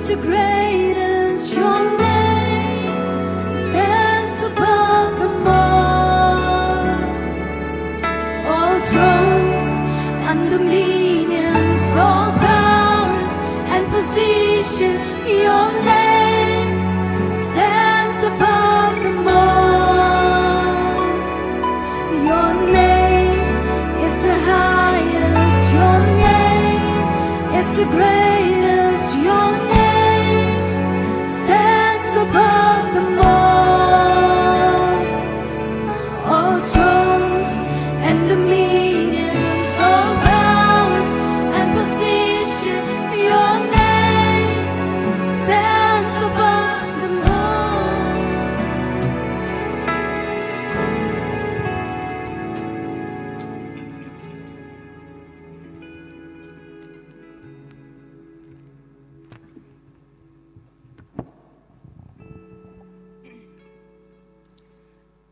the greatest. Your name stands above them all. All thrones and dominions, all powers and positions. Your name stands above them all. Your name is the highest. Your name is the greatest. Your name stands above them all. All thrones and dominions, all powers and positions. Your name stands above them all.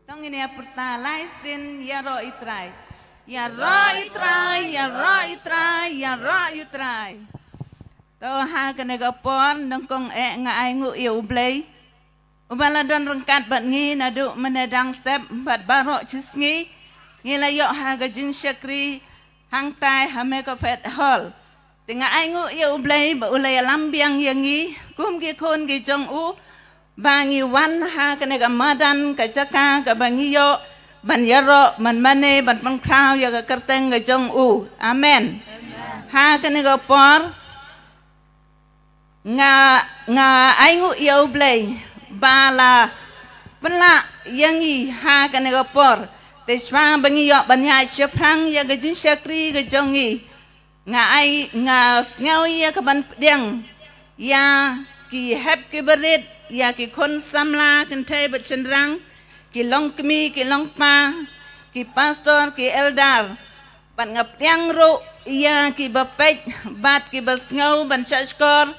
Tong ini pertalai sin ya ro itrai, ya ro itrai, ya ro itrai, ya ro itrai. Tau ha kene gapon nongkong ngai ngu iu blay. Ubaladan rengkat bat ngi nadu menedang step bat barok cisngi. Ngila yok ha gajin syakri hang tai ha me ko pet hall. Tengah ai ngu iu blay ba ulay lambiang yangi kum gi kon gi jong u. Bangi wan ha kene ga madan ka jaka ka bangi yo ban yaro man mane ban pang krau ya ka kerteng ga jong u. Amen. Ha kene ga por nga aingu iau blay bala pala yangi ha kene ga por te shwa bangi yo ban ya sheprang ya ga jin shakri ga jongi nga ngau ya ka ban deng ya ki hep ki berit ya ki kon samla kan te bat cendrang ki long kmi ki long pa ki pastor ki eldar ban ngap yang ro ya ki bapek bat ki basngau ban chashkor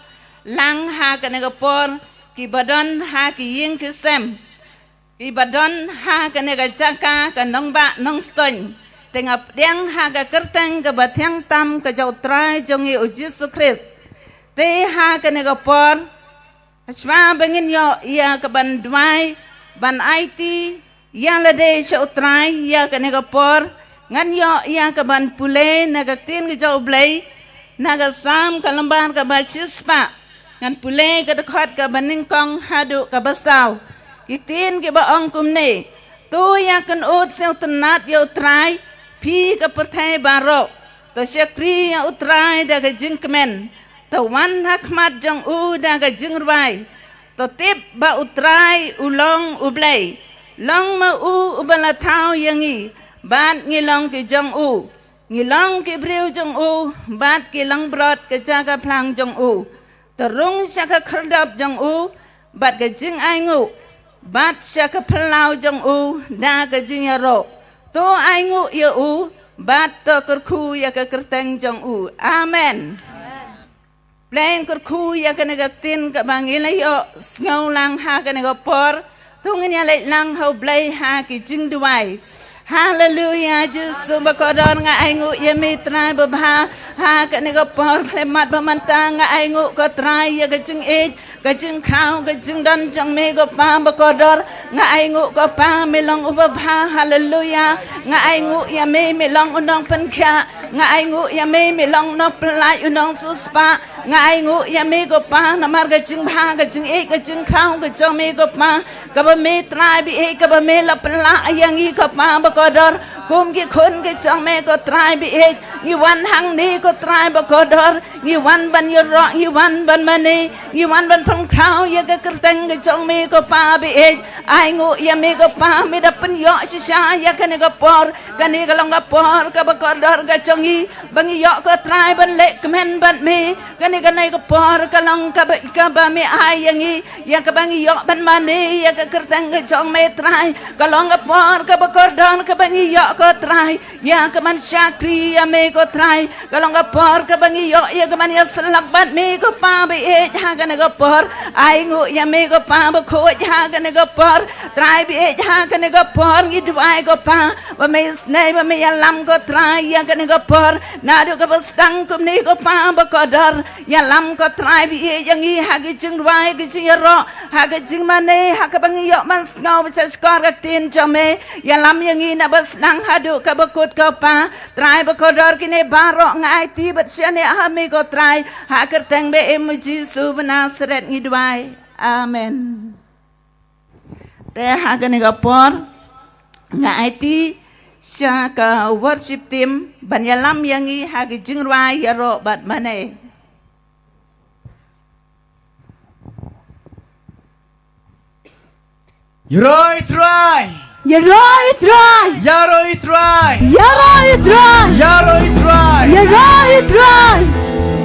lang ha kan por ki badon ha ki ying ki sem ki badon ha kan ga jaka kan nong ba nong ston tengap yang ha ga kerteng ga batyang tam ka jau trai jongi o Jesus Christ te ha kan por Shwa bangin yo ya ke ban duai ban IT ya lade shautrai ya ke negapor ngan yo ya ke ban pule naga tin ke jau blai naga sam ke lembar ke balcispa ngan pule ke dekat ke baning kong hadu ke basau kitin ke baong kumne tu ya kan ut sel tenat yo trai pi ke pertai barok to syakri ya utrai daga jingkemen Tawan hakmat jong u daga jingruai. Totip ba utrai ulong ublay. Long ma u ubalatao yangi. Bat ngilong ki jong u. Ngilong ki briu jong u. Bat ki lang brot ke jaga plang jong u. Terung syaka kerdap jong u. Bat ke jing aingu. Bat syaka pelau jong u. Daga jing yaro. To aingu ya u. Bat to kerku ya ke kerteng jong u. Amen. Plain kerku ya kena gatin ke bangila yo ngau lang ha kena gopor tungin ya lek lang hau blai ha ki jing duai hallelujah Jesus bakodor nga aingu ya mitrai babha ha kena gopor klemat pamantang nga aingu ko trai ya gajing ej gajing krau gajing dan jang me gopa bakodor nga aingu ko pa melong ubabha hallelujah nga aingu ya me melong unong penkya nga aingu ya me melong no pelai unong suspa nga aingu ya me gopa namar gajing bha gajing ej gajing krau gajong me gopa kaba me trai bi ej kaba me la pela yang i gopa bakodor kum ki khun ki chong me ko trai bi ej ni wan hang ni ko trai bakodor ni wan ban yo ro ni wan ban mani ni wan ban phong krau ya ka kerteng ki chong me ko pa bi ej aingu ya me ko pa me da pen yo sha ya ka ne ko por ka ni ka long ka por ka bakodor ka chong i bang yo ko trai ban le kmen ban me ka ni ka nai ko por ka long ka ba me ai yang i ya ka bang yo ban mani ya ka kerteng ki chong me trai ka long ka por ka bakodor ka bang yo ko trai ya ka man syakri ya me ko trai ka long ka por ka bang yo ya ka man ya selak ban me ko pa bi ej ha ka ne ko por aingu ya me ko pa ba ko ha ka ne ko por trai bi ej ha ka ne ko por ngi dwai ko pa ba me snai ba me ya lam ko trai ya ka ne ko por nadu ka basdang kum ni ko pa ba ko dar ya lam ko trai bi yang i ha gi jing rwai gi jing ro ha gi jing mane ha ka bangi yo man ngau ba skor ka tin jame ya lam yang i na basdang hadu ka bakut ko pa trai ba ko dar ki ne baro ngai ti bat siane ha mi ko trai ha ka tang be em jisu benasaret ngi dwai amen te ha ka ni ko por ngai ti Shaka worship team banyalam yangi hagi jingrai yaro bat mane. Yaroi try. Yaroi try. Yaroi try. Yaroi try. Yaroi try. Yaroi try.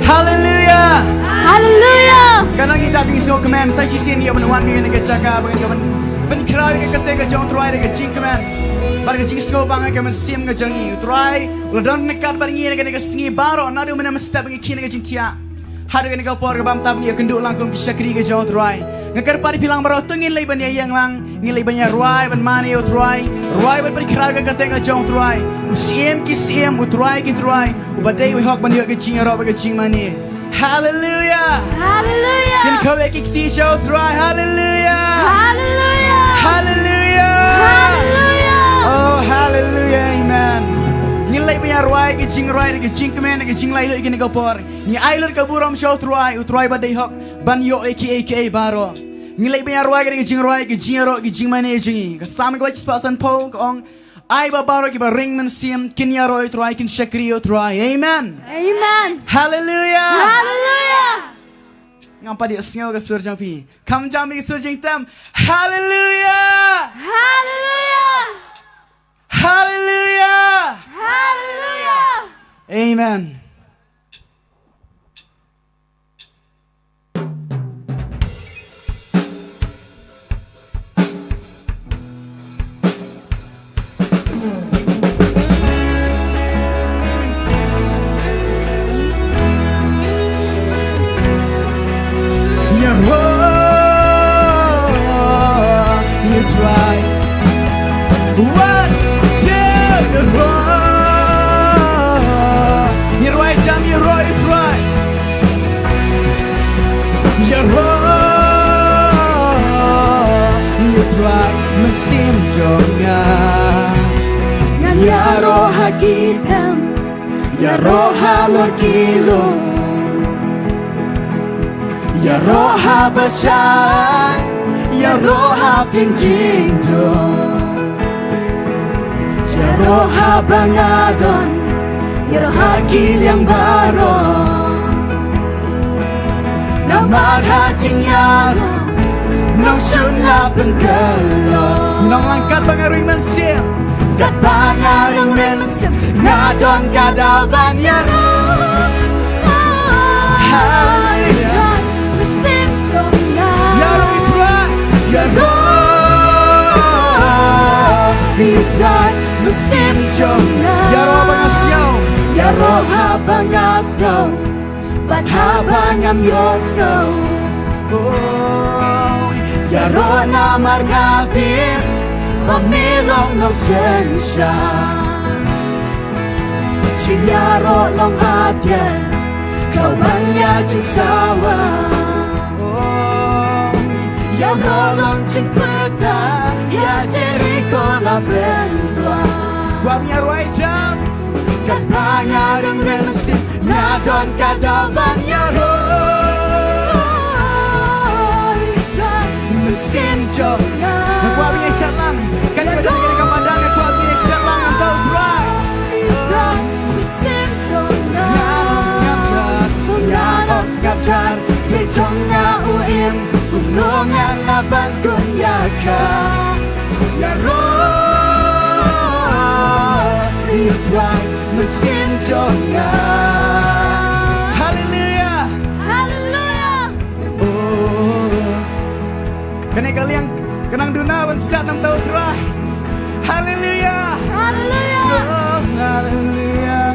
Hallelujah. Hallelujah. Kanang kita bingso command sa sisin yo manwan mi nga chaka bang yo ban krai nga kate ga jong try ga jing command. Bar ga jing sko bang ga man sim ga jangi try. Uladon nekat bar ngi ga sngi baro na du mana mesta bang kin ga jing tia. Har ga ga por ga bam tab ngi kenduk langkum ki sakri ga jong try. Ngakar pari pilang baro tungin lay ban yang lang ngi lay ban ya roi ban mani yo try. Roi ban pari krai ga kate ga jong try. Usim ki sim u try ki try. U badai we hok ban yo ga jing ro ga jing mani. Hallelujah. Hallelujah. Can come back to show try. Hallelujah. Hallelujah. Hallelujah. Hallelujah. Oh, hallelujah. Amen. Ni lay punya ruai ke jing kemen ke jing lay ke ni kapor. Ni ailer ke buram show try. Utry badai hok ban yo aka baro. Ni lay punya ruai ke jing ro ke jing mane jing. Ke sam ke pasan po ong ai ba baro ki ba ring man sim kin ya ro try kin shakri yo try. Amen. Amen. Hallelujah. Hallelujah. Ngapa dia sengaja ke surjang pi? Kam jam di surjang tam. Hallelujah. Hallelujah. Hallelujah. Hallelujah. Amen. Mesim jonga ya roha kitam ya roha lor kilo ya roha bashan ya roha pinjindo ya roha bangadon ya roha kilyang baro namarha jingyaro nong sunla penggelo nong langkat bangaring mansir kat bangarang rensim ngadon kadal banyaro Hallelujah. Mesim jonga. Yaro itra Yaro itra mesim jonga. Yaro bangasyaw Yaro habangasno bat habangam yosno. Yaro na margatir pamilong ng sensya Chinyaro long atyal kau banya sawa Yaro long cingperta ya Jericho la bentua Guamnya ruai jam kat bangarang remesin ngadon kadaban yaro mesin jonga Gua punya syarlang Kan pada dengan pandang Gua punya syarlang Atau try mesin jonga Ngap skapjar Lejonga uim Gunungan laban kunyaka Yaro Yudrai mesin jonga Hallelujah. Hallelujah. Kena kalian kenang duna bensat 6 tahun try. Hallelujah. Hallelujah. Oh, hallelujah.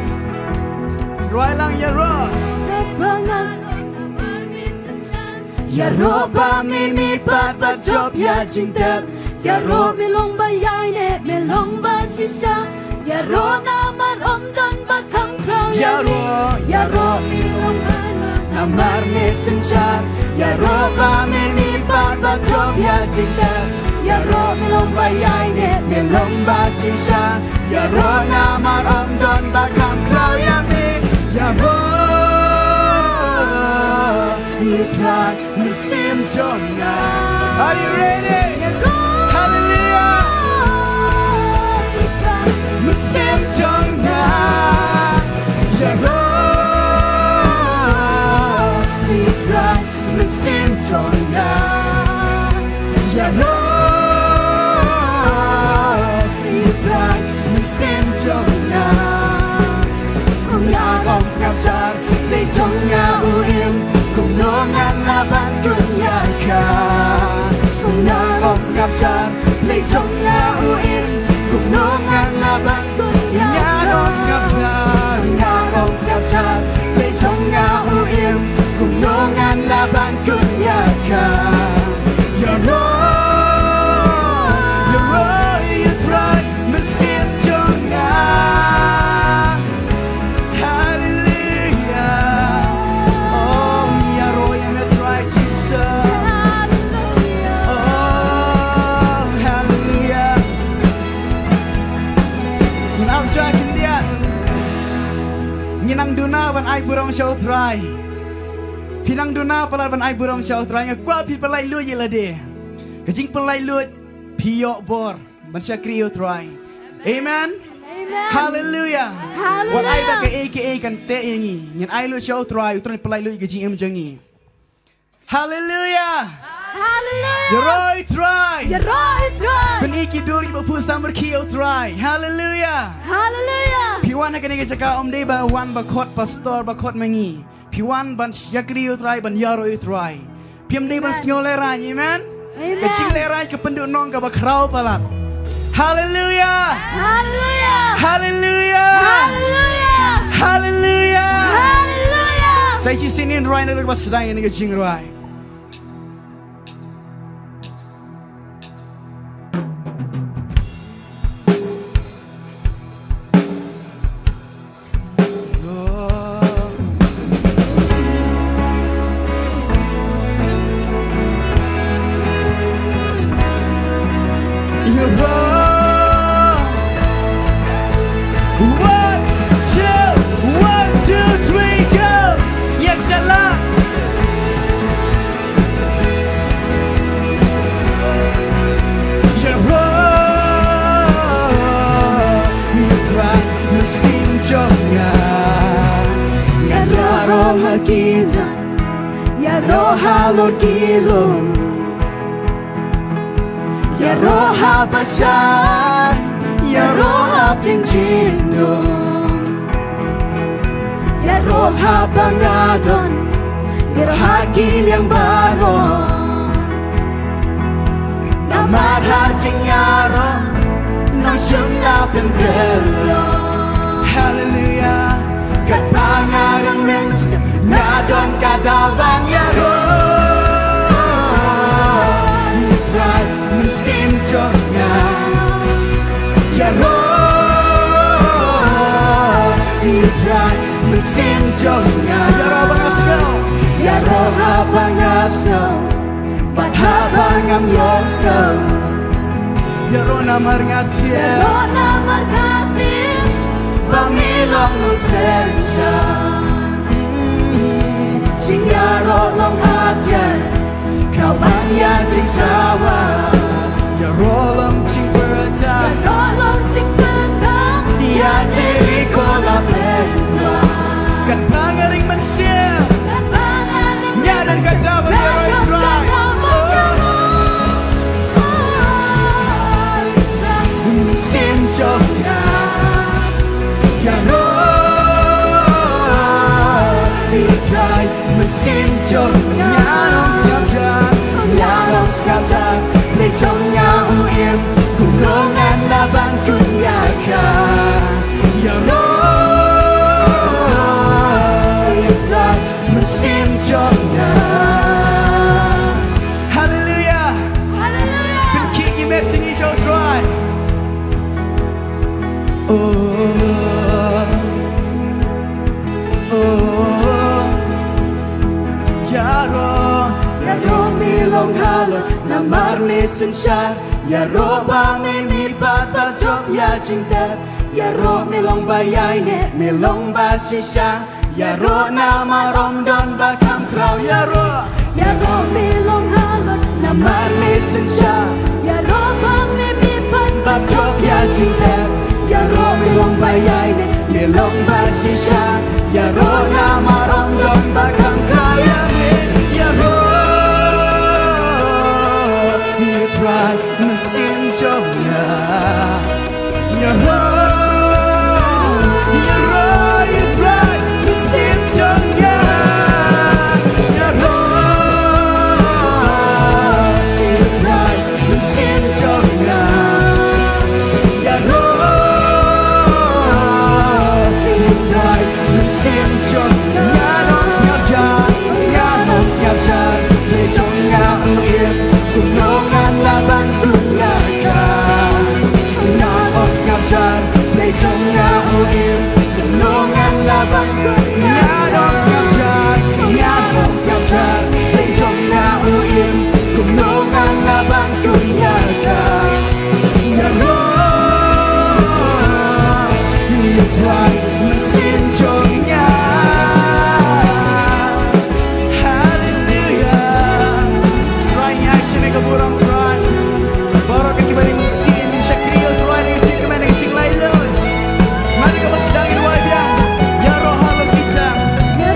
Ruai lang ya roh. อย่ารอบ้าไม่มีปาดบาจบอย่าจิงเต็มอย่ารอไม่ลงบายายเน่ไม่ลงบาชิชาอย่ารอน้ำมันอมดันบาคำคราวอย่ารอไม่ลงบายน้ำมันไม่สัญชาอย่ารอบ้าไม่มีปาดบาจบอย่าจิงเต็มอย่ารอไม่ลงบายายเน่ไม่ลงบาชิชาอย่ารอน้ำมันอมดันบาคำคราวอย่ารอYou try, but seem to now. Are you ready? Hallelujah. You try, but seem to now. You try, but seem to now. You try, but seem to now. Ngã bóng ngập tràn, để trong ngã u im. Cùng nó ngăn là bạn cơn nhà khá Cùng ngã góc ngập tràn lấy trong ngã u yên Cùng nó ngăn là bạn cơn nhà khá Ngã góc ngập tràn lấy trong ngã u yên Cùng nó ngăn là bạn cơn nhà khá You're right, you try, but seem to ngã Nang duna ban ai burong show try. Pinang duna pala ban ai burong show try ngakwa pi palai lu ye lade. Kajing palai lu pio bor ban sya krio try. Amen. Hallelujah. Wan ai ba ka aka kan te ingi. Ngan ai lu show try utron palai lu kajing em jangi. Hallelujah. You're right, try. You're right, try. Ben iki dur ki bapu samber kio try. Hallelujah. Piwan na kanige jaka omde ba wan ba khot pastor ba khot mangi. Piwan ban yakriyo try ban yaro try. Piam de ban snole ra amen. Kecing le ra ke penduk nong ka ba krau palat. Hallelujah. Hallelujah. Sai chi sinin roi na ba sedang ni ke jing roi. Ya roha bashan, ya roha prinjindum, ya roha bangadon, ya roha gilyang baron, namar hajinyaro, no sunla pengelo. Hallelujah. Kat pangarang minst, nadon kadawang ya try, muslim jogna. Ya you try, muslim jogna. Ya roha bangasno, but habangam yosno. Ya rona marngati, ya rona marngati, pamilong no sensya. Jingyaro long hatyan. Kau banyak cing sawa, ya rolong cing beradab, ya rolong cing beradab, ya ciri kola pendua. Kan pangaring manusia, nyadan kadabang ya roy try. Mesin jogna, ya roy try, mesin jogna. Yarong skapjan, long halo na marne sensha ya roba me mi pata chop ya cinta ya ro me long bayai ne me long ba sisha ya ro na marom don ba kam krau ya ro me long halo na marne sensha ya roba me mi pata chop ya cinta ya ro me long bayai ne me long ba sisha ya ro na marom don ba kam krau ya ro you try me sin jomnya ya ro you try me sin jomnya ya ro you try me sin jomnya ya ro you try me sin jomnya nong siap jar le jomnya uiem kunongan laban dunia ka na on siap jar le jomnya uiem kunongan laban dunia on siap jar le jomnya uiem kunongan laban dunia ka ya ro you try mesin jomnya Burang tuan, baru kita balik mesin syakriyo tuan yang cik kemana yang cik lain lun. Mari kita sedangin wajah, ya roh halor kita, ya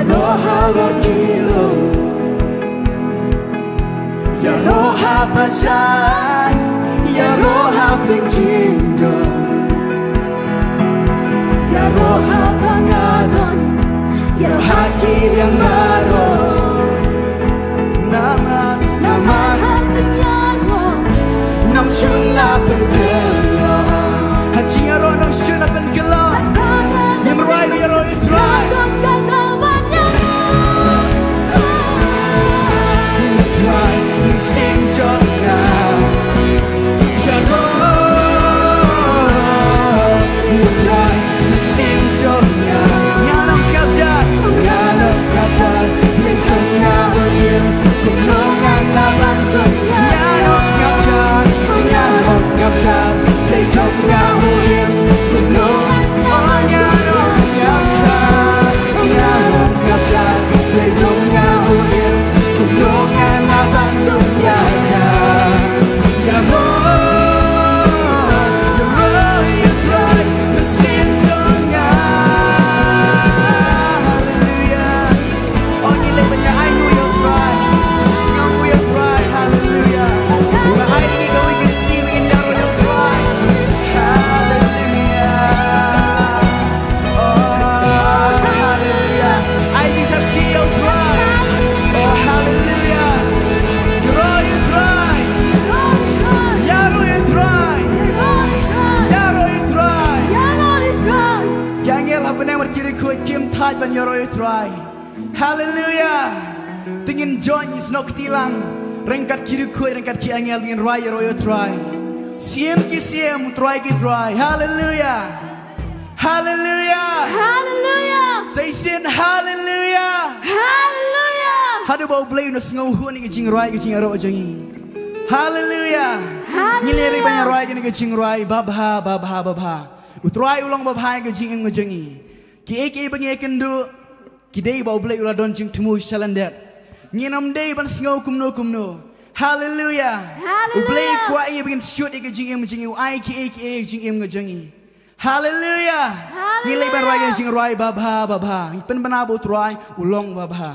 roh halor kilo, ya roh hapasan, ya roh hapencinta, ya roh hapangadon, ya roh hakil yang baru. Nama hatinya roh nang shuna pengelak hatinya roh nang shuna pengelak yang merai biar roh itu try you try mesin jomnya ya roh you try mesin jomnya nganong siap jar mencengnya uiem kunongan laban dunia nganong siap jar le jomnya uiem kunongan nganong siap jar le jomnya uiem kunongan laban dunia ya roh you try mesin jomnya hallelujah on you live in your I know you try sing we try hallelujah we I need to we can sing in your you try hallelujah oh hallelujah I think that you try oh hallelujah you try ya roh you try yang ngelah benar kiri kuat kim taj ban ya roh you try hallelujah tingin join is nok tilang rengkat kiri kuat rengkat ki angel ngin rai ya roh you try siem ki siem try ki try hallelujah say sin hallelujah hadu bau blay no ngau hu ni jing rai ki jing ro jangi hallelujah ngileri ban rai ki jing rai babha utrai ulang babha ki jing eng jangi ki ek bangi kendu ki dei bau blay ula don jing temu salandet nginam dei ban ngau kumno hallelujah ublay kwa ngi begin shoot ki jing eng jangi ai ki ek jing eng jangi hallelujah ngilai ban rai ki jing rai babha pen banabo trai ulong babha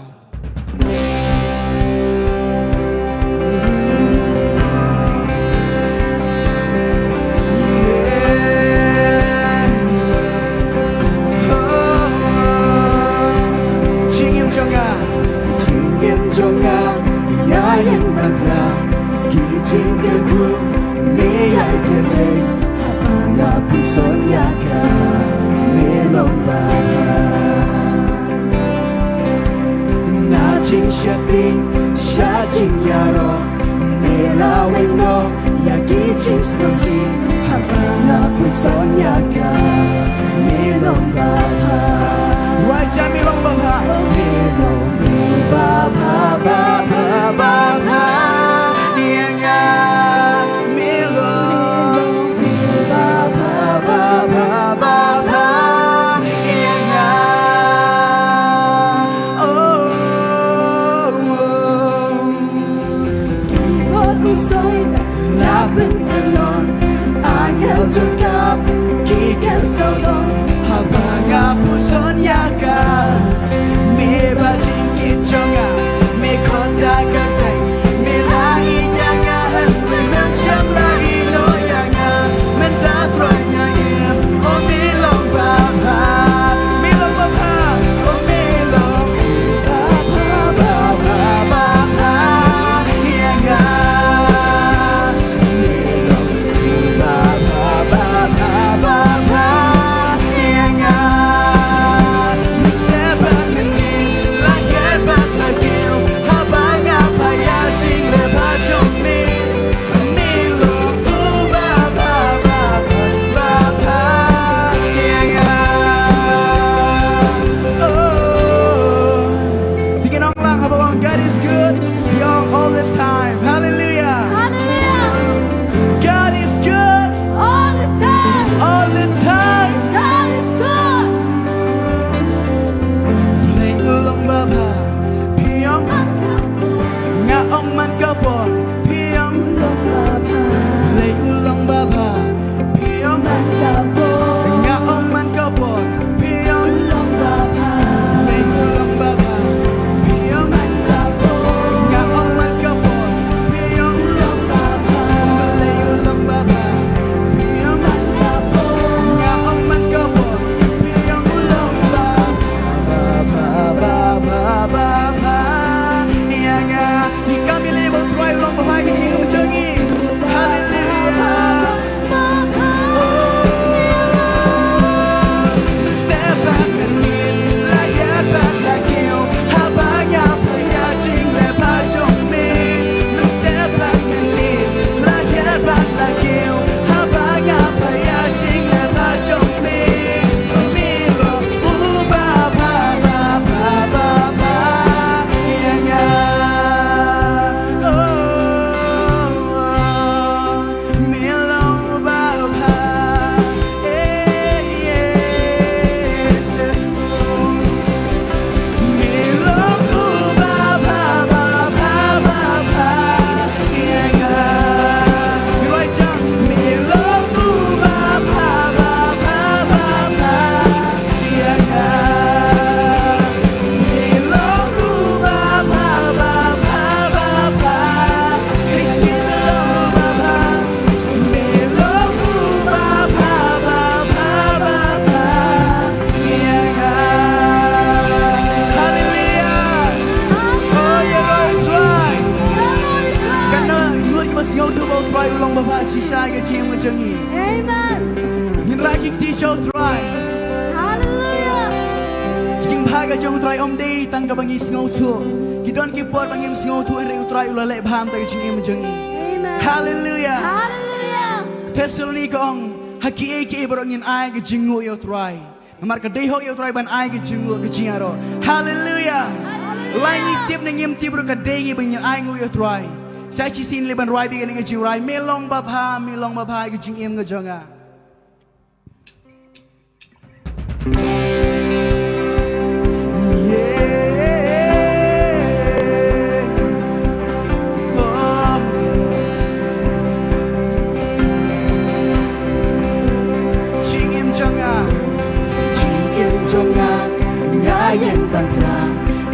Jonga ngayang magla kijing ku meyai kese hapanga puson yaka melong baba na jing shaping shajing yaro melawen no yaki jing skosi hapanga puson yaka melong baba wajah melong baba melong baba on, God is good. Y'all all the time. Hallelujah. Hallelujah. God is good All the time. all the time. God is good. Lấy lòng ba ba, piang ngã ông man cao bò, piang lấy lòng ba ba, piang ngã ông man cao bò, piang lấy lòng ba ba, piang ngã ông man cao bò, piang lấy lòng ba ba, piang ngã ông man cao bò, piang lòng ba ba. Iya nga, ni kami lebih try ulang bapak kecil menjangi. Hallelujah. Step back and meet, layar back lagi. Habanya pria cing lepas jombi. Step back and meet, layar back lagi. Habanya pria cing lepas jombi. Milo ubah ba. Iya nga. Milo ubah ba. Try ulang bapak sisa ke cium menjangi. Amen. Nhìn ra kik ti show try. Hallelujah. Sing phaga jong try om day tang ka bangi sngau thu. Kidon ki por bangim sngau thu en reu try ulale bham ta cium menjangi. Amen. Hallelujah. Hallelujah. Testimony kong haki eki berangin ai ke jingu yo try. Namar ka dei ho yo try ban ai ke jingu ke ciaro. Hallelujah. Lai ni tip na ngim tip ro ka dei ngi bangin ai ngu yo try. Saya cisin leban rai bigan dengan jirai melong bapa ke jing im ngejonga. Jing im jonga, ngayen bangla,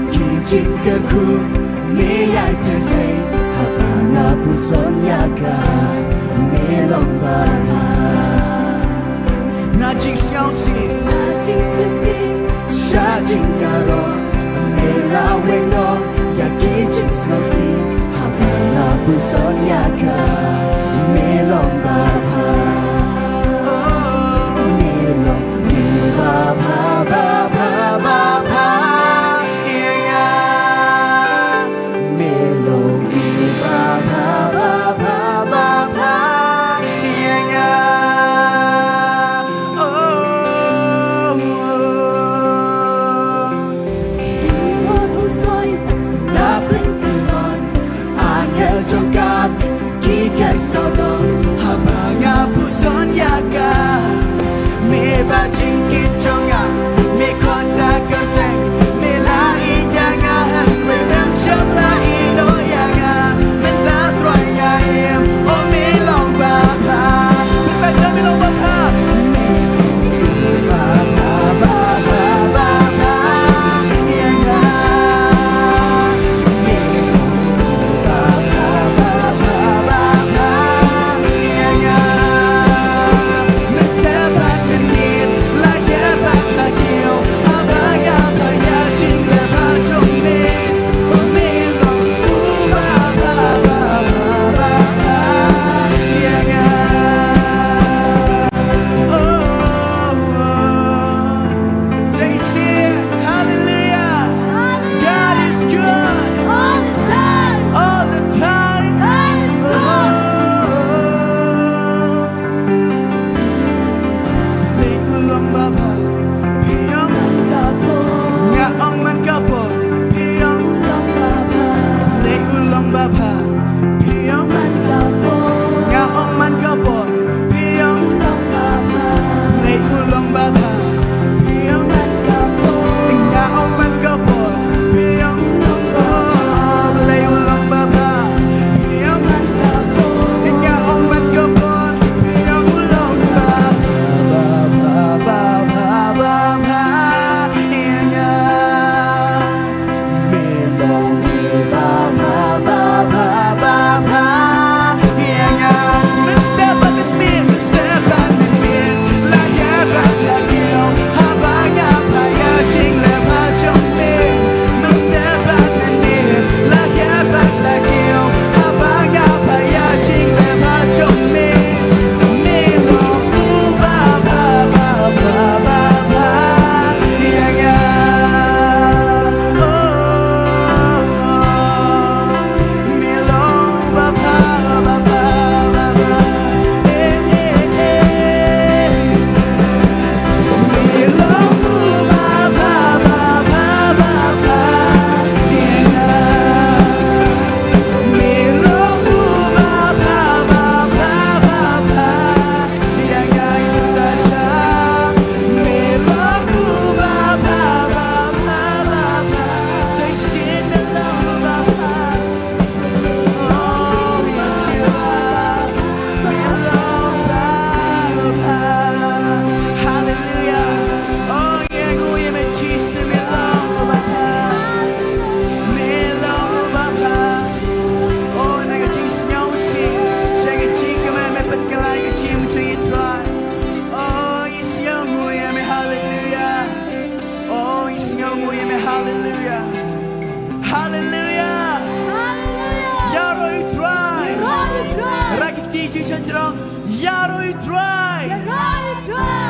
ki jing kerku, meyai tersay. Habanga puson yaga melong baba Najing siausi Shajing garo Mela weno Yagi jing siausi Habanga puson yaga melong baba Melong baba Jongkap kikat sodong habanga puson yaga me bajing kiconga me kota kerteng me lai jangan me mem syamla ino yaga menta troya em o me long baba berbaca me long baba me baba yaga me Step back and need like Chirong Yaroi try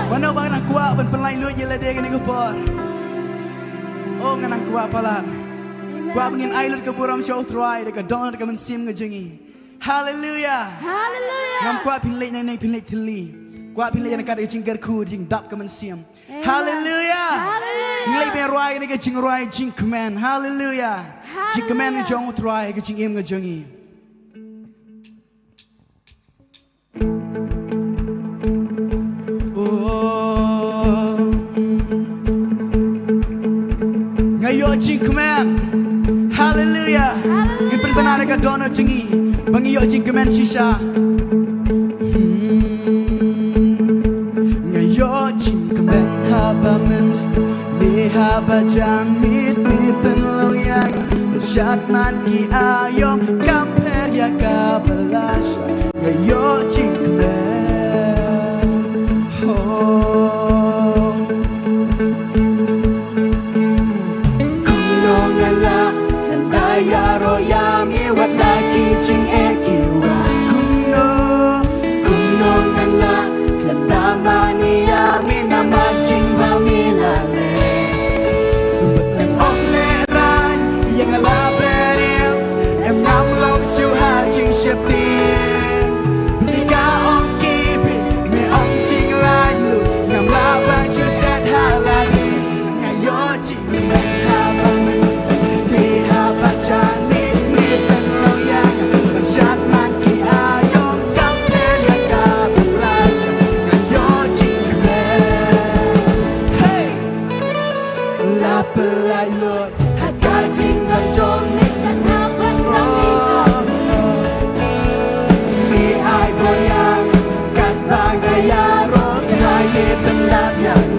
Mana bang nak kuat ben penlai lut je lede kene kupor Oh nganang kuat palan Kuat bengin ailut ke buram show try dekat donor dekat mensim ngejengi Hallelujah Ngam kuat pinlek neng pinlek teli Kuat pinlek yang kada jing gerku jing dap ke mensim Hallelujah Pinlek ben roi dekat jing roi jing command Hallelujah Jing command ni jong try ke jing im ngejengi Ngayo jing command Hallelujah Impen benar dekat donor jengi Bangiyo jing command sisa Ngayo jing command haba mens Ni haba janit ni penlong yang Syat man ki ayom Kamper ya kabelas Ngayo jing command Oh Ya roya mi wat lagi jing ekiwa Kuno ngala Klanda mania mi nama jing mami lale Benang om leran Yang ala beril Em ngam long siu ha jing syeptin Bertika om kibi Me om jing layu Ngam labang siu set halagi Ngayo jing menghaba mensta Baca ni penlong yang Syat man ki ayom Kamper ya kabelas Ngayo jing Hey Lapelai lut Hakal jing ganjong Nisas ngabat kami Mi ai goyang Kat bangaya rot Hai ni pendap yang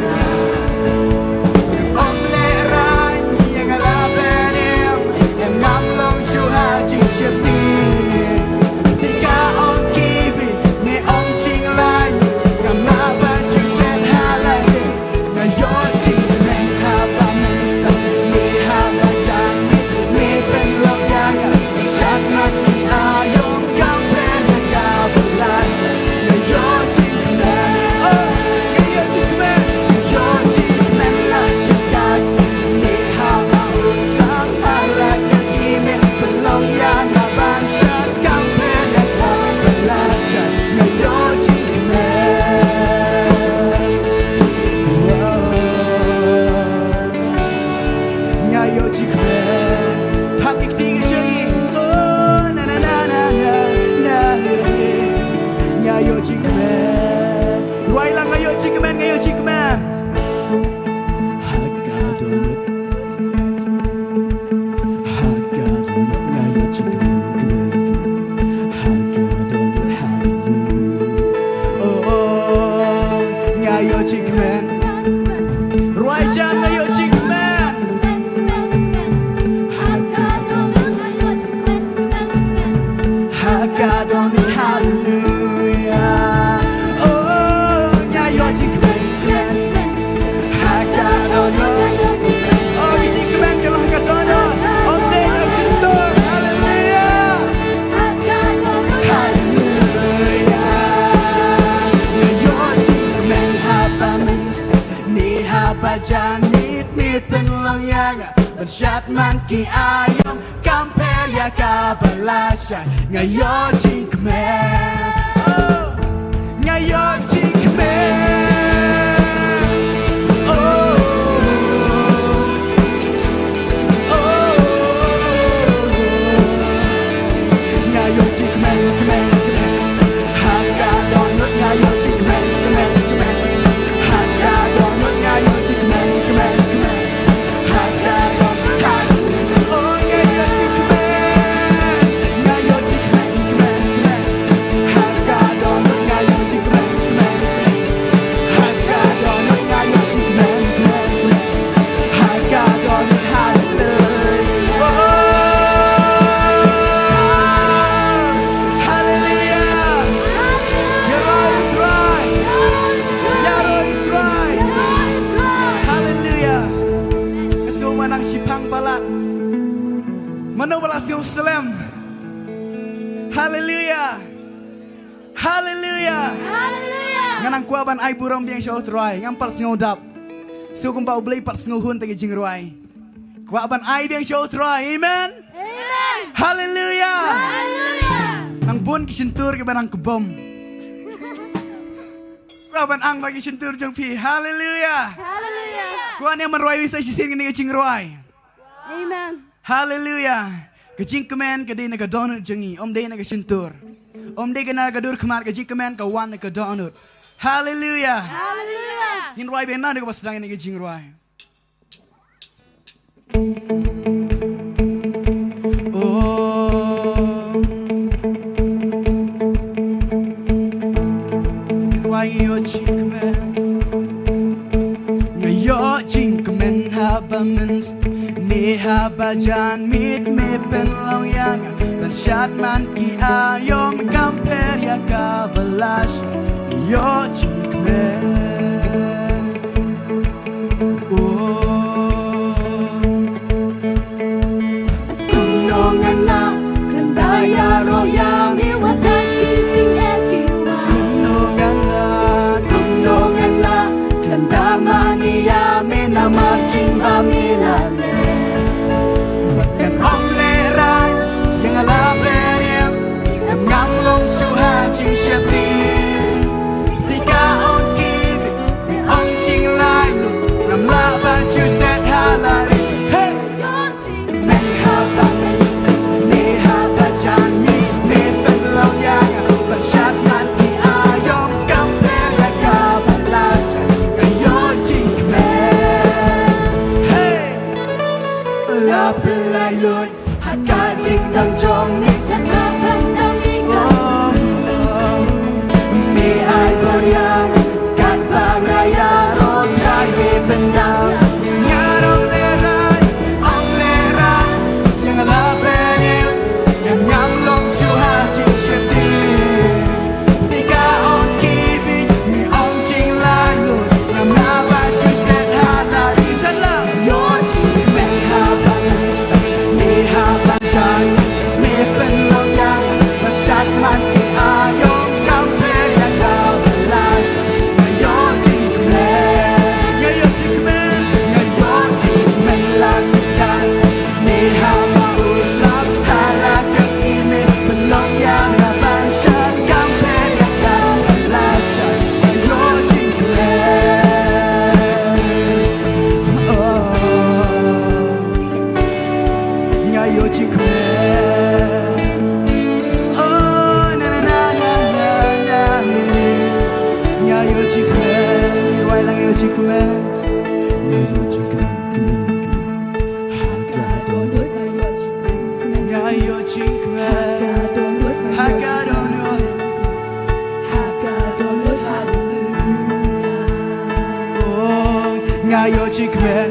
Syat man ki ayom Kamper ya kabelasan Ngayo jing kemen Ngayo jing kemen Ngayo jing kemen kemen kemen Haka donut ngayo jing kemen kemen kemen Haka donut ngayo jing kemen kemen kemen Haka Jerusalem. Hallelujah. Hallelujah. Hallelujah. Nganang kuaban ai buram biang show try ngam par sngodap. So kung ba ublay par sngohun tagi jingruai. Kuaban ai biang show try. Amen. Amen. Hallelujah. Hallelujah. Nang bun kisentur ke barang kebom. Kuaban ang bagi sentur jong pi. Hallelujah. Hallelujah. Kuan yang menruai wisa sisin kini jingruai. Amen. Hallelujah. Kajing kemen kadai naga donut jengi. Om day naga sentur. Om day kena naga dur kemar kajing kemen kawan naga donut. Hallelujah. Hallelujah. Yin ruai benar naga pasang naga jing ruai. Oh. Yin ruai yo jing kemen. Ngayo jing kemen haba menst. Ni haba jan mit me pen long yang. Syat man ki ayom kamper ya kabalas yo chikme Kumnongan la kandaya roya mi watak ki ching ekiwa Kumnongan la kandamani ya mi namar ching ba mi lale Bakken om le rai yang ala beriam em ngam long su ha ching shapti tika on kibi mi on ching lai lu ngam la ban su set halari hey men ha ba men ni ha ba jan mi pen long yang ban shat man ki ayom kam per ya ka balas yo ching me hey la pelai lui Haka ching dang chong ni chan hapan dang ikas Mi ai beriang kat bangaya rodrai mi bendang Ngarong lerai, ong lerai Yang ala benim, yang ngam long su haji syeti Tika on kibi, mi ong ching lai lut Ngam nabai su set halari Salam yo ching men haban mista Mi haban jan, mi pen long yang Masyat man ki ayong kamper ya kabalas Ngayo ching kemen, ngayo ching kemen Ngayo ching kemen lasikas Mi haba uslap halakas ini Belong yang haban syat kamper ya kabalas Ngayo ching kemen Oh Ngayo ching kemen Oh na na na na na na Ngayo ching kemen Iruai lang ngayo ching kemen Ngayo ching kemen Haga donut Ngayo ching kemen Haga donut Oh Ngayo ching kemen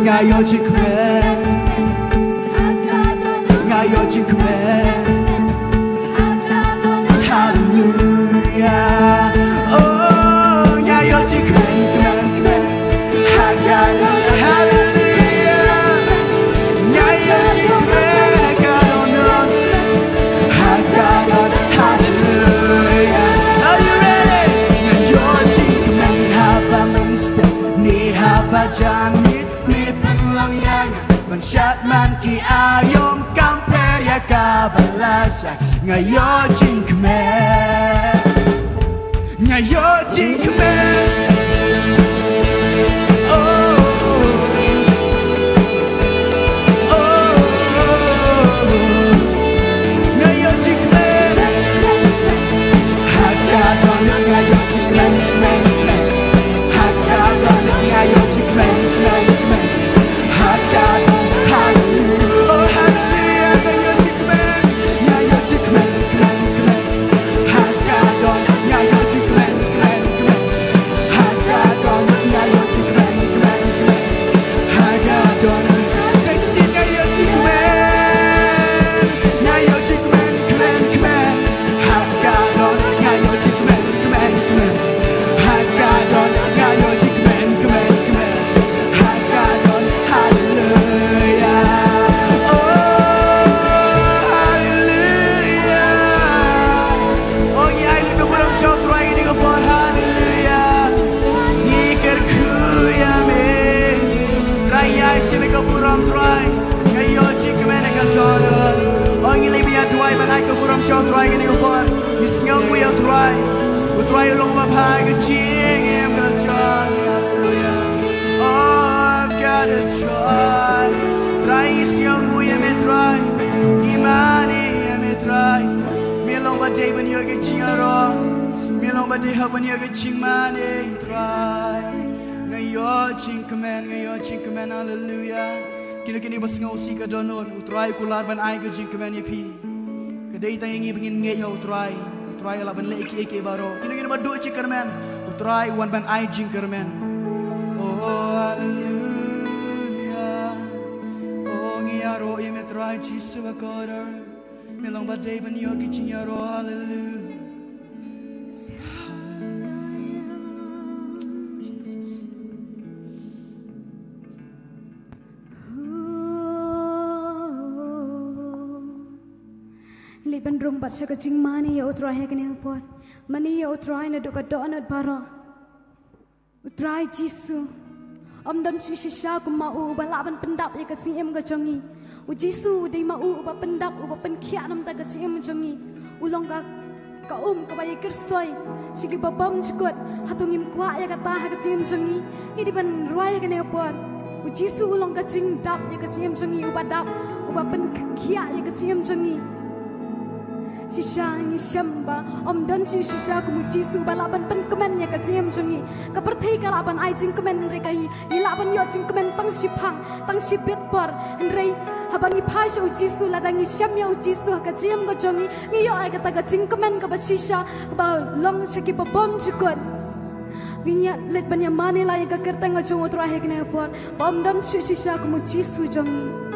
Ngayo ching kemen Ngayo ching kemen Hallelujah Oh Ngayo ching kemen kemen Haga donut Hallelujah Ngayo ching kemen Haga donut Haga donut Hallelujah Are you ready? Ngayo ching kemen haba mensta Ni haba janit mi penlang yang Pensyat man ki ayom kamper ya kabalas Ngayo ching kemen Ngayo ching kemen Oh Oh Ngayo ching kemen Haga donut ngayo ching kemen Haga donut ngayo ching kemen Haga donut hallelujah Oh hallelujah ngayo ching kemen Ngayo ching kemen Haga donut ngayo ching kemen ke buram syau turai ke nego por Nisngam we turai Turai long ma pai ke jing em ke joy hallelujah Oh I've got a choice Try nisngam we me try Imani me try Me long ba day ban yo ke jing aro Me long ba day ha ban yo ke jing mani try Ngayo jing command hallelujah Kini bas ngau si ka donor utrai kular ban ai ke jing command ye pi Kedai tang ingi bengin ngai ha utrai la ban le iki baro kini ba do jing command utrai wan ban ai jing command Oh hallelujah Oh ngiaro ye me try Jesus ba koder me long ba day ban yo ki jing yaro hallelujah Liban rung bat sya kajing mani ya utrai he kene upor mani ya utrai na duka donat baro utrai Jisu om dan shisha ku mau balaban pendap ya kasih em ka chongi u Jisu dei mau ba pendap u ba penkhia nam ta kasih em chongi ulong ka ka bayi kersoi sigi babam chikot hatungim kwa ya kata ha kasih em chongi idi ban ruai kene upor u Jisu ulong ka ching dap ya kasih em chongi u ba dap u ba penkhia ya kasih em chongi Shisha ni shamba om dan shisha kumu Jisu balaban pen kemen ya kacim chungi kaperthei kalaban ai jing kemen rekai ni laban yo jing kemen tang shipang tang shibet por rei habangi phasha u Jisu ladangi sham ya u Jisu kacim ko chungi ni yo ai kata ka jing kemen ka ba shisha ba long shaki ba bom chukot Vinya let banya mani la ya ka kerteng ko chung utra hekne por om dan shisha kumu Jisu chungi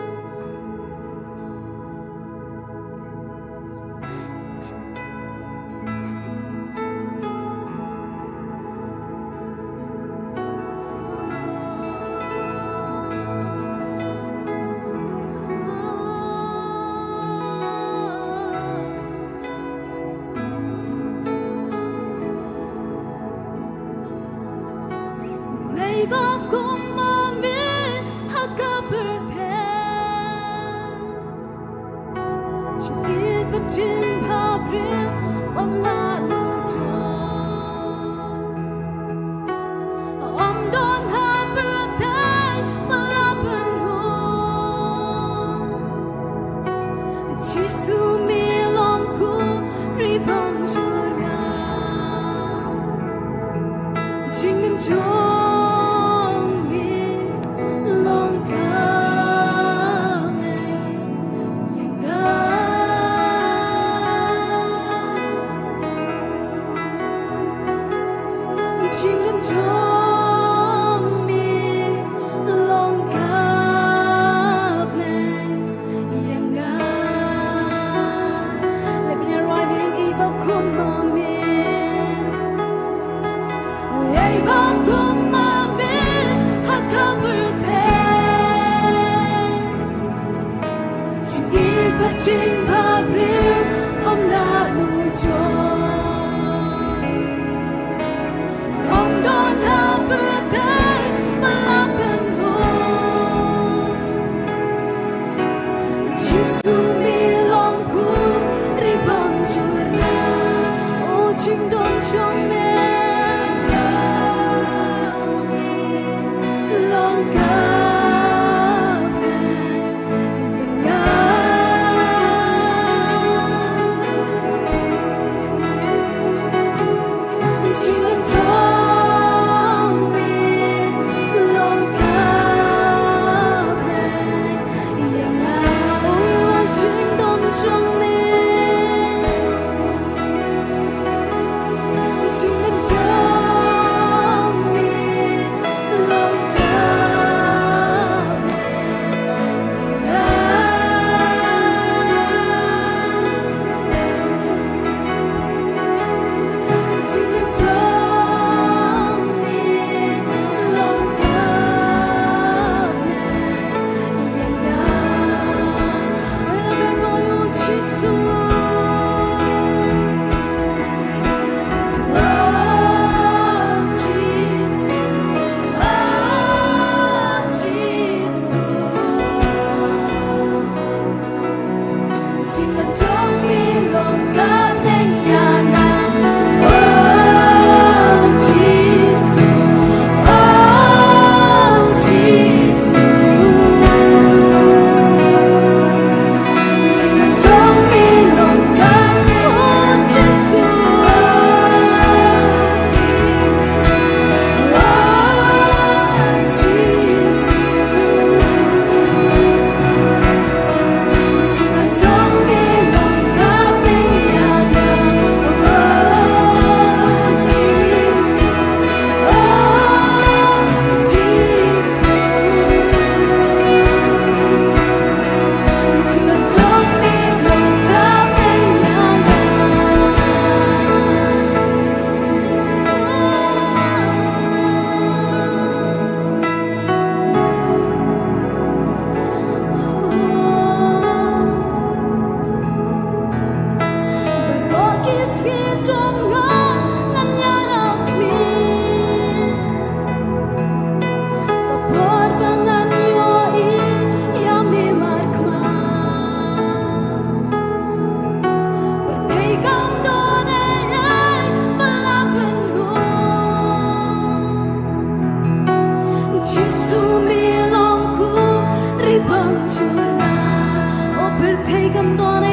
Jesus.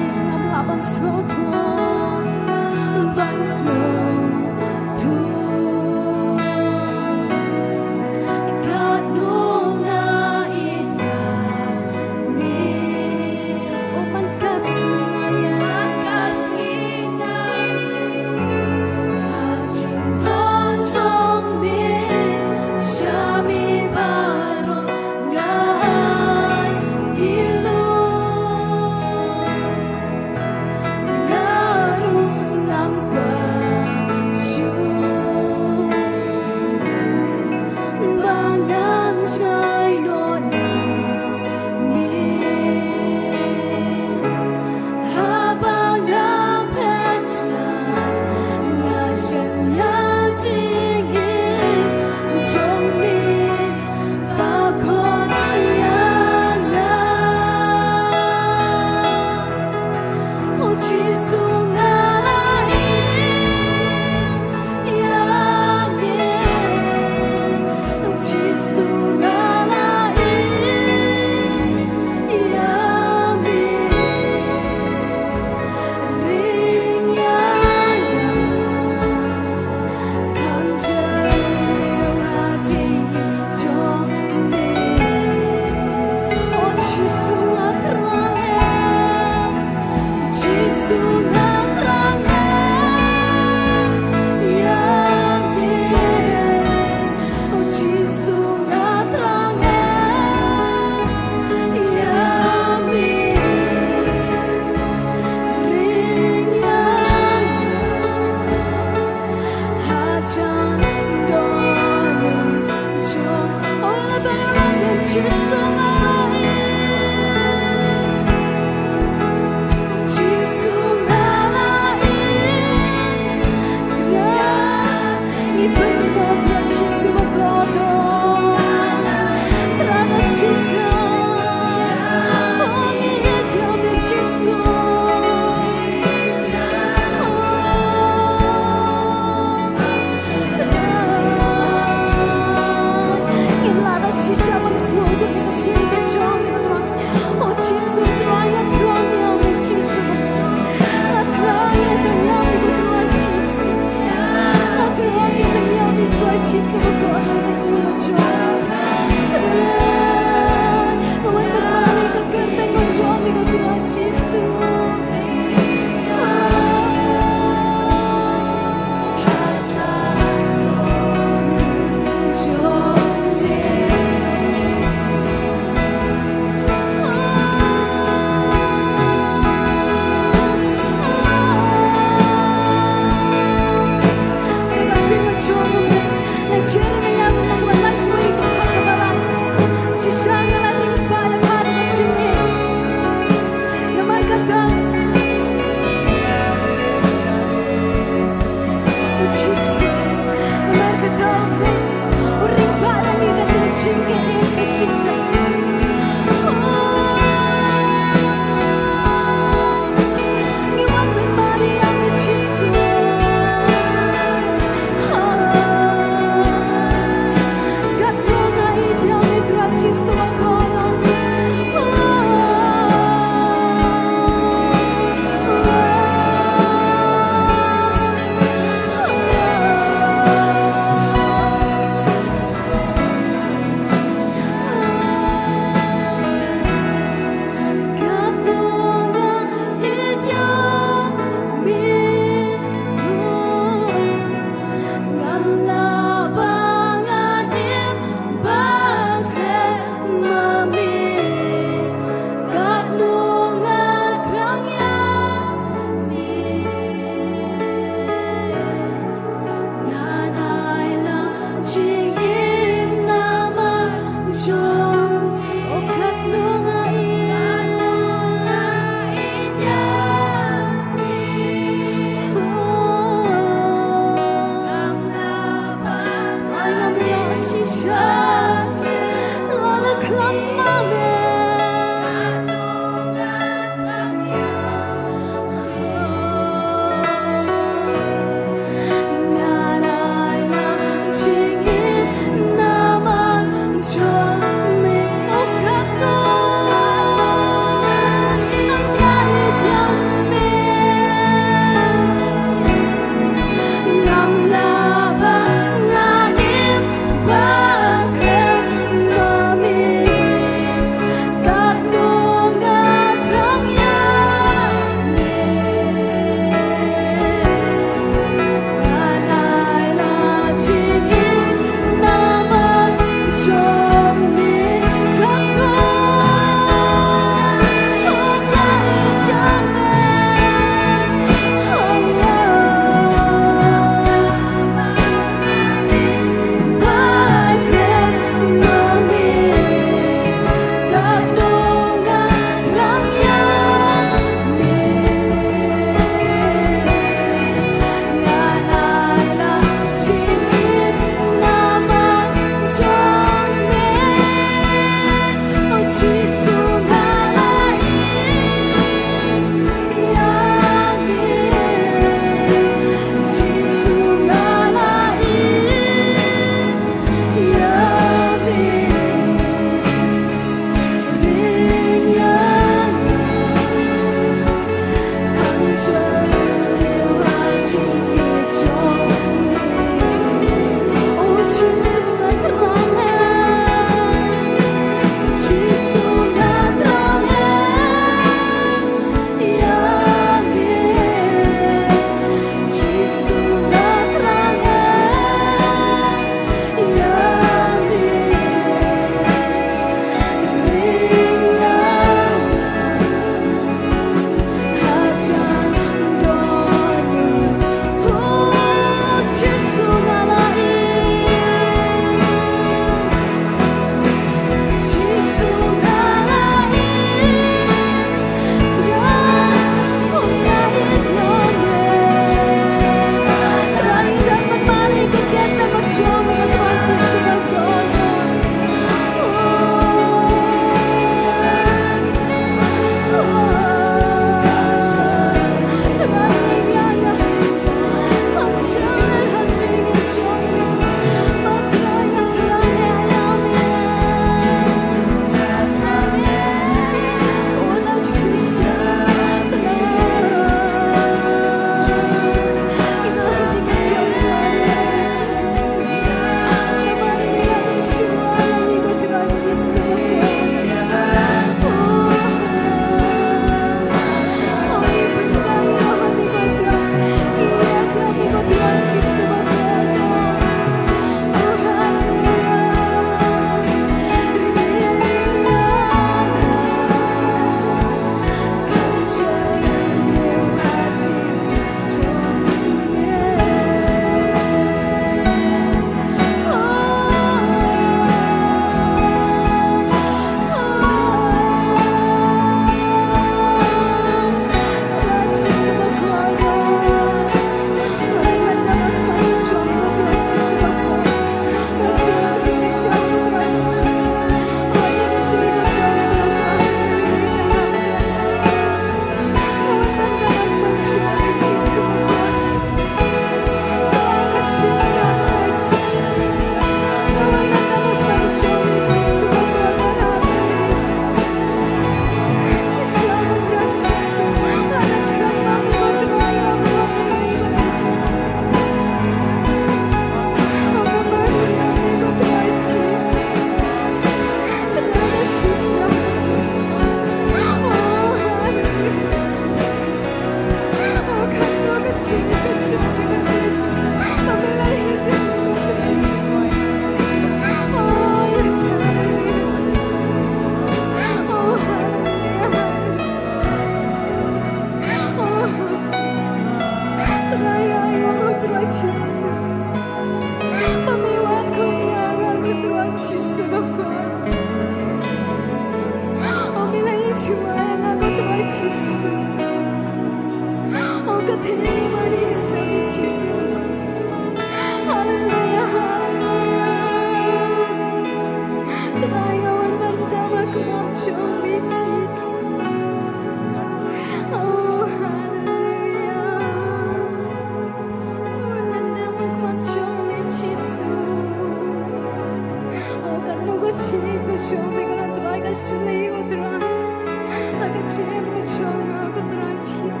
chome ko trai ka slay ko trai ka chem ko chonga ko trai chis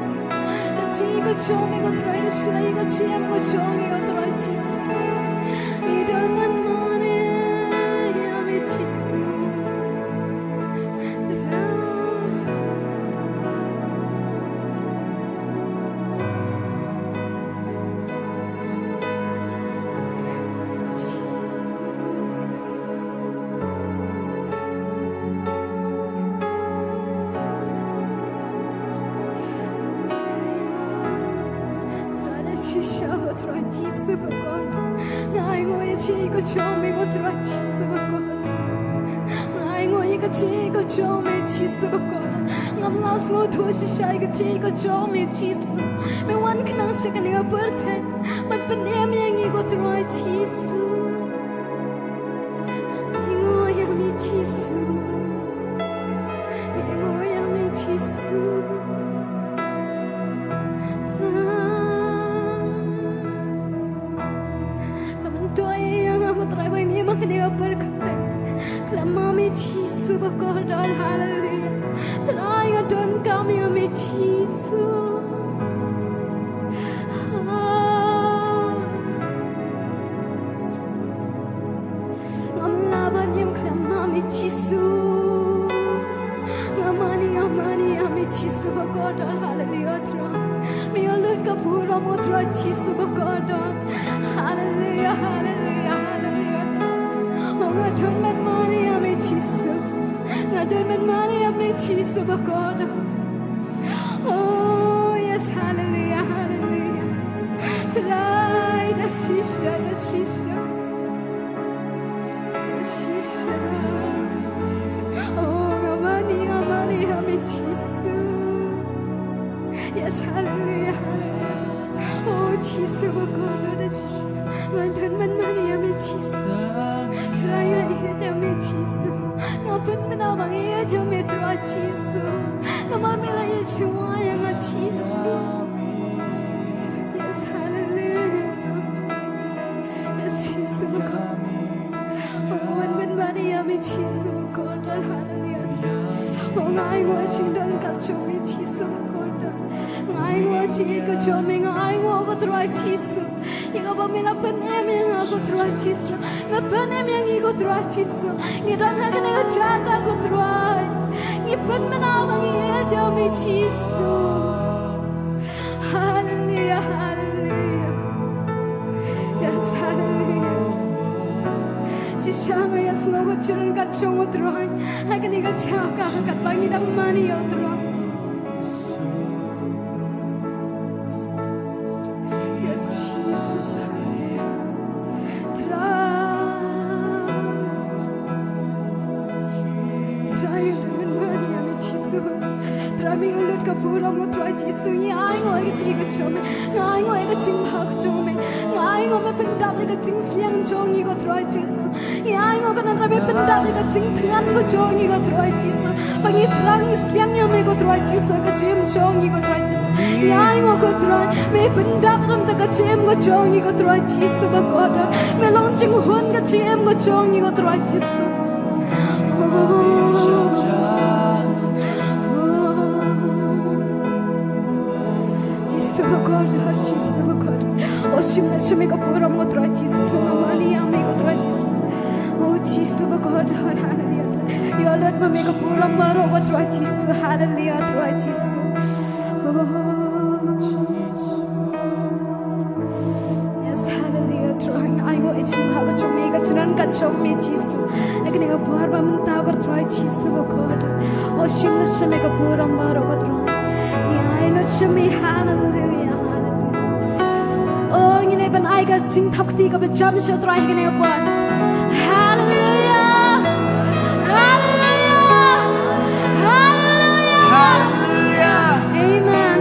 ka chi ko chome ko trai ka slay ka chem ko chonga ko trai chis ni don man mone ya me chis Chico chome go try chisu bakon ai ngoi ga chico chome chisu bakon ngam las ngo thu shi shai ga chico chome chisu me wan knang se kan ga birthday but pen em yang I go try chisu ngoi ya mi chisu ngoi ya mi chisu Chisu bakodar hallelujah try don come you me chisu ngam laban yam klama me chisu ngamani me chisu bakodar hallelujah try me olut kapura mo try chisu bakodar hallelujah hallelujah hallelujah ngadon man mani ame chisu ngadon man mani ame chisu bakoda oh yes hallelujah hallelujah try the shisha oh ngamani ame chisu yes hallelujah hallelujah oh chisu bakoda the shisha ngadon man mani ame chisu Raya tell me chisu, no put me now bang it tell me try chisu, no mommy like you yang a chisu. Yes hallelujah, yes chisu God. Oh when money I'm chisu God, hallelujah. Oh I watching don't catch me chisu God. I watching go choming I walk try chisu. Iga ba mila pen em yang aku try chisu. Na pen em yang igo try chisu. Ni dan ha kana jaga aku try. Ni pen menawa ni dia me chisu. Hallelujah hallelujah. Yes hallelujah. Sishama yes no go chun ka chung try. Ha kana ga jaga ka bangi da mani yo try. Pura mo try chisu ni ai ngoi ga chi ga chome ngai ngoi ga ching pa ga chome ngai ngoi me pen dab ga ching sliang chong ni ga try chisu ni ai ngoi ga na me pen dab ga ching thian ga chong ni ga try chisu bang I tlang ni sliang ni me ga try chisu ga chim chong ni ga try chisu ni ai ngoi ga try me pen dab ram da ga chim ga chong ni ga try chisu ba ko da me long ching hun ga chim ga chong ni ga try chisu Oshim chame ka pura mo try chisu mani ame ko try chisu oh chisu ba God hallelujah yo let me ka pura maro ko try chisu hallelujah try chisu yes hallelujah try I go ichim ha ko chome ka chran ka chome chisu lekin ka pura ba manta ko try chisu ba God oshim chame ka pura maro ko try ni I let chame hallelujah ben I got ching thak ti ka be cham sho try ke ne pa hallelujah hallelujah hallelujah hallelujah amen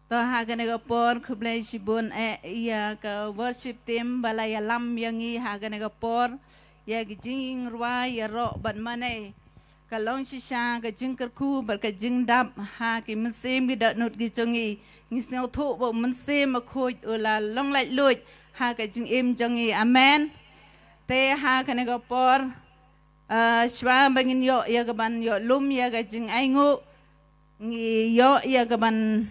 to hagan ega por kublai shibun ya ka worship team balaya lam yangi hagan ega por ya gijing rwa ya ro ban mane kalong shisha ka jingker ku bar ka jing dap ha ki mesim gi da nut gi jongi ni sneu thu bo mesim ma khoj ula long lai luj ha ka jing im jongi amen te ha ka ne ga por shwa bangin yo ya ga ban yo lum ya ga jing ai ngu ngi yo ya ga ban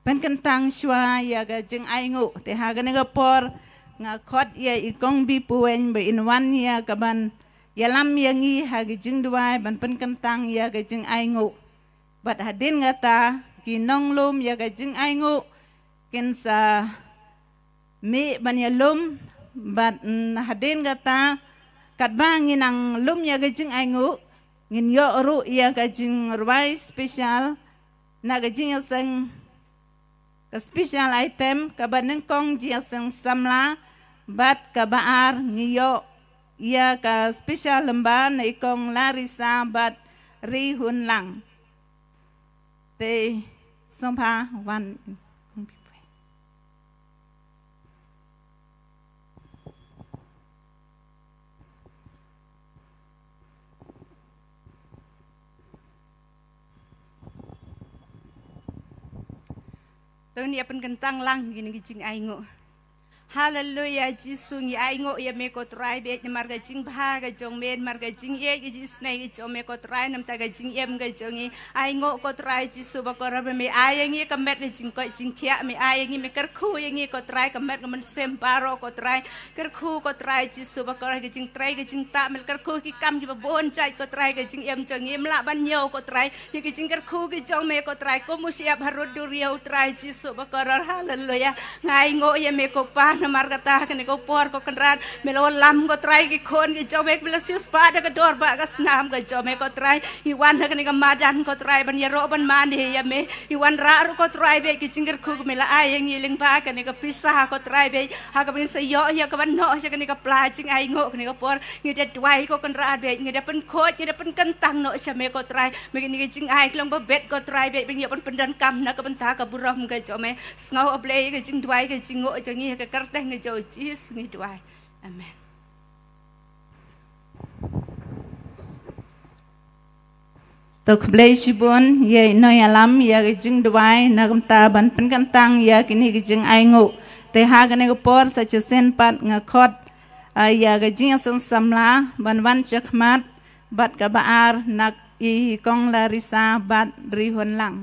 pen kan tang shwa ya ga jing ai ngu te ha ka ne ga por nga khot ya I kong bi puen be in wan ya ka ban ya lam ya ngi ha ga jing duai ban pen kan tang ya ga jing ai ngu bat hadin nga ta ki nong lum ya ga jing ai ngu ken sa mi ban ya lum bat hadin nga ta kat bang inang lum ya ga jing ai ngu ngin yo ru ya ga jing ruai special na ga jing Jingiaseng ka special item ka ban neng kong Jingiaseng samla bat ka baar ngiyo ya ka special lembar na ikong larisa bat ri hun lang te sompa wan Tau ni apan kentang lang gini gijing aingo. Hallelujah Jisu ngi aingo ya me ko trai be ni marga jing bha ga jong men marga jing ye gi jis nei gi jong me ko trai nam ta ga jing em ga jongi aingo ko trai Jisu ba ko rabe me ayangi ka met ga jing ko jing khia me ayangi me kar khu yangi ko trai ka met ga man sem baro ko trai kar khu ko trai Jisu ba ko ga jing trai ga jing ta mel kar khu ki kam ji ba bon chai ko trai ga jing em jongi em la ban nyo ko trai ye gi jing kar khu gi jong me ko trai ko musia harud duriau trai Jisu ba ko hallelujah ngaingo ya me ko pa na margata kan ko por ko kanran melo lam ko try ki khon ki jomek belasius pa da ka dor ba ka snam ka jomek ko try iwan kan ka madan ko try ban yaro ban man he ya me iwan ra ko try be ki jingir khu mela ay ngiling pa kan ka pisah ko try be ha ka bin sa yo ya ka ban no sa kan ka pla jing ai ngo kan ka por ngi da twai ko kanran be ngi da pen khoj ngi da pen kentang no sa me ko try me ngi jing ai klong ba bet ko try be bin ya ban pendan kam na ka ban ta ka buram ka jomek ngau ablay ka jing twai ka jing ngo jangi ka karte ngi jo jis ngi twai amen tok blay shibun ye no ya lam ya ga jing duai na gam ta ban pen kan tang ya kini ga jing ai ngu te ha ga ne ga por sa che sen pat nga khot ya ga jing sang samla ban wan chakmat bat ka baar nak I kong larisa bat ri hon lang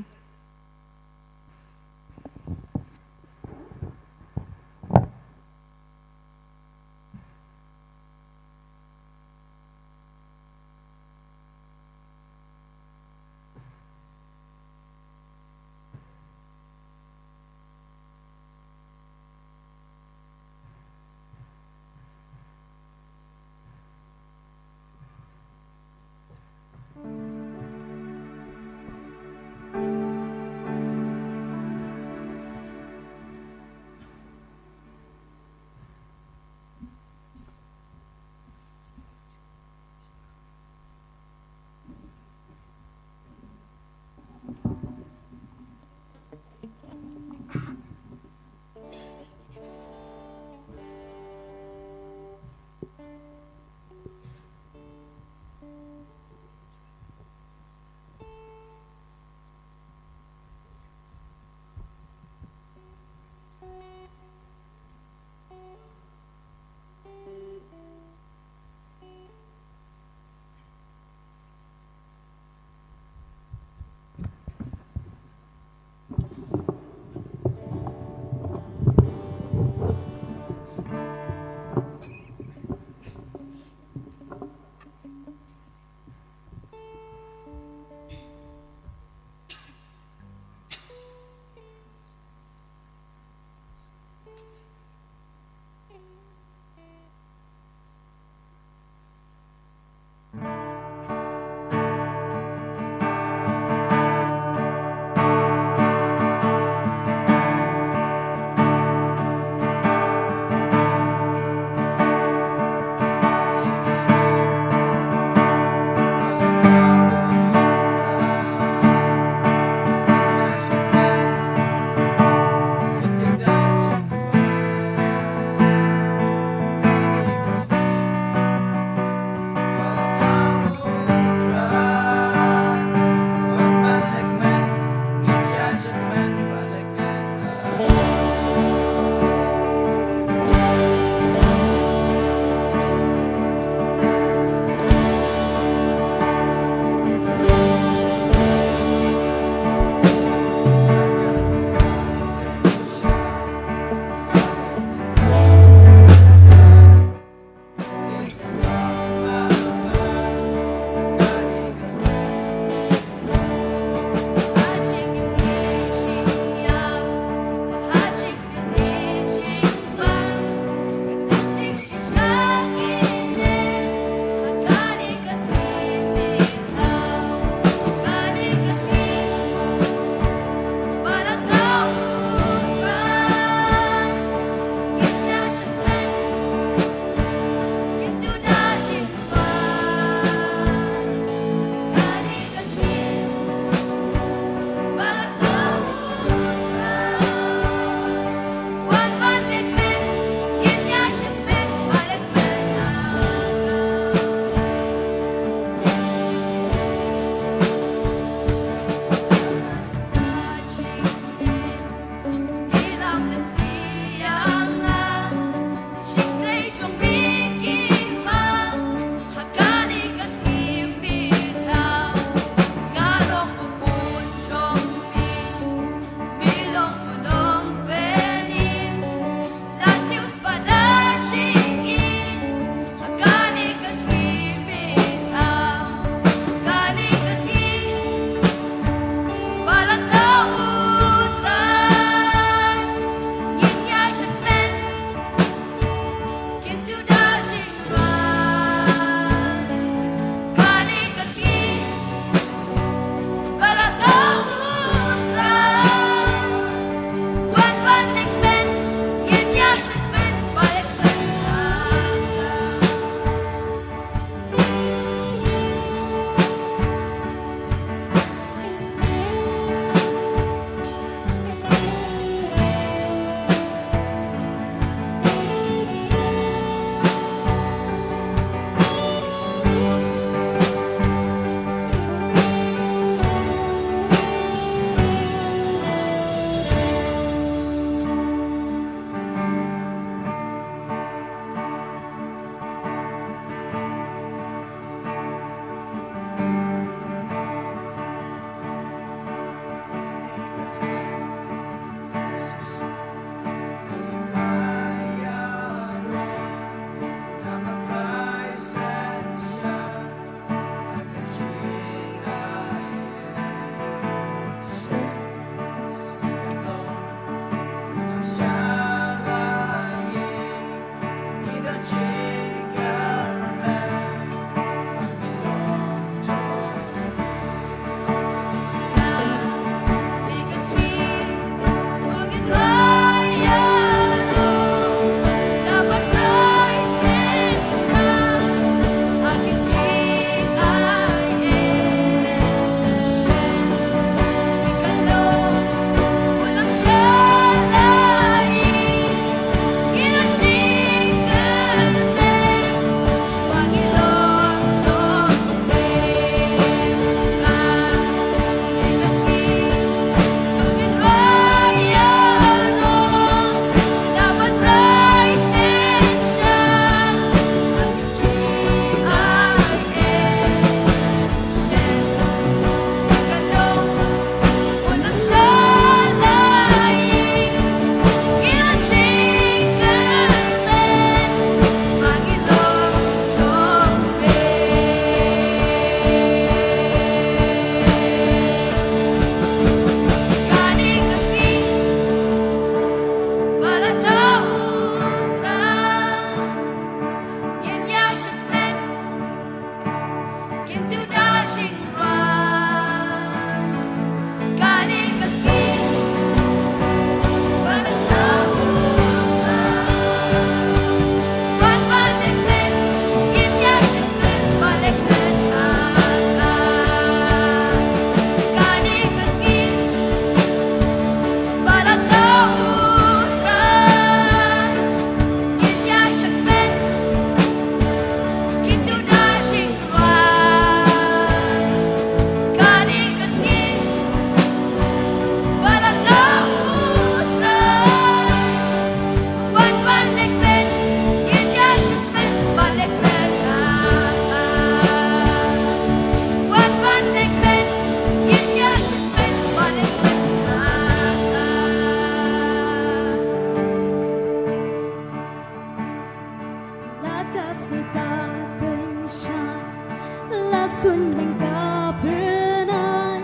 sun nang ka pernai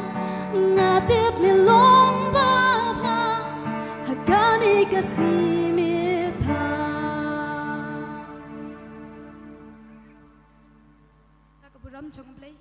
ngatip mi long ba pa hagani kasimi tha kaburam chong play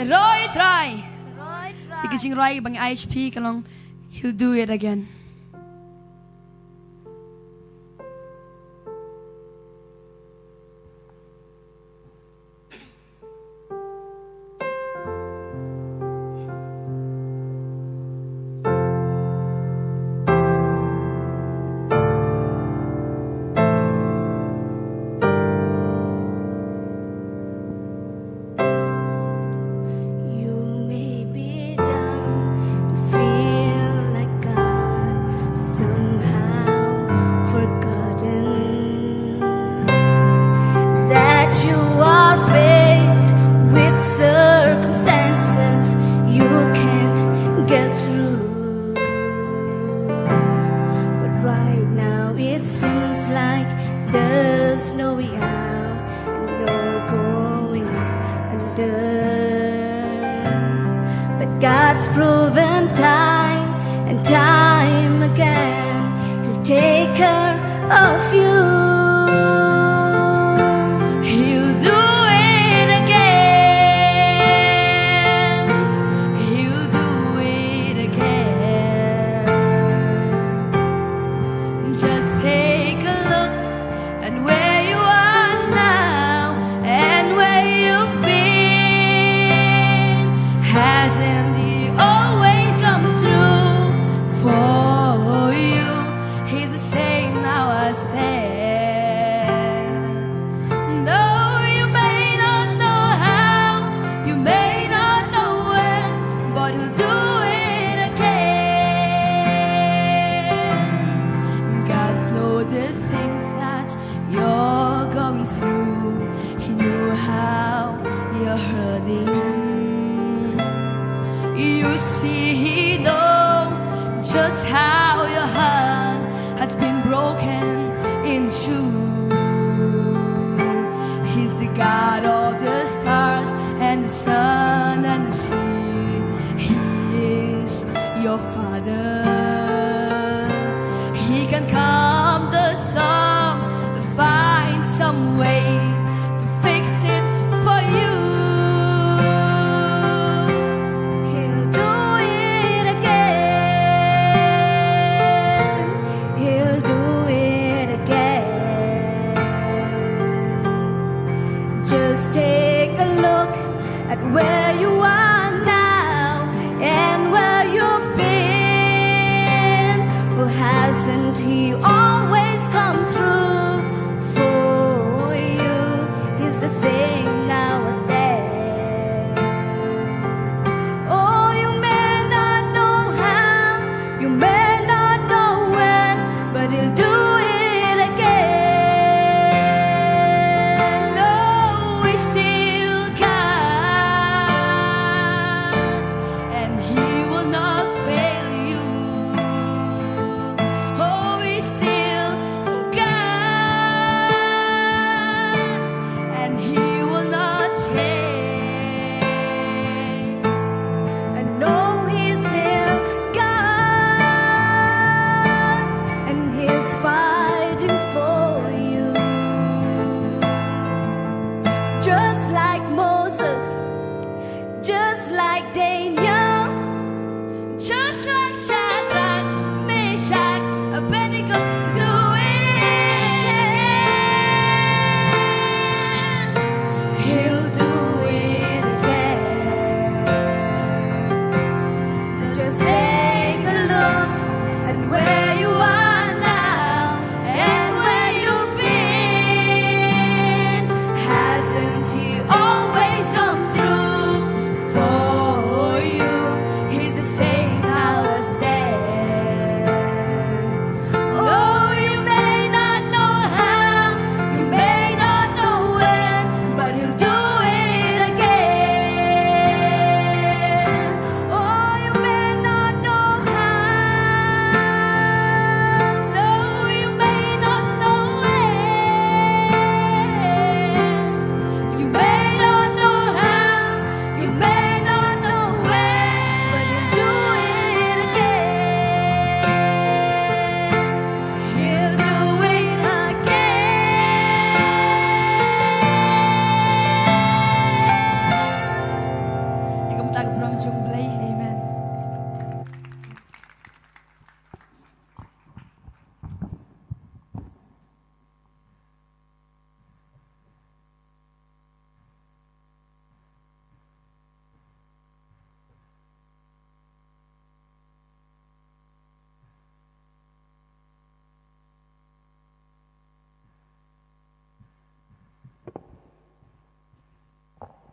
Roy try. Because Roy bang HP kalong he'll do it again. Circumstances you can't get through, but right now it seems like there's no way out and you're going under. But God's proven time and time again He'll take care of you. Just how your heart has been broken in two. He's the God of the stars and the sun and the sea. He is your Father. He can calm the storm, find some way to fix it for you. Just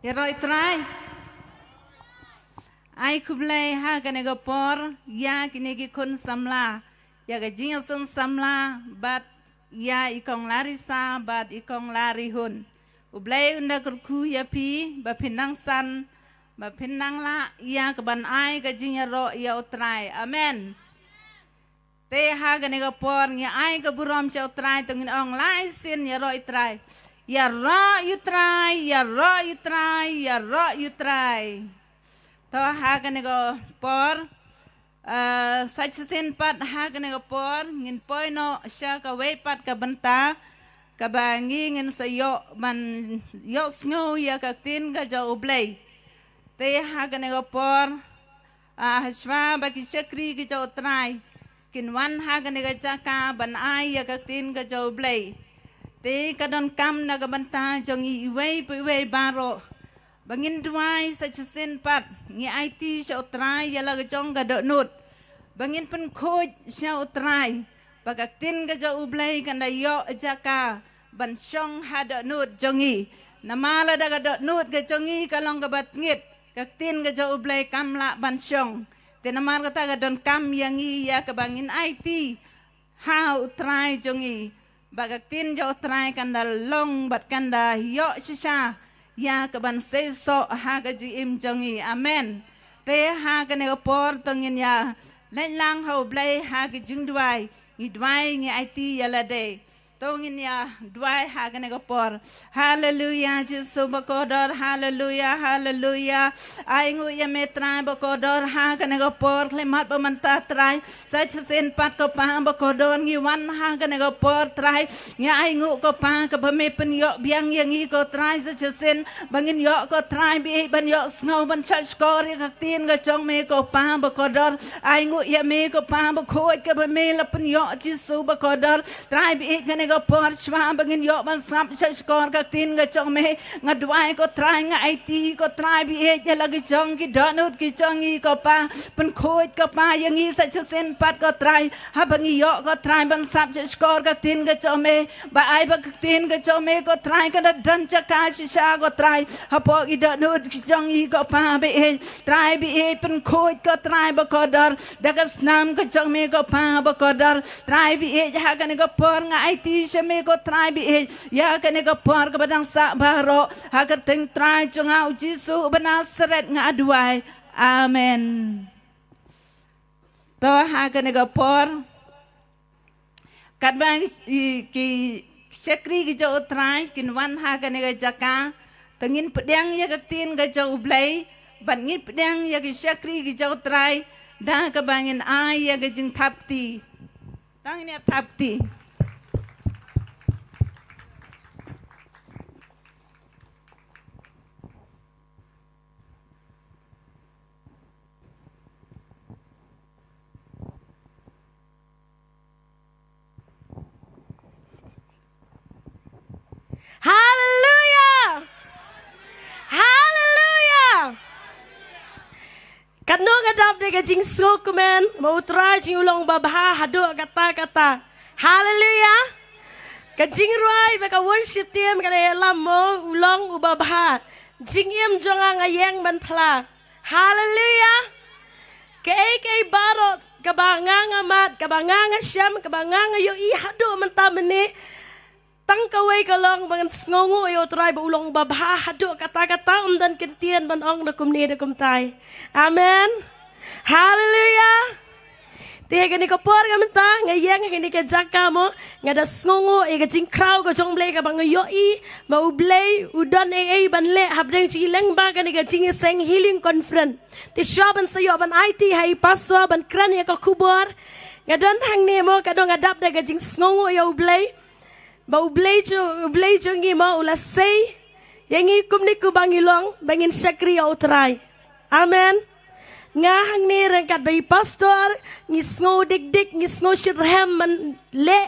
ya roi trai ai kublai ha kan ga por ya kini ki kun samla ya ga jingiaseng samla bat ya ikong larisa bat ikong lari hun ublai unda kurku ya pi ba pinang san ba pinang la ya ke ban ai ga jingiaro ya utrai amen te ha ga ne ga por nya ai ga burom cha utrai tungin ong lai sin ya roi trai ya ro utrai ya ro utrai ya ro utrai to ha ga ne ga por Sajasin pat ha ka negapor ngin poi no sya ka we pat ka benta ka bangi ngin sayo man yo sngo ya ka tin ka ja ublay te ha ka negapor hashwa ba ki shakri ki ja utray kin wan ha ka negajaka ban ai ya ka tin ka ja ublay te ka don kam na ka benta jong iway iway baro bangin duai sajasin pat ngi IT sya utray ya la ka jong ka do nut bangin pen khoj sya utrai bagaktin ka ja ublay kanda yo jaka ban syong hada nut jongi namala daga dot nut ka jongi kalong ka batngit kaktin ka ja ublay kamla ban syong tinamar ka taga don kam yangi ya ka bangin IT ha utrai jongi bagaktin ja utrai kanda long bat kanda yo sisa ya ka ban seso ha ka ji im jongi amen te ha ka ne por tongin ya Lai lang hau blay ha ki jing duai ngi duai ngi IT yala day tongin ya duai ha ka negapor hallelujah Jesu bakodor hallelujah hallelujah ai ngu ya metra bakodor ha ka negapor klemat pamanta trai sa chasen pat ko pa bakodor ngi wan ha ka negapor trai ngi ai ngu ko pa ka bame pen yo biang yangi ko trai sa chasen bangin yo ko trai bi ban yo snow ban chach kor ka tin ka chong me ko pa bakodor ai ngu ya me ko pa bakoi ka bame la pen yo Jesu bakodor trai bi ka por shwa bangin yo ban sap shkor ka tin ga chong me ngadwai ko trai nga IT ko trai bi e ya lagi chong ki donut ki chongi ko pa pen khoi ko pa yangi sa chasen pat ko trai ha bangi yo ko trai ban sap shkor ka tin ga chong me ba ai ba tin ga chong me ko trai ka dan cha ka sha ko trai ha po ki donut ki chongi ko pa bi e trai bi e pen khoi ko trai ba ko dar daga snam ko chong me ko pa ba ko dar trai bi e ha ka ne ko por nga IT Shame ko try bi ya ka ne ka par ka badang sa baro ha ka teng try chunga Jesu banasaret nga adwai amen to ha ka ne ka par kat bang ki shakri ki jo try kin wan ha ka ne ka jaka tengin pedang ya ka tin ka jo blai ban ngin pedang ya ki shakri ki jo try da ka bangin ai ya ka jing thapti tang ni thapti Hallelujah! Hallelujah! Kadno kadap de kajing sokmen mau try jing ulong babha hado kata-kata. Hallelujah! Kajing ruai baka worship team kada elam mo ulong ubabha. Jing im jonga ngayeng man pla. Hallelujah! Kay barot kabanganga mat kabanganga syam kabanganga yo I hado man tamene. Tang kaway ka lang bangan sngongo ayo try ba ulong babha hado kata-kata dan kentian ban ong na kumni da kumtay. Amen. Hallelujah. Tiya gani ko por gamenta ngayang gani ka jaka mo ngada sngongo e ga jing crowd ka jong blay ka bang yo I ma ublay udan e banle habdeng chileng ba gani ka Jingiaseng healing conference. Ti shaban sayo ban IT hay paswa ban kran ya ka kubor ngadan hang ne mo kadong adap da ga jing sngongo yo ublay. Ba ublay jo ngi ma ula say yangi kumni ku bangilong bangin syakri ya utray amen nga hang ni rangkat bay pastor ngi sngo dik ngi sngo shirham man le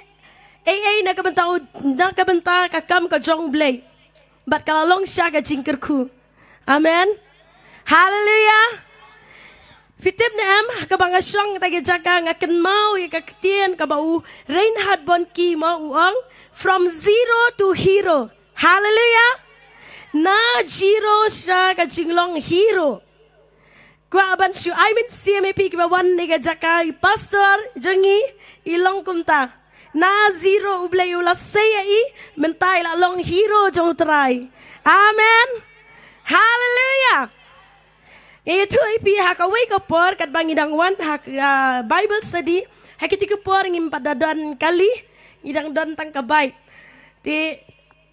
ay na kabanta ka kam ka jong blay bat kalalong sya ka jingker ku amen hallelujah Fitip na kabang asyong tagi jaka nga kenmau ya kaktian kabau Reinhard Bonki mau uang from zero to hero. Hallelujah. na zero siya ka jinglong hero. Kwa ban shu I mean CMP kiba wan nega jaka pastor jongi ilong kumta. Na zero ublay ula saya mentai la long hero jong try. Amen. Hallelujah. Itu ipi haka wake up por kat bangidang wan hak Bible study hakitiku por ngim padadan kali idang don tang kabait. Ti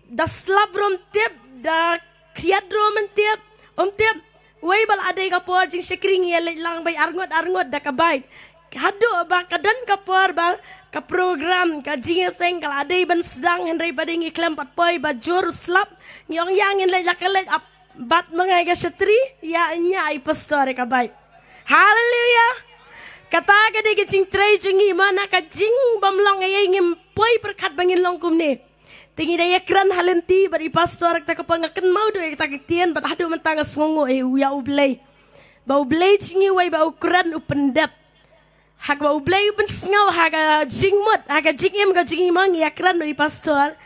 da slab rom tip da kriat rom tip tip way bal adai kapor jing sekring ye lang bay arngot da kabait. Hado ba kadan kapor ba ka program ka Jingiaseng kal adai ban sedang hendai bading iklam patpoy ba jor slap nyong yang in le jakalek up bat mangai ka setri ya nya ai pastor ka bai. Hallelujah. Kata ka de ke jing trai jungi mana ka jing bamlong ay ngim poi perkat bangin long kumne. Tingi da yakran halenti bari pastor ta ka pangaken mau do ta kitien bat hadu mentangas ngongo ya ublay. Ba ublay jingi way ba ukran upendap. Hak ba ublay upen sngaw hak jingmot hak jingim ka jingi mang yakran bari pastor.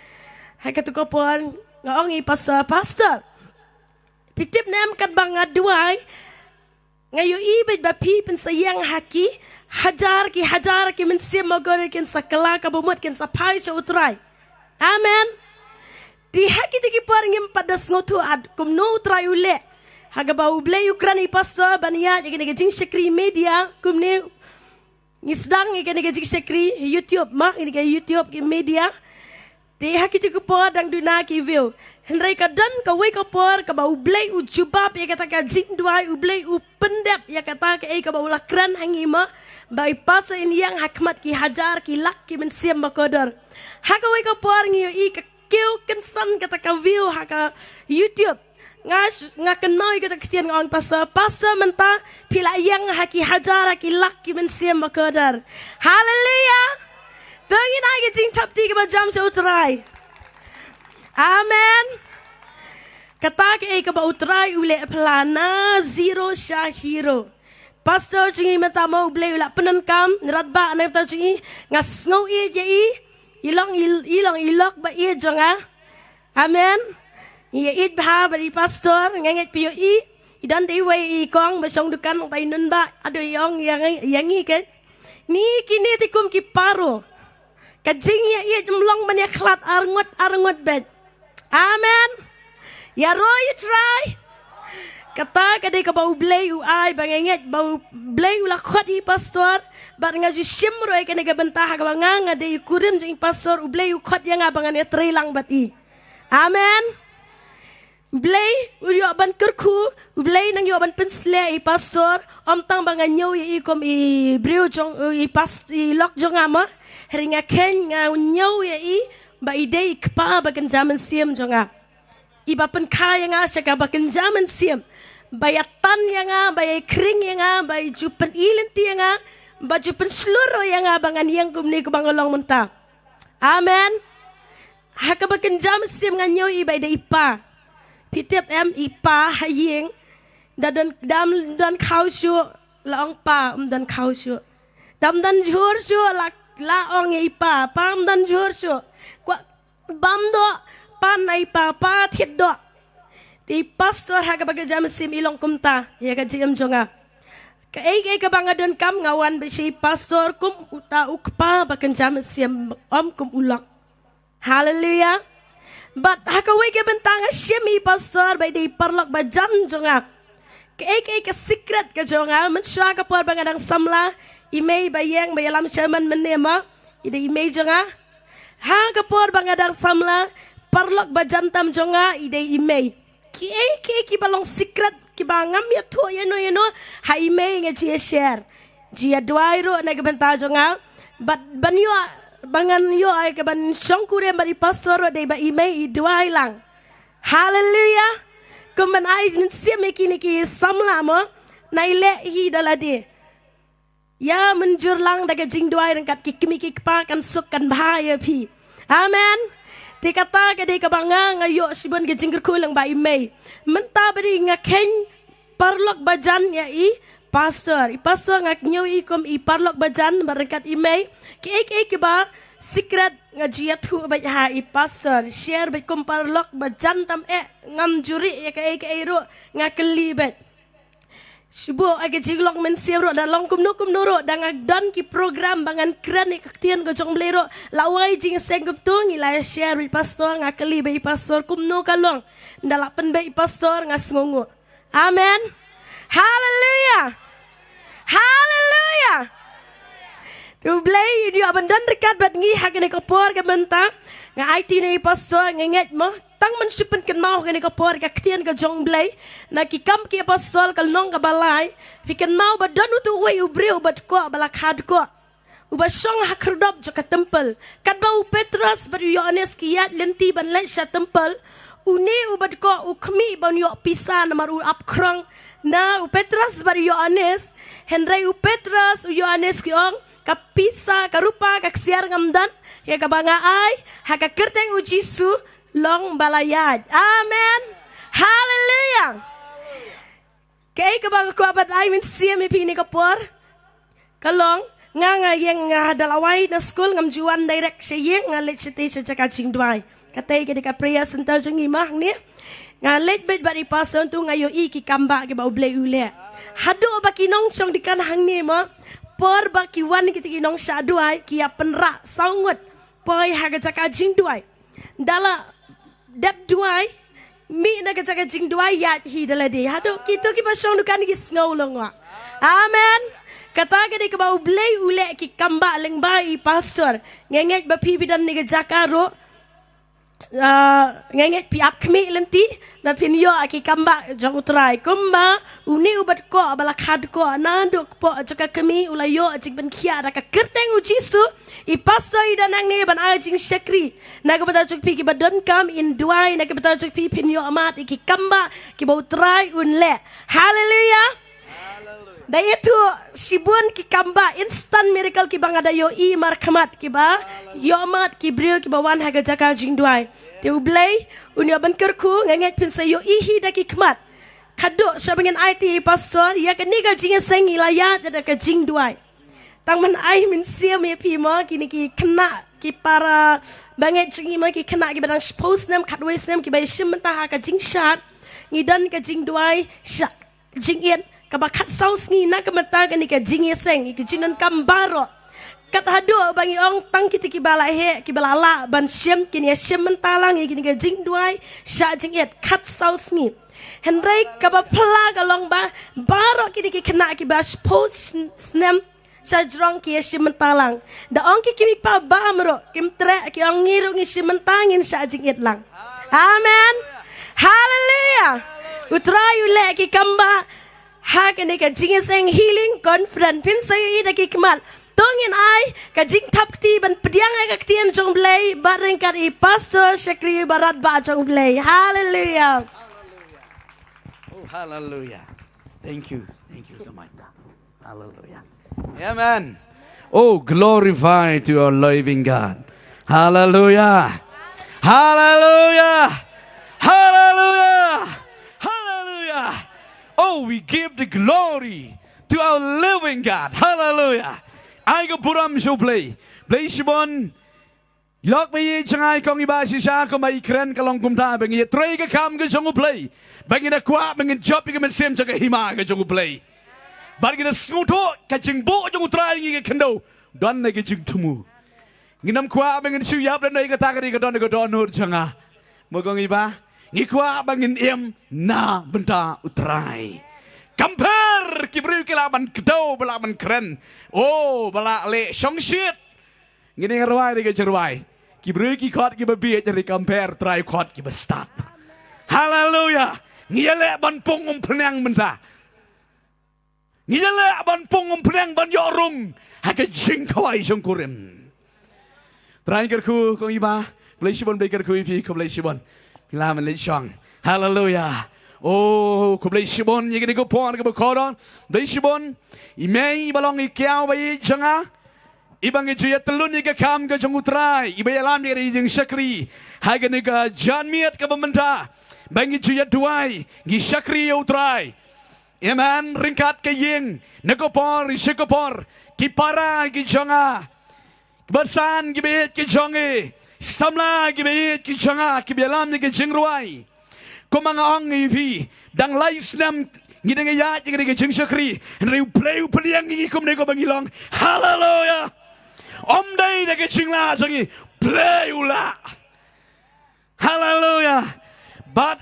Hak tu ko pon ngong i pastor. Pitip nam kat banga duai ngayo ibet ba pipin sa yang haki hajar ki min sim magore kin sa kala ka bumot kin sa pai sa utray. Amen. Di haki tiki parngim padas ngotu ad kum no utray ule. Haga ba uble ukrani pastor baniya jing jing sekri media kum ne ngisdang jing jing sekri YouTube ma ini YouTube ki media. Di haki tiki por dang duna ki view. Hendrai ka dan ka wake up por ka ba ublay u jubab ya kata ka jing duai ublay u pendep ya kata ka ka ba ulakran hangima ba ipasa in yang hakmat ki hajar ki lak ki men siam makodor. Haka wake up por ngiyo ka kiu kensan kata ka view haka YouTube. Ngakenoi kata ketian ngong pastor menta pila yang haki hajar ki lak ki men siam makodor. Hallelujah. Dangin ay ka jing tap ti ka ba jam sa utray. Amen. Kata ke ka ba utray ule plana zero sha hero. Pastor jingi mata mau ble ula penankam neratba anak ta jingi ngas ngau i je ilong ilok ba i jonga. Amen. Ye it ba bari pastor nganget pio idan dei wei i kong ba song dukan tai nun ba ado yong yang i ke. Ni kini tikum ki paro. Kajing ya jumlong manya klat arngot bed. Amen. Ya roy try. Kata kadai ka bau blay u ai bangenget bau blay u lakhot i pastor bar ngaju simro e kene ga bentah ka banganga de kurim jing pastor u blay u khot yang abangan e trilang bat i. Amen. Blay u yo ban kerku u blay nang yo ban pensle i pastor om tang bangan nyaw i kom i brio jong i lok jong ama heringa ken nga nyaw i ba ide ikpa bagan zaman siam jonga iba pen kaya nga saka bagan zaman siam bayatan yang bay kring yang bay jupen ilinti yang ba jupen seluruh yang bangan yang kumni ku bangolong menta. Amen. Haka bagan zaman siam nganyo iba ide ipa pitip ipa haying dan kau syu laong pa dan kau syu dan jur syu laong ipa pam dan jur syu kwa bamdo panai pa thiet do ti pastor ha ka bagajam sim ilong kumta ya ka jam jonga ka ka bangadon kam ngawan be si pastor kum uta ukpa bakan jam sim kum ulak. Hallelujah. But ha ka we ka bentang simi pastor by di parlok ba jam jonga ka secret ka jonga men sya ka por bangadang samla imay bayang bayalam shaman menema ide imay jonga. Ha kapor bangadang samla parlok bajantam jonga ide imay ki balong secret ki bangam ya to yeno ha imay nga ji share ji adwairo na gabenta jonga but banyo bangan yo ay ka ban songkure bari pastor de ba imay idwai lang. Hallelujah. Kuman ay sim ki samla mo naile hi dalade ya menjur lang daga jing duai rangkat kimi pa kan suk kan bahaya pi. Amen. Ti kata ka de ka banga ngayo sibon ge jing kulang ba imay. Menta bari ngaken parlok bajan ya i pastor ngak nyo ikom iparlok bajan barangkat imay ki ba secret ngajiat hu ba ha pastor share ba kom parlok bajan tam ngam juri ya ka ro ngakli bet Sibo aga jiglok men siamro da long kumno ro da ngagdan ki program bangan kran ikaktian go jong blero lawai Jingiaseng kumtung ila share bi pastor ngakli be pastor kumno kalong ndalapen be pastor ngasngongo. Amen. Hallelujah. Hallelujah. Tu blay dia abandan rekat bat ngi hakene ko por ke menta nga IT ni pastor ngenget mo tang man sipen ken mau kene ko por ka ktian ka jong blay na ki kam ki pastor kal nong ka balai fi ken mau badan utu we ubreu bat ko balak had ko uba song hakrdop jo ka temple kat ba Petrus bar Yohanes ki yat lenti ban le sha temple uni ubat ko ukmi ban yo pisa na maru apkrang na Petrus bar Yohanes Henry Petrus Yohanes ki ong kapisa karupa kaksiar ngamdan ya kabanga ay hakakerteng ujisu long balayad. Amen. Hallelujah. Kay kabang ko abad ay min siya mi pini kapor kalong nga yang dalaway na school ngam juan direct siya nga let siya sa kaching duay katay kadi ka prayer center jung imah ni nga let bet bari pason tu ngayo iki kamba ke ba uble ule hado ba kinong song di kanhang ni mo por ba kiwan kita kinong sa duay kia penra saungut poi haga jaka jing duay dala dep duay mi na jaka jing duay yat hi dala de hado kito ki ba song dukan ki snowlong wa. Amen. Kata ke di ke ba uble ule ki kamba leng bai pastor ngengek ba pibidan ni jaka ro ngenget pi ap kmi lenti na pinyo aki kamba jong utrai kumba uni ubat ko abala khad ko nanduk po jaka kmi ulayo jing ben khia da ka kerteng ujisu I pastor ida nang ni ban ajing sekri na ka bata juk pi ki badan kam in duai na ka bata juk pi pinyo amat iki kamba ki ba utrai unle. Hallelujah. Daya tu sibun ki kamba instant miracle ki bangada yo I markamat ki ba yo amat ki brio ki bawan haga jaka jing duai te ublay unya ban kerku nganget pin sa yo ihi da ki kmat kado sa bangin IT pastor ya ka niga Jingiaseng ilayat da ka jing duai tang man ai min sia me pi mo kini ki kena ki para banget jing mo ki kena ki badang post nam katway sam ki ba sim ta ka jing shat ngidan ka jing duai shat jing yen kabakat saus ni na kamata ni ka Jingiaseng ki jinan kambaro kat hado bangi ong tang kiti ki bala he ki bala la ban siem kini siem mentalang ki ka jing duai sha jing et kat saus ni henry kabapla kalong ba baro kini ki kena ki ba post snem sa drong ki siem mentalang da ong ki kimi pa ba amro kim tre ki ong ngiru ngi siem mentangin sha jing et lang. Amen. Hallelujah. Utrai ule ki kamba hak ni ka Jingiaseng healing conference pin sayo ida ki kemal tongin ai ka jing tapti ban pediang ai ka tian jong blay bareng ka I pastor sekri barat ba jong blay. Hallelujah. Oh hallelujah. Thank you so much. Hallelujah. Amen. Oh glorify to our living God. Hallelujah. Hallelujah. Hallelujah. Hallelujah. Oh, we give the glory to our living God. Hallelujah. I go buram so play. Play shibon. Lok me changai kong iba si sa ko mai kren kalong kumta bangi tray ka kam ka jong play. Bangi na kwa bangi job ka men sem ka hima ka jong play. Bangi na skuto ka jing bo jong try ngi ka kendo. Don na ka jing tumu. Nginam kwa bangi su yap na ka ta ka don nur changa. Mo kong iba ngikwa bangin em na benda utrai compare kibru kilaban kedo belaban keren oh bala le song shit ngini ngarwai de jerwai kibru ki khot ki babi dari compare try khot ki start hallelujah ngile ban pung phnang benda ngile ban pung phnang ban yorung ha ka jing khwai jong kurim try kerku ko iba blesibon beker ku fi ko blesibon Laman lechong. Hallelujah. Oh, kublai shibon yegi ko pon ko koron. Blai shibon imei balong ikiao bai janga. Ibang ijya telun yegi kam ga jongutrai. Ibai alam yegi jeng syakri. Haga nega jan miat ka bamenta. Bang ijya duai gi syakri utrai. Amen. Ringkat ke ying. Negopor, isikopor. Kipara, kijonga. Bersan, kibit, kijongi. Samla, kibit, kijonga. Kibialam, kijingruai. Kumanga ong ivi. Dang lais nam. Ngidang ayat, ngidang kijingsyakri. Nriu play upaliang ngikum nego bangilong. Hallelujah. Om day na kijingla. Jangi. Play ula. Hallelujah. But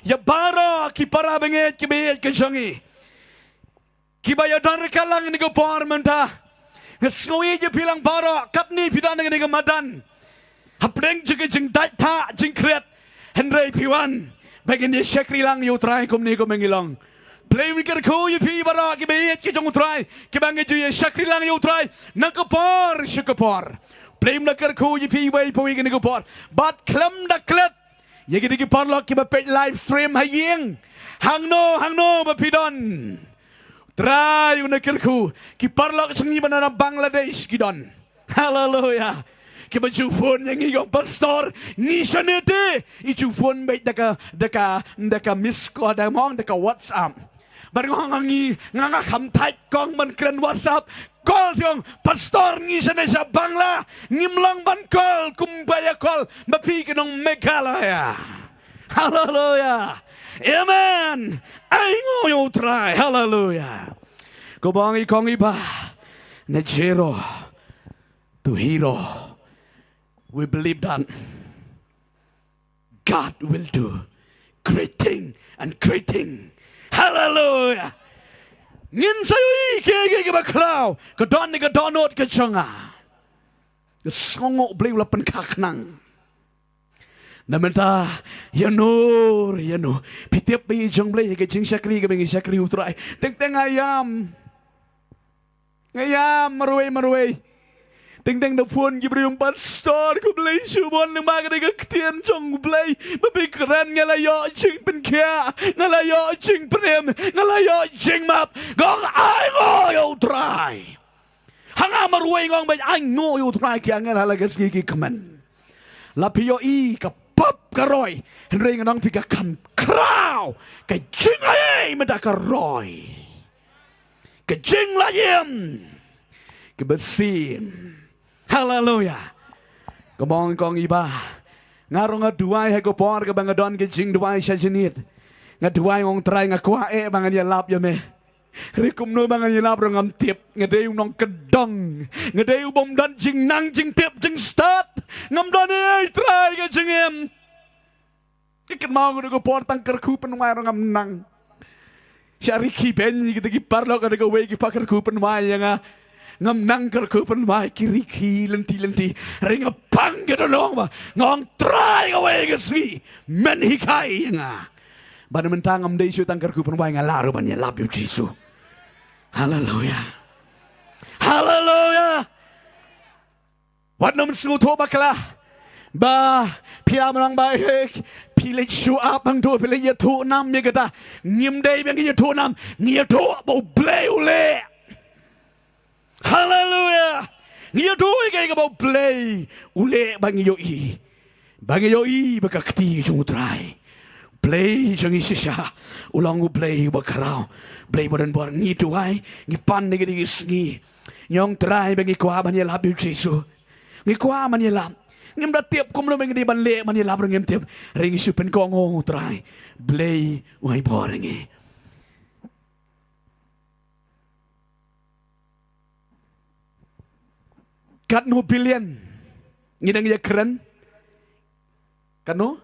ya baro kipara bangeit kibet kijongi. Kibaya dan rekalang ni gopar menta. Ngesngoi je pilang baro kapni pidan ni madan. Hapreng juga jeng data jeng kret. Henry piwan. Bagian dia syakri lang yu try kum ni kum mengilong. Play mikir ku yu pi baro kibet kijong try. Kibang ju ye syakri lang yu try. Nakopor syakopor. Play mikir ku yu pi way po ni gopar. But klem da klet. Ya kita kiparlok kita pet live stream hayeng. Hangno bapidon. Try unakirku kiparlok sengi banana Bangladesh gidon. Hallelujah. Kita jufon yang igong pastor nisanete. Ijufon baik daka miss call damong daka WhatsApp. Barang nganga kamtai kong man keren WhatsApp. Call yung pastor ngisan sa Bangla ngimlang ban call kumbaya call mapi kenong Meghalaya. Hallelujah. Amen. Aingo yo try. Hallelujah. Kubangi kong iba na zero to hero. We believe that God will do great thing and great thing. Hallelujah. Ngin sayo ke baklaw kadon ni kadonot ke changa songo bleu la penkaknang namenta yanur pitep bi jong bleu ke jing syakri ke bengi syakri utrai teng ayam marwei teng da phone gi brium pastor ku blei subon nang ma ke ketien jong blei babi keren ngalayo jing pen kya ngalayo jing prem ngalayo jing map gong ai ngo yo try hanga marwei ngong bai ai ngo yo try kya ngala gas gi kyrmen la pio I ka pop ka roy henry ngang pi ka kam kraw ka jing ai meda ka roy ka jing la yem ke besim. Hallelujah. Kemong kong iba. Ngarong ngaduai he kopor ke bangadon ke jing duai syajenit. Ngaduai ngong try ngakwae bangan ya lap ya me. Rikum no bangan ya lap rongam tip. Ngadeu nong kedong. Ngadeu bom dan jing nang jing tip jing start. Ngam don e try ke jing em. Ikan mau ngadu kopor tangker kupen wai rongam nang. Syariki ben kita kiparlo kada ko we kipakar kupen wai nga. Ngam nangker kupen mai kiriki lenti ringa pang gitu dong ba ngong try away geswi men hikai nga bana mentang ngam dei su tangker kupen mai ngalaru ban ya love you Jesus. Hallelujah. Wat nom su to bakla ba pia menang baik pilih su apang tu pilih ya tu nam ya kata ngim dei bang ya tu nam nia tu bo play ule. Hallelujah. Ngiyo tuwi kay kabaw play. Uli bangiyo i bakakti yung utray. Play yung isisya. Ulang play bakaraw. Play mo rin buwar ngi tuway. Ngi pan ngi Nyong try bangi kuha man yalab yung Jesu. Ngi kuha man yalab. Ngim da tiap kum lo bangi di banle man yalab rin ngim tiap. Ringi supen ko ang utray. Play way boring Kat no billion. Ngidang ya keren. Kano?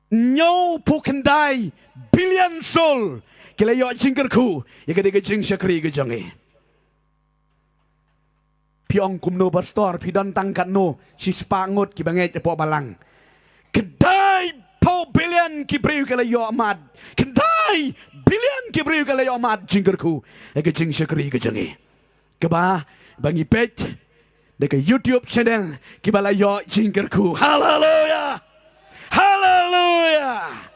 Nyo pukandai billion soul. Kila yo jingkerku. Ya kade jing syakri ke jangi. Piong kumno pastor. Pidan tangkat no. Sispangot ki bangeit po balang. Kedai po billion ki priu kala yo amad. Kedai billion ki priu kala yo amad jingkerku. Ya ke jing syakri ke jangi. Keba bangi pet. Deka YouTube channel. Kibala yo jingkerku. Hallelujah. Hallelujah.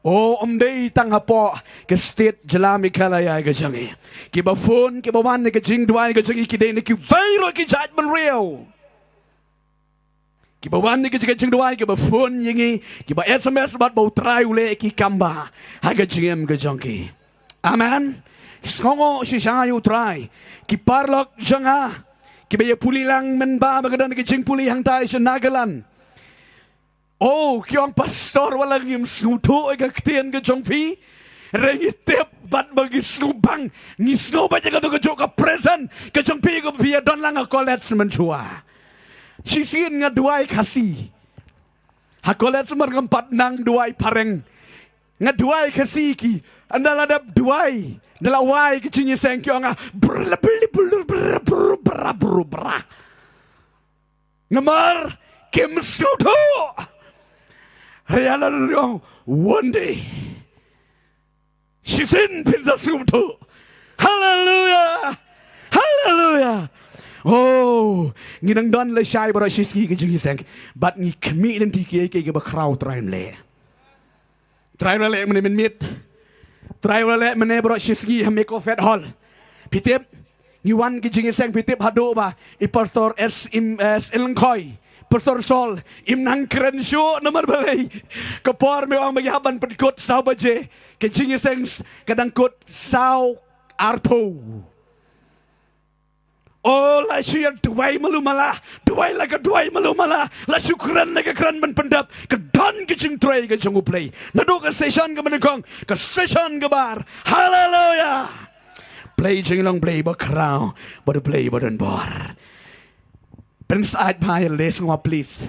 Oh, day tangapo ke state jalami kalaya ke jangi. Kiba phone kiba wan ke jing duai ke jangi kide ne ki vairo ki judgment real. Kiba wan ni kecik kecik doai kiba phone yengi kiba SMS bat bau try ule ki kamba haga jingem ke jongki. Amen. Skongo si sangayu try ki parlok janga kiba ye pulilang menba magadan ke jing puli hang tai senagalan. Oh kiong pastor walang yum snuto ke ktien ke jongpi. Rengi tep bat bagi snubang ni snoba jaga to ke joka present ke jongpi ke via don lang kolet semenchua. Sisin nga duai kasih. Hakolet semar ngempat nang duai pareng. Nga duai kasih ki. Anda ladap duai. Dalawai ke Jingiaseng ki nga bra. Ngamar kim sudo. Hayala yung one day. Sisin pinsa sudo. Hallelujah. Hallelujah. Oh, nginang don le shai bro shiski ke Jingiaseng, but ni kemilen tiki ke ba crowd train le. Train le men mit. Train le men bro shiski ha make of hall. Pitep ni wan ke Jingiaseng pitep hado ba I pastor S Elengkoi. Pastor Sol im nang keren show nomor balai. Kapor me wang maghaban pedkot saw baje ke Jingiaseng kadang kot saw arto. Oh, la siya duway malumala, duway laga duway malumala, la syukran laga kran man pendap, kedan kecing tray kecing uplay. Nado ka session ka manukong, ka session ka bar. Hallelujah. Play jing long play ba crown, ba play ba dan bar. Prince at mahir de semua please.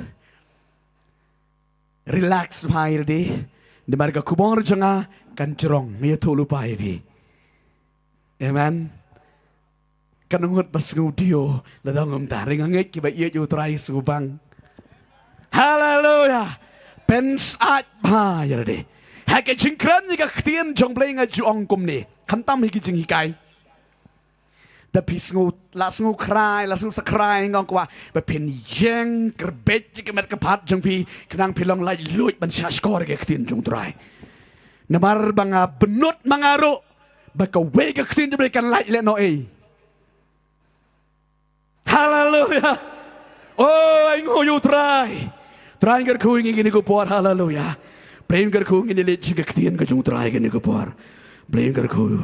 Relax mahir de. Di marga kubong rejanga kan cerong, ngaya tulu pa evi. Amen. Kanungut pas ngudio ladang taring angit kiba iya ju try subang. Hallelujah. Pens at bayar de. Hake jingkran ni ka ktien jong play nga ju ongkom ni. Kantam hiki jing hikai. Da pisngu lasngu cry lasu sa cry ngong kwa ba pin yeng kerbet ki met kapat jong pi kenang pilong lai luit ban sha skor ke ktien jong try. Namar banga benut mangaro ba ka we ka ktien de kan lai le no e. Hallelujah. Oh, ingo you try. Try ngar ku ingin ko por hallelujah. Blame ngar ku ingin le jig ktien ka jung try ingin ko por. Blame ngar ku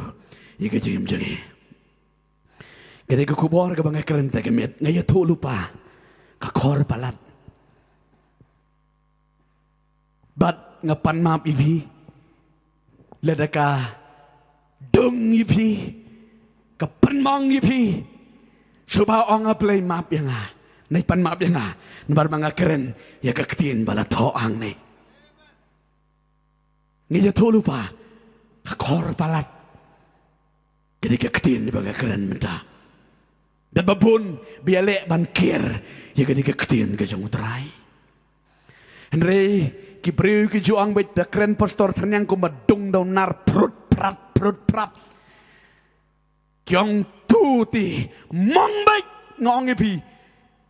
ige jim jagi. Gede ko por ka bang kren ta kemet ngaya to lupa. Ka kor palat. Bat ngapan map ivi. Ledaka dung ivi. Ka panmong ivi. Suba ong play map yang nai pan map yang nambar mga keren ya kaktin bala toang ni. Ngiya tolu pa kakor palat. Kedi kaktin mga keren menta. Dan babun biale bankir ya kedi kaktin kajong utray. Henry kibriu ki juang bet da keren pastor Thyrniang ko madung daw nar prut prat. Kyong tuti mong baik ngong epi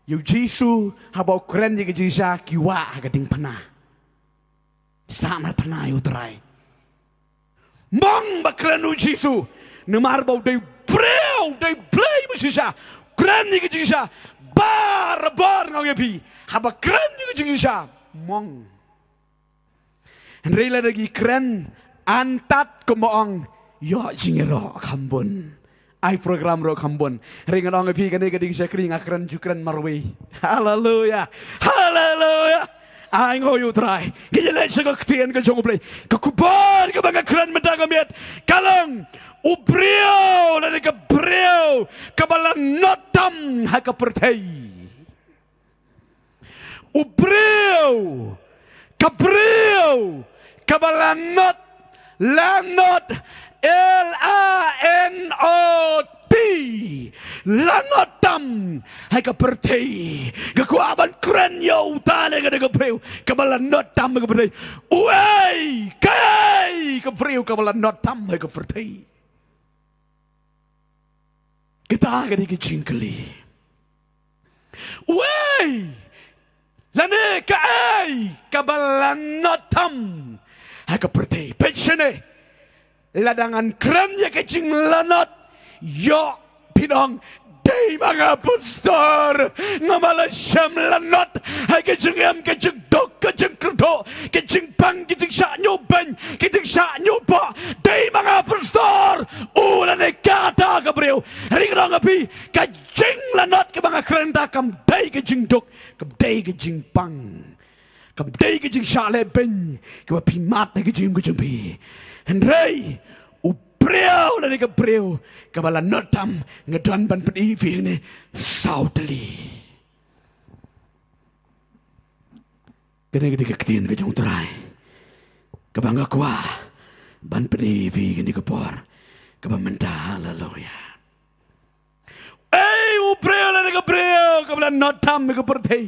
yu Jisu habau keren ye Jisa kiwa gading pana sama pana yu try mong bakren u Jisu nemar bau dai breu dai play musisa keren ye Jisa bar ngong epi haba keren ye Jisa mong Henry lagi keren antat kemoong yo jingero kambun I program ro kambon ringan ong pi kane kadi syakri ngakran jukran marwe hallelujah hallelujah ai ngoyu try gile sego ktien ke jong play ka kubar ke bang kran medagamet kalang ubrio la ke brio kabalan notam ha ka pertei ubrio kabrio kabalan not lanot L-A-N-O-T Lanotam Hai kapertei Kekuaban keren ya utane kada kepreu Kabalan notam kepertei Uai Kai kepreu kabalan notam hai kepertei Kita kada kejingkeli Uai Lane kai kabalan notam hai kepertei Pensione ladangan keren ya kecing lanot yo pinong day mga pastor nga malasyam lanot ay kajingam kajingdok kajingkrudo kajingpang kajingsa nyoban kajingsa nyoba day mga pastor ulan ay kata kabriw ringrong api kajing lanot ka mga krenda kamday kajingdok kamday kajingpang kamday kajingsa leben kapimat na kajingpi Henry Breu la nega breu kabala notam ngedon ban pedi vine sauteli kene gede ketien ke jong trai kabanga kwa ban pedi vi gene kapor kabamenta haleluya u breu la nega breu kabala notam ke pertei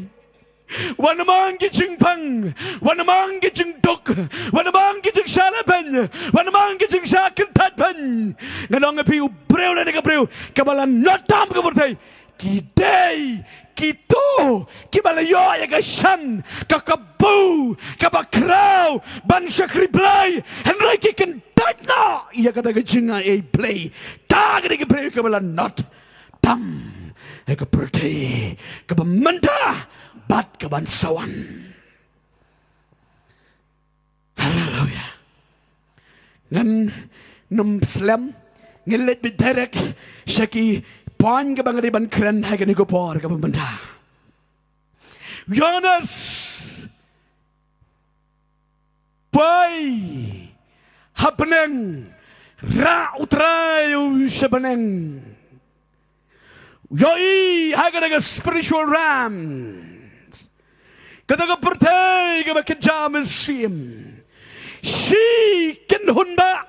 Wanamang kijing pang, wanamang kijing dok, wanamang kijing salaban, wanamang kijing sakin tatban. Nganong api ubreu na nagabreu, kabalan notam kaburtay. Kidey, kito, kibalayo ya kasan, kakabu, kabakraw, bansa kriblay, Henry kikentat na, iya kata kajinga ay play. Tag na kabreu kabalan not tam, kaburtay, kabamanta. Bat kebansawan. Haleluya. Ngan num slam ngelet biterek syaki pon ke bangari ban keren hai ke nikopor ke benda. Jonas pai hapneng ra utrayu sebeneng. Yoi hai ke spiritual ram. Kata pertai ke jaman sim, si ken honda,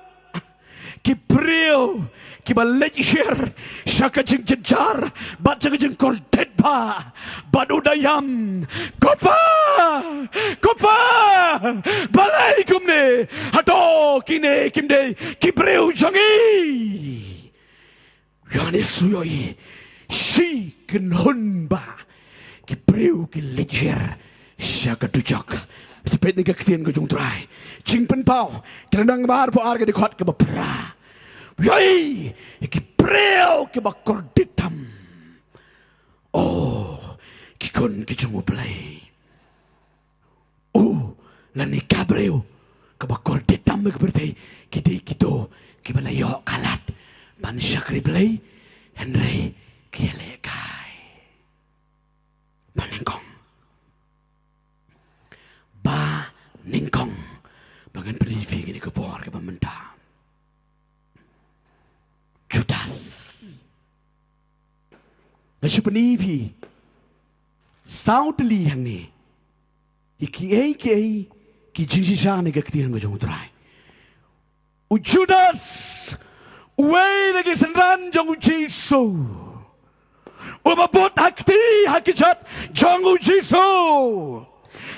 ki brio, ki balejir, saka jeng jejar, bat jeng kordet ba, bat udayam, kopa, balai kumne, hato kine kimde, ki brio jangi, yani suyoi, si ken honda, ki brio ki lejir. Siya kadujak sepet ni kaktian ko jung try ching pen pau kenang bar po arga dikot ke bapra yai ki preo ke bakor ditam oh ki kon ki jung play lani kabreo ke bakor ditam ke bertai ki de kito ki balayo kalat ban syakri play Henry ki le kai banengkong ba ningkong bangan briefing ini kepor ke pementa Judas nasi penivi saudeli yang ni iki ki jingisane ke ketian ke jongutrai Judas uwe lagi senran jong Jesu ubabot hakti hakijat jong Jesu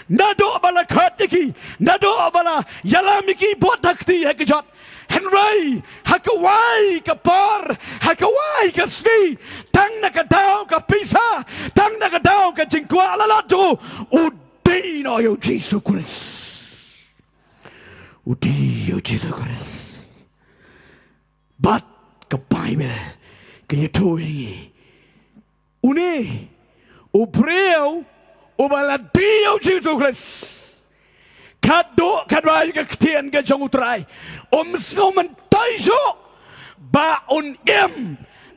Nado abala katiki, nado abala yalamiki botakti hakijat. Henry hakawai kapar, hakawai kasni, tang nakadaw kapisa, tang nakadaw ka jingkwa lalato, udino yo Jesus Christ. Udi yo Jesus Christ. Bat ka Bible kaya tuwi. Une ubreo ubala dio Jesus Christ kado kadai ke ketien ke jong utrai sloman taiso ba on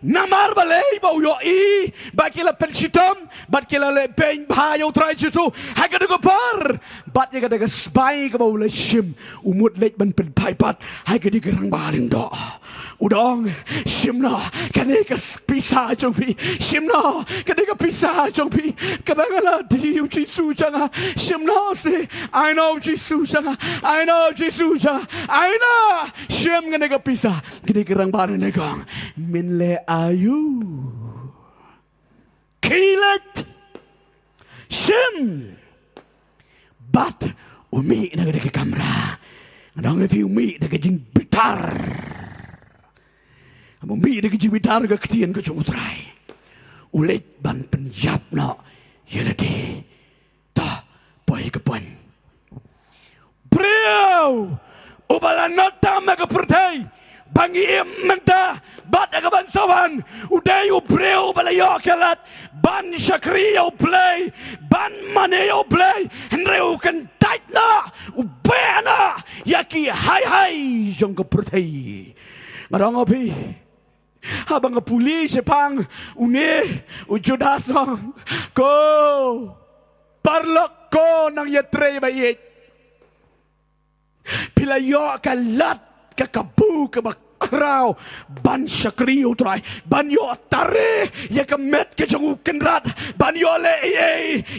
namar balei ba yo ba kila pensitam ba kila le pen ba yo utrai jitu hagada ko par bat ya kada spai ke ba ule shim umut lek ban pen pai pat hagadi gerang baling do udong shimna kane ka pisa jong pi shimna kane ka pisa jong pi kabangala di Jesus janga shimna se I know Jesus janga I know Jesus janga I know shim kane ka pisa kane gerang baling negong minle ayu kilat shim bat umi na ke kamera adang fi umi na ke jing bitar umi na ke jing bitar ke ketien ke jungutrai ulet ban penyap no yelade ta boy ke pon bro ubala nota me ke pertai bangi menta bat agaban sawan uday ubreu balayo kalat ban shakri yo play ban mane yo play henreu kan taitna ubena yaki hai jong ko pertai ngarang opi habang puli sepang une ujudasong ko parlok ko nang yatre bayit pilayo kalat kakabu kabakraw ban shakri utray ban yo tare ya kamet ke jongu kenrat ban yo le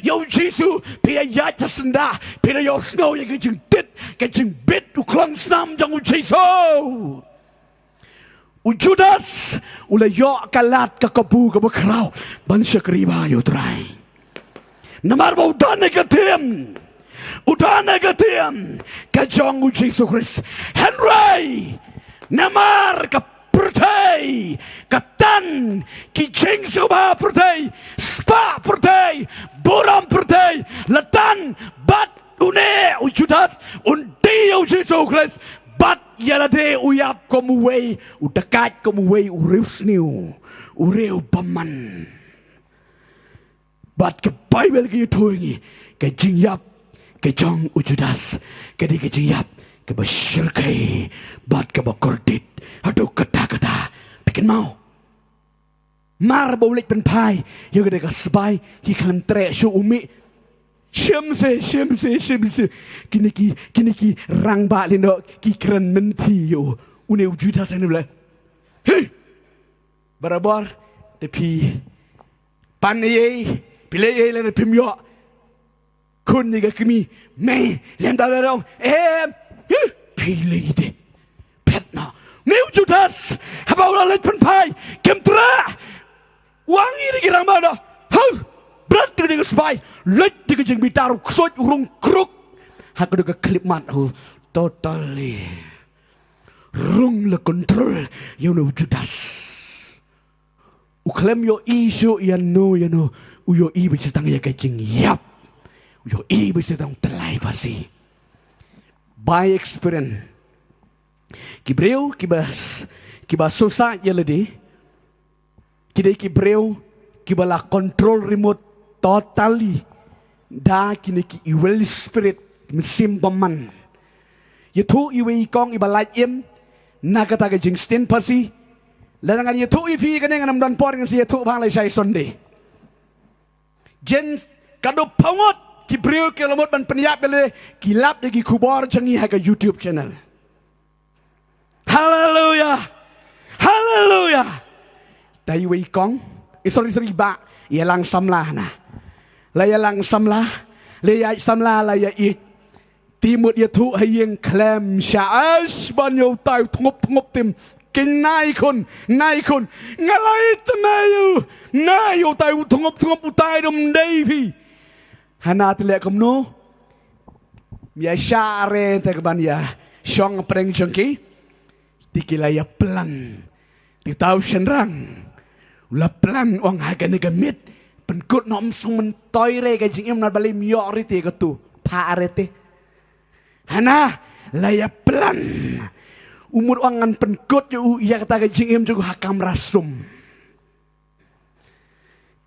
yo jisu pia ya tasenda pia yo snow ya kejing tit kejing bit u klong snam jongu jisu ujudas ula yo kalat kakabu kabakraw ban shakri ba yo utray namar ba udan negatim Udana gatiam kajong Jesus Christ Henry namar ka pertai katan ki jing suba pertai spa pertai buram pertai latan bat une ujudas undi Jesus Christ bat yalade uyap komuway udakat komuway uriusniu ureu paman bat ke Bible ki tuingi ke jingyap kejong ujudas kedi kejiyap kebasyirkai bat kebakordit aduh kata bikin mau mar baulik penpai yang gede kasbai hiklan tre shu umi syemse kini ki rang ba lindo ki keren menti yo une ujudas ini bela hei barabar depi panye pileye le pimyo kun ni kami me lem da dong pilih de petna new judas habau la pen pai kemtra wangi ni kirang mana ha berat ni spai let di jeng bitaru soj urung kruk hak de klip mat totally rung le control you know judas uklem yo isu ya no uyo i bisitang ya kajing yap yo i bisitang telai pasi by experience kibreu kiba susah ya ledi kidai kibreu kibala control remote totally da kini ki evil spirit mesim paman yaitu iwe ikong ibalai im nakata ke jingstin pasi larangan yaitu ifi kaneng anam dan por ngan si yaitu bang lai sai Sunday jen kado pangot kibreu ke lamot ban peniap bele kilap lagi kubar jangi ha ke YouTube channel. Hallelujah. Hallelujah. Dai wei kong sorry ba yalang samlah na. La yalang samlah le ya samlah la ya it timut ya thu hayeng klem syaas ban yo tai thngop tim kin nai kun ngalai nayu tai thngop utai dum dei phi hana tele komno ya syare te keban ya syong preng jengki tikila ya plan di tau senrang ula plan wang haga ne gamit penkut nom sung men toire ka jing im na bali miori te ketu pa arete hana la ya plan umur wangan penkut yo ya kata ka jing im juga hakam rasum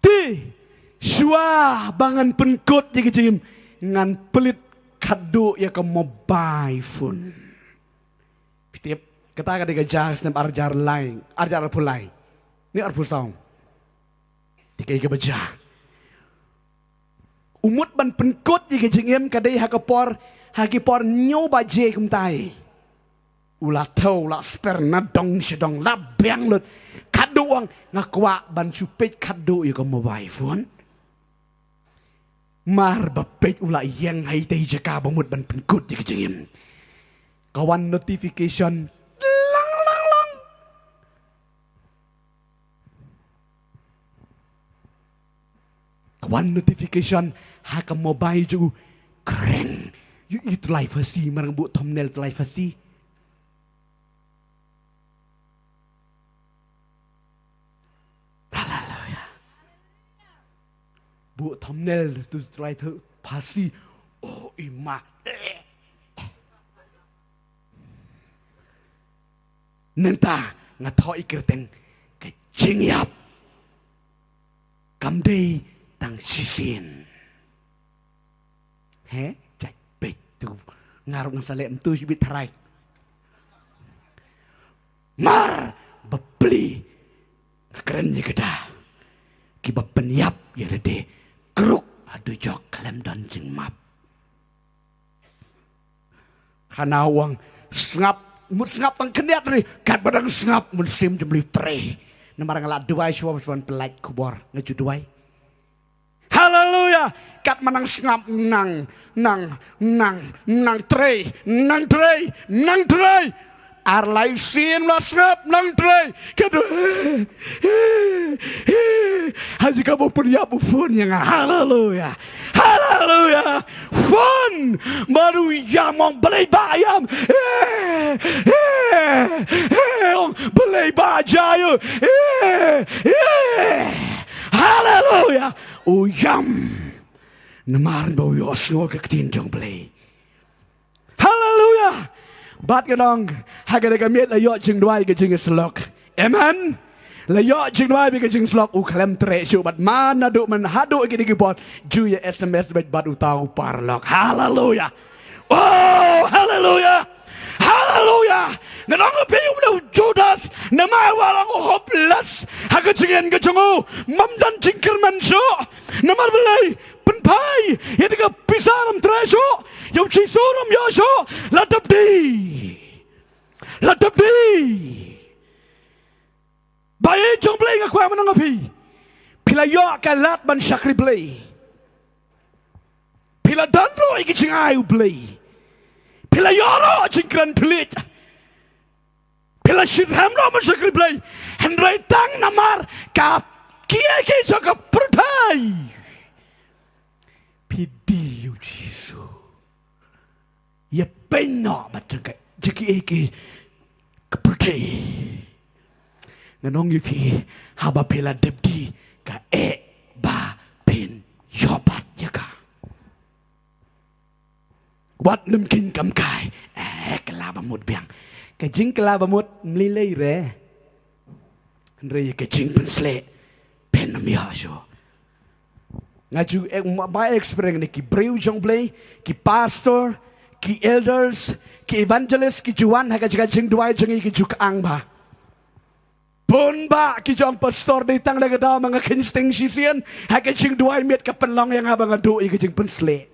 ti Syua bangan penkut di kejim ngan pelit kado ya ke mobile phone. Tiap kata kata kejar snap arjar lain arjar pulai. Ni arpu song. Tikai ke beja. Umut ban penkut di kejim kadai hakapor hakipor nyoba je kumtai. Ulah tahu ulah sper nadong sedong labang lut kado wang ngakwa ban cupet kado ya ke mobile phone. Mar bapet ula yang hai tei jaka bamut ban penkut di kejengim. Kawan notification lang. Kawan notification haka mobile ju keren. You it life hasi marang bu thumbnail life hasi. Bu thumbnail tu try tu pasti oh ima nenta ngathoi kerteng ke jingiap kamdei tang sisin he jai betu ngaruk nang salem tu bit tharai mar bebeli keren je kada kiba penyap ya de kruk adu jok klem dan jing map kana wang ngap mut ngap tang keniat ni kat badang ngap mun sim jembli tre namar ngala duai shwa shwan pelak kubor ngaju duai haleluya kat manang ngap nang tre arlai sin mas ngap nang tre kadu haji kamu punya bufun yang haleluya fun baru yang belai bayam belai bajayu haleluya uyam namar bau yosno ketin jong belai haleluya bat ganong hagada kamiet la yo jing duai ke jing slok amen la yo jing duai ke jing slok u klem tre shu bat man adu man hadu ke digi bot ju ya sms bat utau parlok haleluya oh haleluya ganong pe um Judas namai walang hopeless haga jingen ke jongu mamdan jing kyrmen shu namar belai penpai ya diga pisaram tre shu yo chi suram yo shu ladap di bae jong blai ngakwa manang api pila yo kalat ban syakri blai pila danro iki jingai blai pila yoro jingkran pelit pila shirham no ban syakri blai henrai tang namar kap kia ki jaka pertai pidi yo jisu ya penno batang ka jiki eki kepertai nganong yufi haba pila debdi ka ba pin yobat yaka wat mungkin kam kai kelaba mut biang ka jing kelaba mut mlilei re re ka jing pensle pen mi hajo ngaju ba experience ni ki breu jong blai ki pastor ki elders ki evangelist ki juan ha ka jing duai jing ki juk ang ba pun ba ki jong pastor di tang le ga mga kinsting sisian ha ka jing duai met ka penlong yang abang adu ki jing pensle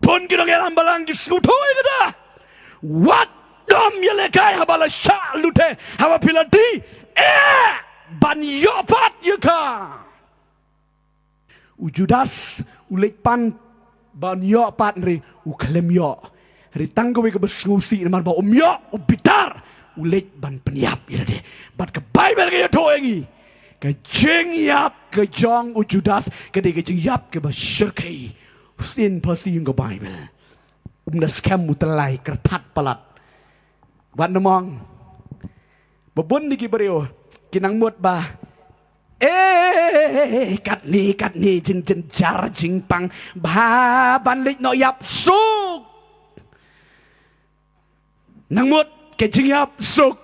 pun ki dong elam balang ki skutoi kada what dom yele kai habala sha lute haba pilati ban yopat yuka ujudas ulek pan ban yopat ri uklem yo ri tanggawe ke besngusi man ba yo ubitar ulek ban penyap ide bat ke bible ke to engi ke jing yap ke jong ujudas ke de ke jing yap ke basyirkai sin pasi ke bible das kem mutelai kertat palat wan namong babun ni ki brio kinang mut ba kat ni jin jar jing pang ba ban lik no yap suk nang mut ke jing yap suk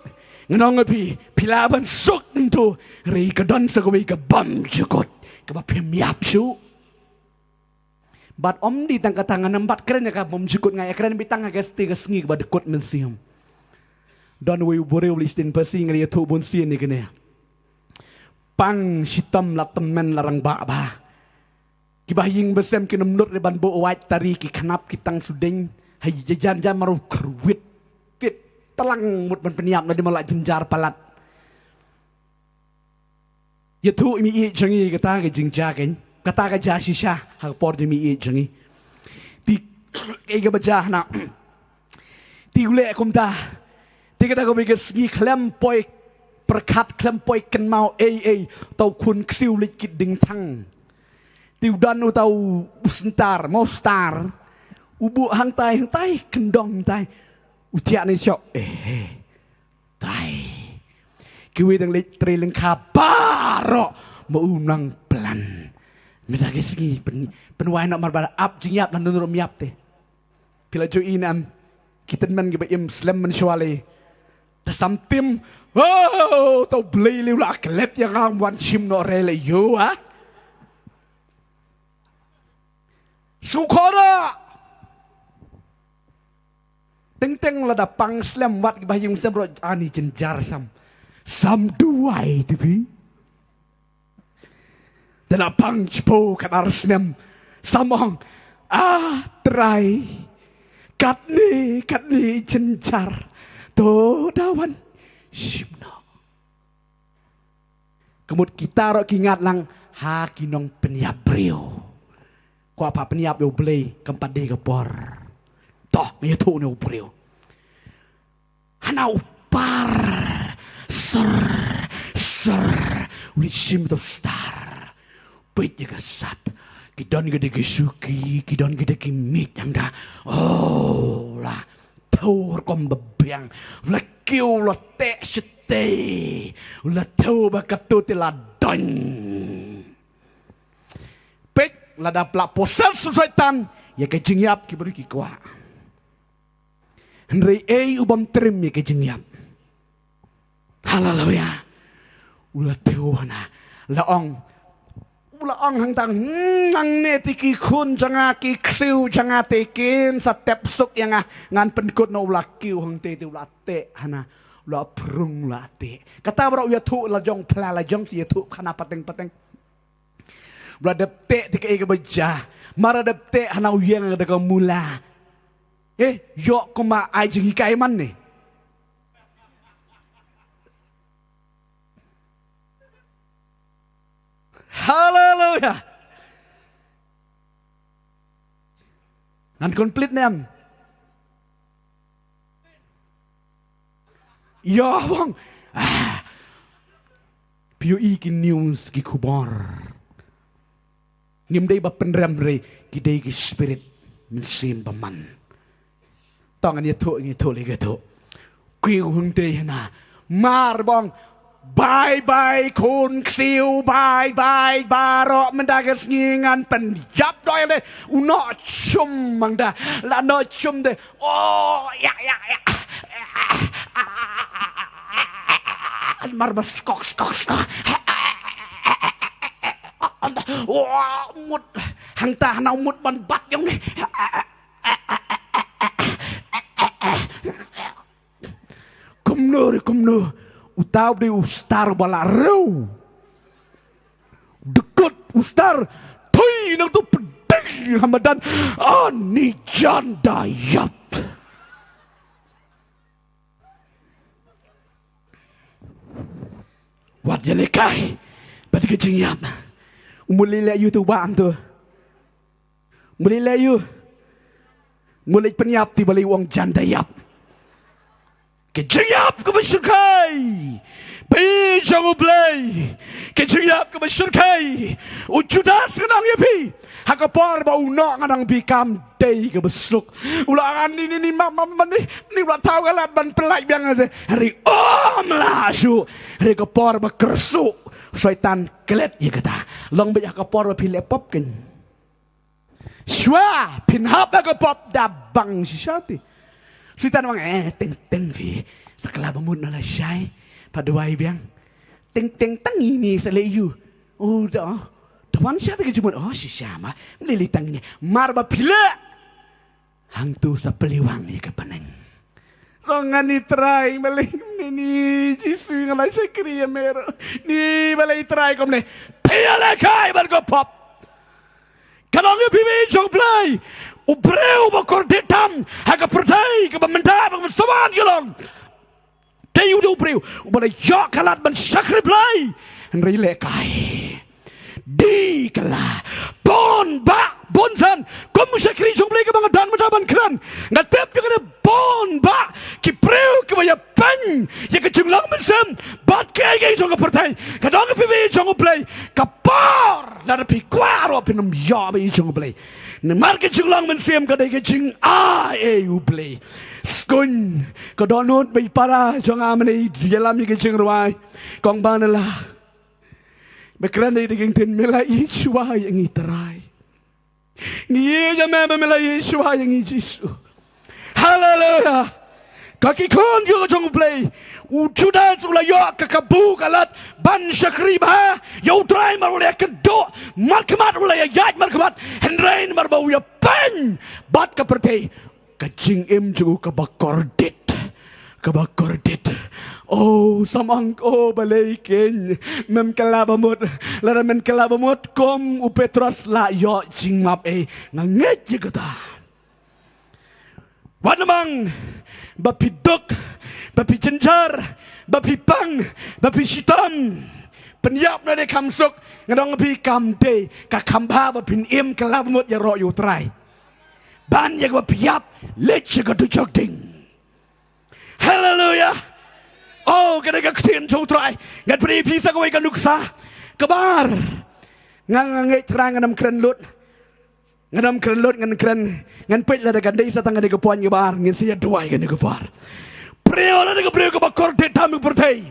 nganong api pilaban suk tu ri ka don sa ko ka bam jukot ka ba pim yap su bat om di tang katangan nambat keren ya ka bom jukot ngai keren bitang ga sti ga sngi ba dekot men siam don we bore listin pasing ri tu bon sien ni kene pang sitam latem men larang ba kibahing besem kinum nut reban bo wat tari ki khanap kitang sudeng hay jajan jan maru kruwit tit telang mut ban peniap na di malak jenjar palat ya tu mi i jangi kata ke jingja ken kata ka jasisha hak por mi i jangi ti ke ga bajah na ti ule kumta ti kata ko bigas gi klem poi perkat klem poi ken mau tau kun ksiu lik kit ding thang tiu dan u tau ustar mau star ubu hang tai kendong tai utia ni syok tai kiwi dang lik triling kabaro mau nang plan medagi segi penwai nak marbar ap jingyap dan nurut miap te pila jo inam kita men kita Muslim mensuali tersamtim oh tau beli liu lah kelet yang wan chim no rele you ah sukora teng lada pang Islam wat bahayung Islam ani jenjar sam duai tipi dan pang cipo kan arsnem samong try kat ni jenjar to dawan simno kemud kita ro kingat lang ha kinong peniap brio ko apa peniap yo beli kempat de kepor toh me tu ne brio hana upar ser uli sim to star pit je gasat kidon gede gisuki kidon gede kimit yang dah oh lah thâu con bèn là kêu là tệ tệ là thâu bà cắt tôi thì là đòn pek là đạp là possess setan ya cái jingiap ki beri ki kwa Henry ubam trim ya cái jingiap hallelujah ulah thâu na là ông hang tang nang ne tiki khun changa ki ksiu changa tekin step suk yang ngan penkut no la kiu hang te tu la te hana la prung la te kata bro ya thu la jong pla la jong si thu khana pateng bra dep te tiki e baja mara dep te hana uyang da ka mula yo ko ma ai jingi kai man ne hallelujah nan complete nem yo bang piu ki news ki kubar nim dei ba penram re ki dei ki spirit min sim ba man tong an ye thu le ga thu ki hung te na mar bang bye kun ksiu bye baro mendagas ngingan pen yap doi le uno chum mangda la no chum de oh ya mar bas skok oh mut hang ta nau mut ban bat yang ni kumno utau di ustar bala reu dekut ustar tui nang tu pedih hamadan ani janda yap wat jelekai pada kecing yap umuli le you tu bang tu umuli le you mulai penyap ti bali wong janda yap kecingap ke bersyukai pi jangan play kecingap ke bersyukai ujudah senang ya pi hakapar bau nak ngadang pi kam day ke besuk ulangan ni mama ni ulah tahu galat ban pelai biang ada hari lah su hari kapar berkersuk syaitan kelet ya kata long be hakapar pi lepop kan shwa pinhap hakapop dabang sisati Suitan wang teng vi sakala bamut nala syai paduai biang teng tang ini seleyu oh dah wan syai ke jumut oh si syama melili tang ini marba pila hantu sa peliwang ni ke paneng songan ni try malay ni jisu ngala syakri ya mero ni malay try kom ne pila kai bar go pop kalau ngi pibi jong play ubreu bakor detam haga pertai ke bamenda bang sawan gelong tayu do ubreu ubala yok kalat ban sakri play nri lekai di kala bon ba bonsan kom sakri jong play ke bang dan madaban kran ngatep ke bon ba ki preu ke baya pan ya ke junglang mensem bat ke jong pertai kadang pibi jong play kapar la pi kwaro pinum ya bi jong play Nemar ke junglang mensem kadai ke jing play skun ko donut bai para jong amane dalam ke jing ruai kong banala bekran dai ding tin mela shwa yang iterai ni ya mema mela shwa yang jisu Hallelujah. Kaki kon yo jong play. Ujudan ula yo kakabu kalat ban syakriba. Yo try mar ula kedo. Markamat ula ya yaj markamat. Hendrain mar bau ya pen. Bat kaperte. Kajing em juga kabakordit. Kabakordit. Oh samang oh balikin. Mem kalabamut. Lara men kalabamut kom upetros la yo jing map nganget juga ta. Wanamang, bapi dok, bapi jenjar, bapi pang, bapi sitam. Penyap na de kamsuk, ngadong bapi kamde, kakamba bapi im kelabmut ya ro yu try. Ban ya bapi yap, let ya gadu jogding. Hallelujah. Oh, kada kaktin jo try. Ngad pri pisa ko ikan nuksa. Kabar. Ngangangit terang ngadam keren lut. Ngadam keren lut ngan pet la daga dei satang daga puan gebar ngin sia duai kan gebar. Preo la daga preo ka bakor de tam pertei.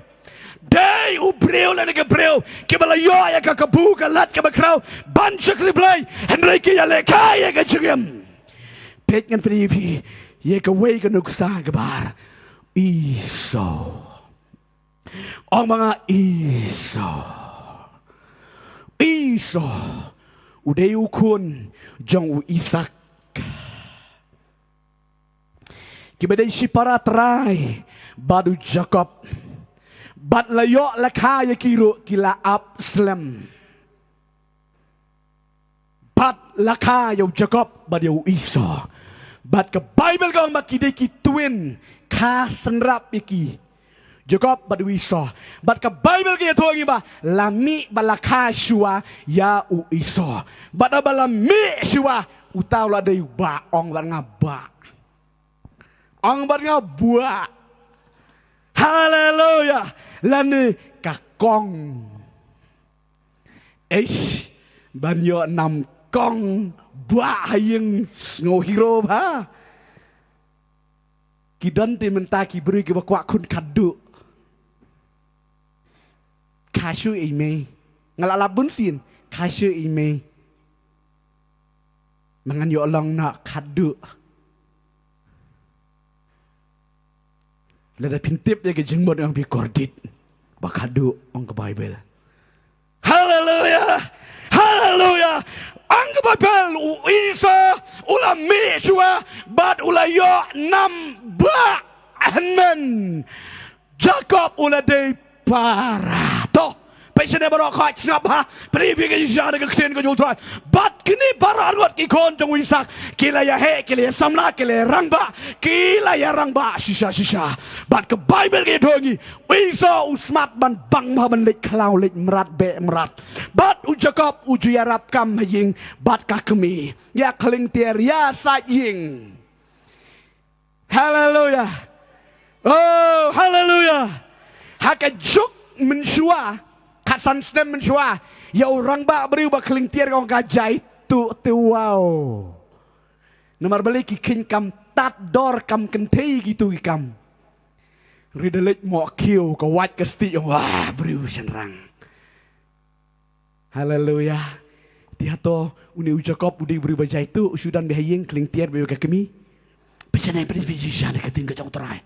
Dei u preo la daga preo ke bala yo ya ka kabu ka lat ka bakrau ban chakli blai Henry ke ya le kai ya ka chugem. Pet ngan pri pi ye ka wei ka nuksa gebar. Iso. Ang mga iso. Iso. Udai ukun jong Isak. Kibadai si para try badu Jacob. Bat layo lakaya kiro kila Absalom. Bat lakaya Jacob badu Esau. Bat ke Bible kau makide ki twin ka senrap iki. Jacob badu Esau. Bat ke Bible ke tuangi ba lami balaka shua ya u Esau. Bat balami shua utau la dei ba ong ban ngaba. Ong ban ngaba. Hallelujah. Lani kakong. Ban yo nam kong ba hayeng ngo hero ba. Kidan te mentaki beri ke bakwa kun kadu. Kashu ime. Ngalalabun sin. Kashu ime. Mangan yo long nak kadu. Lada pintip ya ke jengbot yang bikordit. Bakadu ong ke Bible. Hallelujah. Hallelujah. Ang ke Bible Isa ula Meshua bat ula yo nam ba amen. Jacob ula de para to. Passion ever quite snap ha. Preview ke jana ke kten ke jutrai. Bat kini para ruat ki kon jong Isak. Kila ya he kila ya samla kila rangba. Kila ya rangba shisha. Bat ke Bible ke dongi. Isa usmat ban bang ma ban lek klau lek merat be merat. Bat u Jacob u ju yarap kam ying bat ka kemi. Ya kling tier ya sa ying. Hallelujah. Oh, hallelujah. Haka juk menshua. Kasan stem menshua. Ya orang ba beriu ba kling tier kong gajai tu wow. Nomor balik king kam tat dor kam kentei gitu ikam. Ridelik mo kiu ka wat ka sti wah beriu senrang. Hallelujah. Dia to uni Jacob udi beriu bajai tu sudan behayeng kling tier be ka kemi. Pesanai beri bijana keting ka jong terai.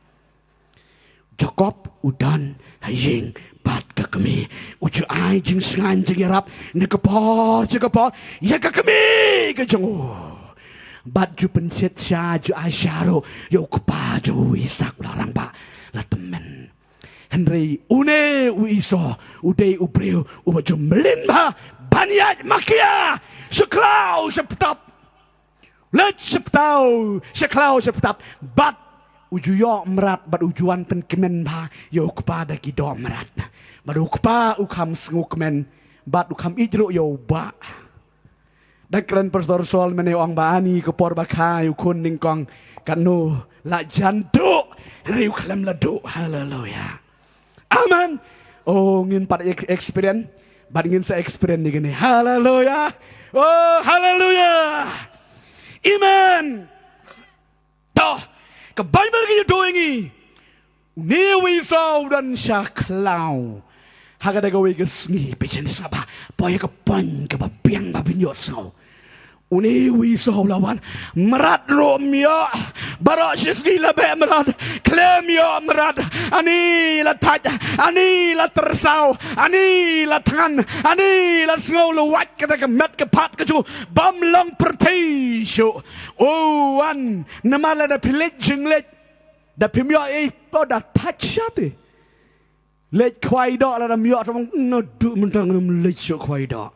Jacob udan hayeng bat ka kami uju ai jing sangan jing yarap ne ka por ya ka kami ka jong bat ju pencet sha ju asyaro yo ka pa ju Isak larang ba la temen Henry une u Iso udei u breu u baju melin ba baniat makia seklau septap let seklau septap bat uju yo merat bad ujuan pen kemen ba yo kepada kido merat badu kepa ukam sengu kemen bad ukam ijro yo ba dan keren pastor sol mene ong baani ke por bakai ukun ningkong kanu la jandu riu kalam ladu. Hallelujah. Amen. Oh ngin pat experience bad ngin sa experience ni gini. Hallelujah. Oh hallelujah. Amen. Toh ke Bible ke doing i newi sau dan syaklau hagada gawe ke sngi pechen sapa poye ke pan ke babiang babinyo sau Uni wiso lawan merat romio barok sisgi labe merat klemio merat ani la taj ani la tersau ani la tangan ani la sngol wat kata kemet kepat keju bam long pertisho oh an namala da pilet jinglet da pimio po da tachate let kwai do la da mio tong no du mentang let so kwai do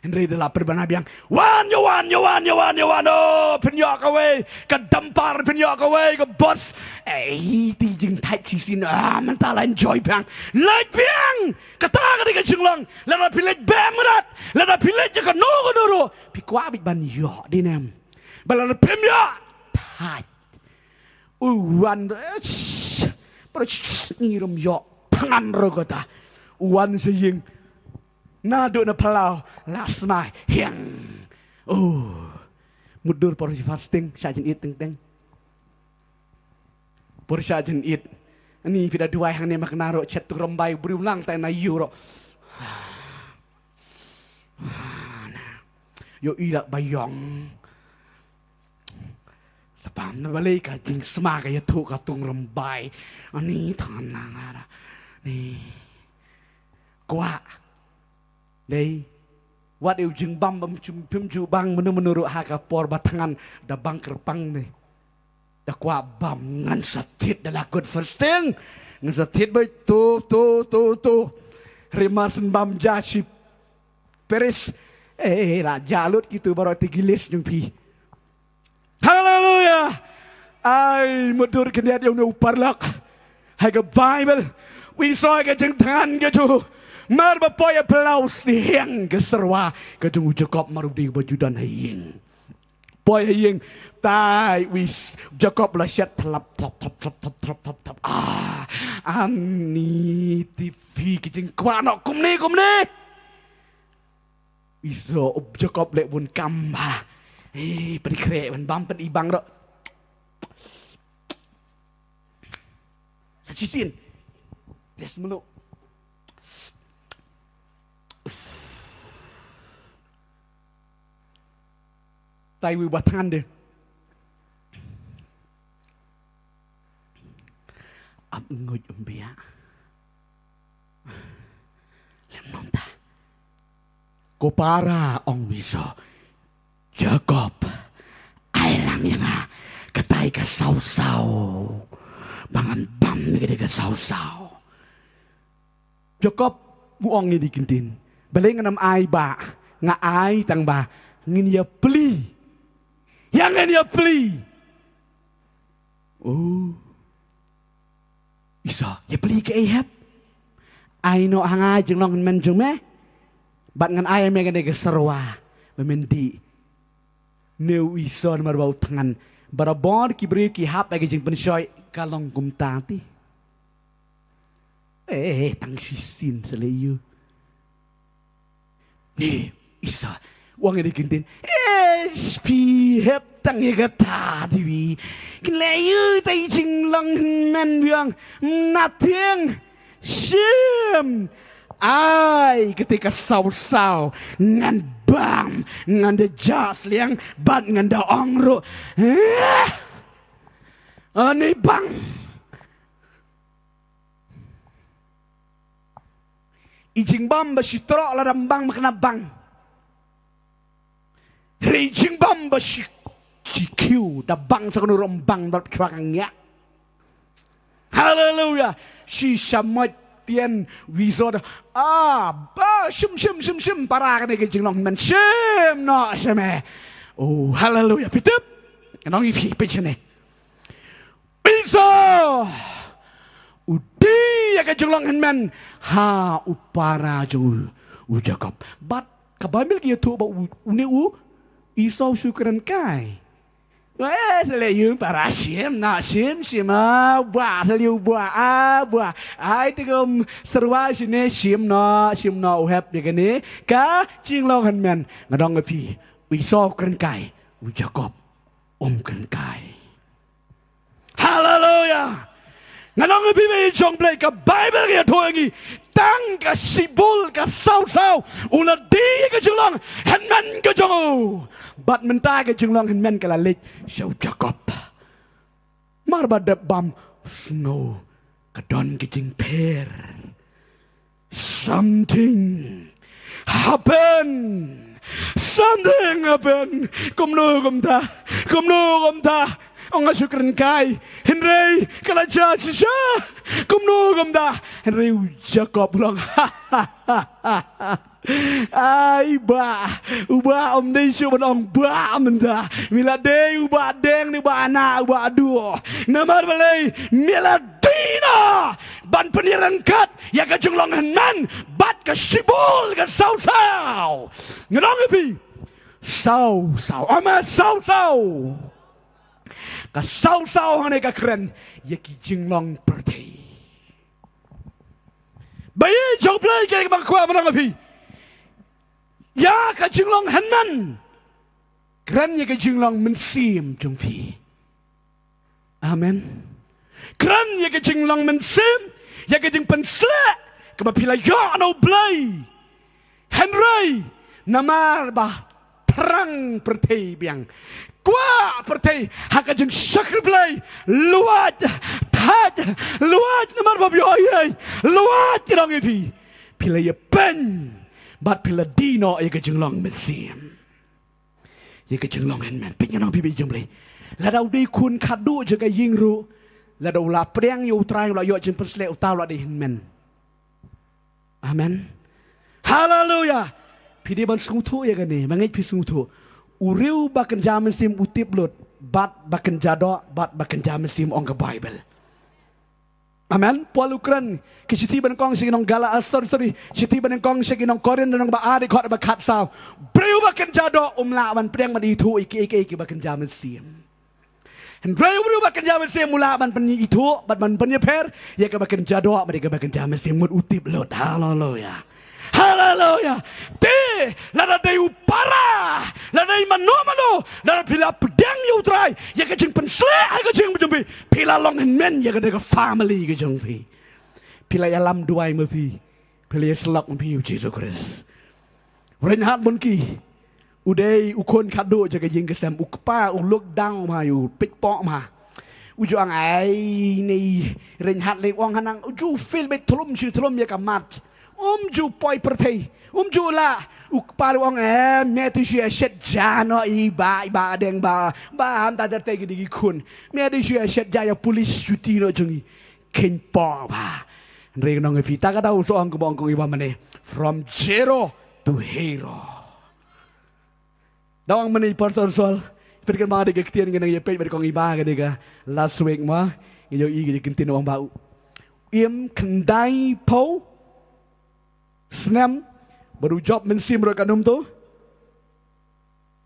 Henry de la perbana biang wan oh penyok away ke dampar penyok away ke bos ti jing tai chi sin mental enjoy biang like biang kata ke jinglong la pilet bemrat la pilet ke no ro pi kwa bi ban yo dinem bala penyok tai wan pro ni rom yo tangan ro kata wan seying Nado na palau last my hiang. Oh, mudur por fasting sajen eat teng. Por sajen eat. Ani pida dua hang ne maknaro chat tu rombai berulang tai na euro. Yo ira bayong. Sapam na balay ka jing smaga ya tu ka tung rombai. Ani tanang ara. Ni. Kwa. Day, what you jing bam pimju bang menurut haka por batangan da bang kerpang ni, da kwa bam ngan satit da la good first thing, ngan satit bay tu, rimarsen bam jasi, peris, la jalut gitu baru tigilis jumpi. Hallelujah, ay mudur kena dia nu parlak, haka Bible, we saw ke jeng tangan ke tu. Mar bapoya pelaus hiang ke serwa ke jung Jacob marudi bajudan hiang poya hiang tai wis Jacob la shat tap ani TV ke jeng kwa no kum ni iso Jacob lek bun kamba pen kre pen bam pen ibang ro sacisin des mulu Tai wi batangan de ap nguj umbia lem nom ta ko para ong wiso Jacob ai lang yang katai ka sau bangan bam gede ka sau Jacob buong ni dikintin baleng nam ai ba nga ai tang ba ngin ya pli yang ngin ya pli oh isa ya pli ke Ahab ai no hanga jeng long men jeng me bat ngan ai me gane ke serwa memendi neu isa mar bau tangan barabor ki bri ki hap lagi jeng pensoi kalong kum tati tang sisin selayu ni isa wang ini kintin pi hep tang ye kata diwi kinlayu tai jing long men biang nothing shim ai ketika sau ngan bam ngan de jas liang bat ngan da ongro ani bang ijing bam basitro la bang makna bang ijing bam basikiu da bang sakunu rombang dal chwakangnya hallelujah si shamat tien wisod ba shim para kan ke jing long men shim no shame oh hallelujah pitup nong ipi pechene bisa udi ya ke jing long men ha upara jung Jacob but kababil ki tu ba uni Isau syukuran kai. Selayu para sim na sim buah selayu buah ai tegum serwa sini sim no uhap dia ni ka jinglong han men ngadong ngepi Isau keren kai Jacob keren kai. Hallelujah. Ngadong ngepi me jong play ka Bible ya thoangi tang ka sibul ka sau ula di ka junglong henmen ka jongu bat mentai ka junglong henmen ka lalit shau Jacob marba de bam snow ka don ka jing per something happen kumnu kumta ông asu keren kai Henry kalaja sisa kumnu kumta Henry Jacob pulang ai ba uba om đây su ông ba mình ta mila de uba deng ni ba na uba duo namar balai mila dina ban peniran kat ya ka junglong henman bat ka sibul ka sau ngelong epi sau ama sau ka sau hane ka keren ya ki jinglong perti bayi jong play ke bang kwa menang epi ya ka jinglong henman keren ya ka jinglong mensim jong fi amen keren ya ka jinglong mensim ya ka jing pensle ka pila ya no play Henry namar bah perang pertai biang kwa pertai haka jeng syakri play luat taj luat namar bah bioi luat kirang itu pila ya pen bat pila dino ya kejeng long mesim ya kejeng long henman pingin orang bibi jeng play ladau di kun kadu jaga yingru ladau la priang yu trai la yo jeng persle utau la di henman amen haleluya pidi ban sungtu ya gani mangai pi sungtu uriu bakan jaman sim utip lot bat bakan jado bat bakan jaman sim ong ke bible amen polukran kisiti ban kong sinong gala sorry siti ban kong sinong korin nang ba ari khot ba khat saw briu bakan jado la ban priang ban itu iki bakan jaman sim hen briu bakan jaman sim mula ban pen itu bat ban pen per ya ka bakan jado mereka bakan jaman sim mut utip lot haleluya haleluya te lada de upara lada mano lada pila pedang yu try ya ka jing pensle ka jing jumbi pila long men ya ka de family ka jong fi pila ya lam duai ma fi pila ya selak ma fi Jesus Christ renhat mon ki udai ukon kado ja ka jing ka sam ukpa uluk dang ma yu pik pok ma uju ang ai ni renhat le wang hanang uju feel bet thlum ya ka mat ju poi pertai ju la ukpar ong me tu sia shet jano iba deng ba am ta te gi kun me tu sia shet ja ya police duty no jungi ken po ba reng nong fi ta ka dau so ang ko bong ko iba mane from zero to hero dawang mane pastor sol perkan ma de gektian ngan ye pe kong iba ga de ga last week ma yo i gi kentin wang bau im kendai po Snam baru job mensim rokanum tu,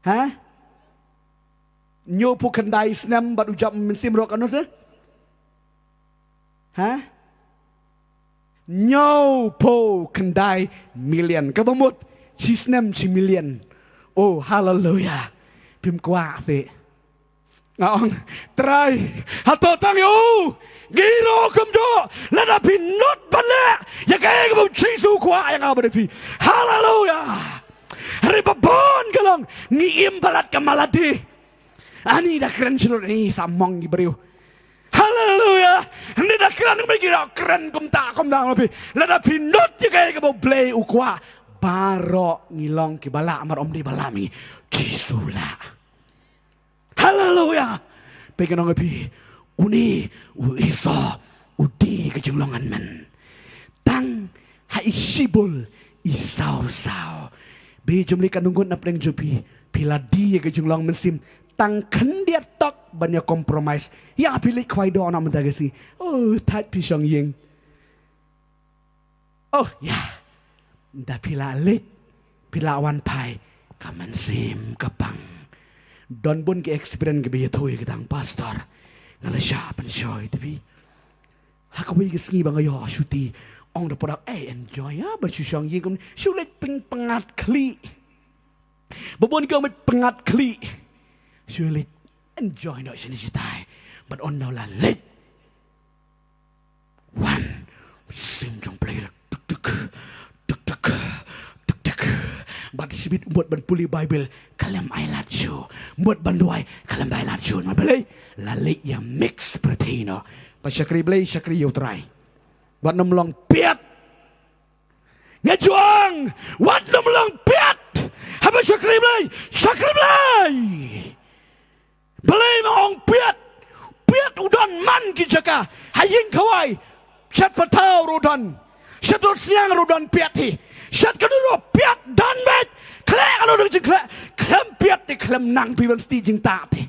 ha? Nyo pu kendai snam baru job mensim rokanum tu, ha? Nyo pu kendai million, kabamut si snam si million, oh hallelujah, pim kuat se, ngaong try, hato tang yo. Giro kumjo lada pinot bala ya kaya kamu cisu kuah yang apa devi haleluya ribabon galong ngiem balat kamaladi ani dah keren seluruh ini samong diberiu haleluya ini dah keren mereka keren kumta lebih lada pinot ya kaya kamu play ukwa baro ngilong kibala amar om di balami cisula haleluya pengen ngapi uni iso udi kejulungan men tang hai sibul isau be jumli kanunggun na pleng jupi pila di kejulung mensim tang kendia tok banyak kompromis ya pilih kwai do na mendagasi oh tat pisang yeng oh ya da pila lit pila wan pai kaman sim kapang don bun ke experience ke be thoi ke tang pastor ngala siapa enjoy tapi hakawi gesngi bang ayo syuti ong da podak enjoy ya bersusang yeng sulit pengat kli babon kau met pengat kli sulit enjoy no sini sitai but on now la let one sim jong play tuk ชีวิตบทบรรพุลีไบเบิลคลมไอลัดชูบทบรรด้วยคลมไอลัดชูมาไปเลยละเลียมิกซ์ประเทศเนาะไปชักรีเบลชักรีอยู่ไตรวัดน้ำลองเปียดเงจวงวัดน้ำลองเปียดให้ไปชักรีเบลชักรีเบลเบลมาองเปียดอุดรมันกิจกะให้ยิงเขาไว้ชัดพระเท้ารูดอนชัดรถเสียงรูดอนเปียดที่ชัดกันรูเปียดดันเวทแคลกันรูจึงแคลมเปียดที่แคลมนังพิวันสตีจึงตาที่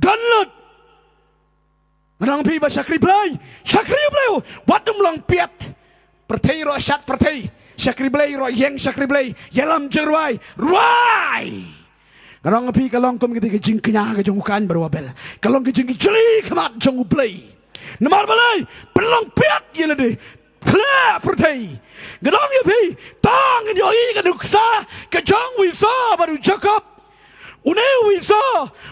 ดันลุดน้องพี่มาชักรีบเลยวัดน้ำลองเปียดประเทศรอชัดประเทศชักรีบเลยรอยังชักรีบเลยยาลำเจรวยรวยน้องพี่ก็ลองกลมกันที่จิงขยาก็จงกันบรัวเบลก็ลองกันจิงจลีขมัดจงอุเบลน้ำมันมาเลยเป็นลองเปียดยันเลยเคลียร์ประเทศก็ลองยังพี่ต้องกันอยู่อีกันดุกซาก็จงวิซาบรุจักบอุเนวิซา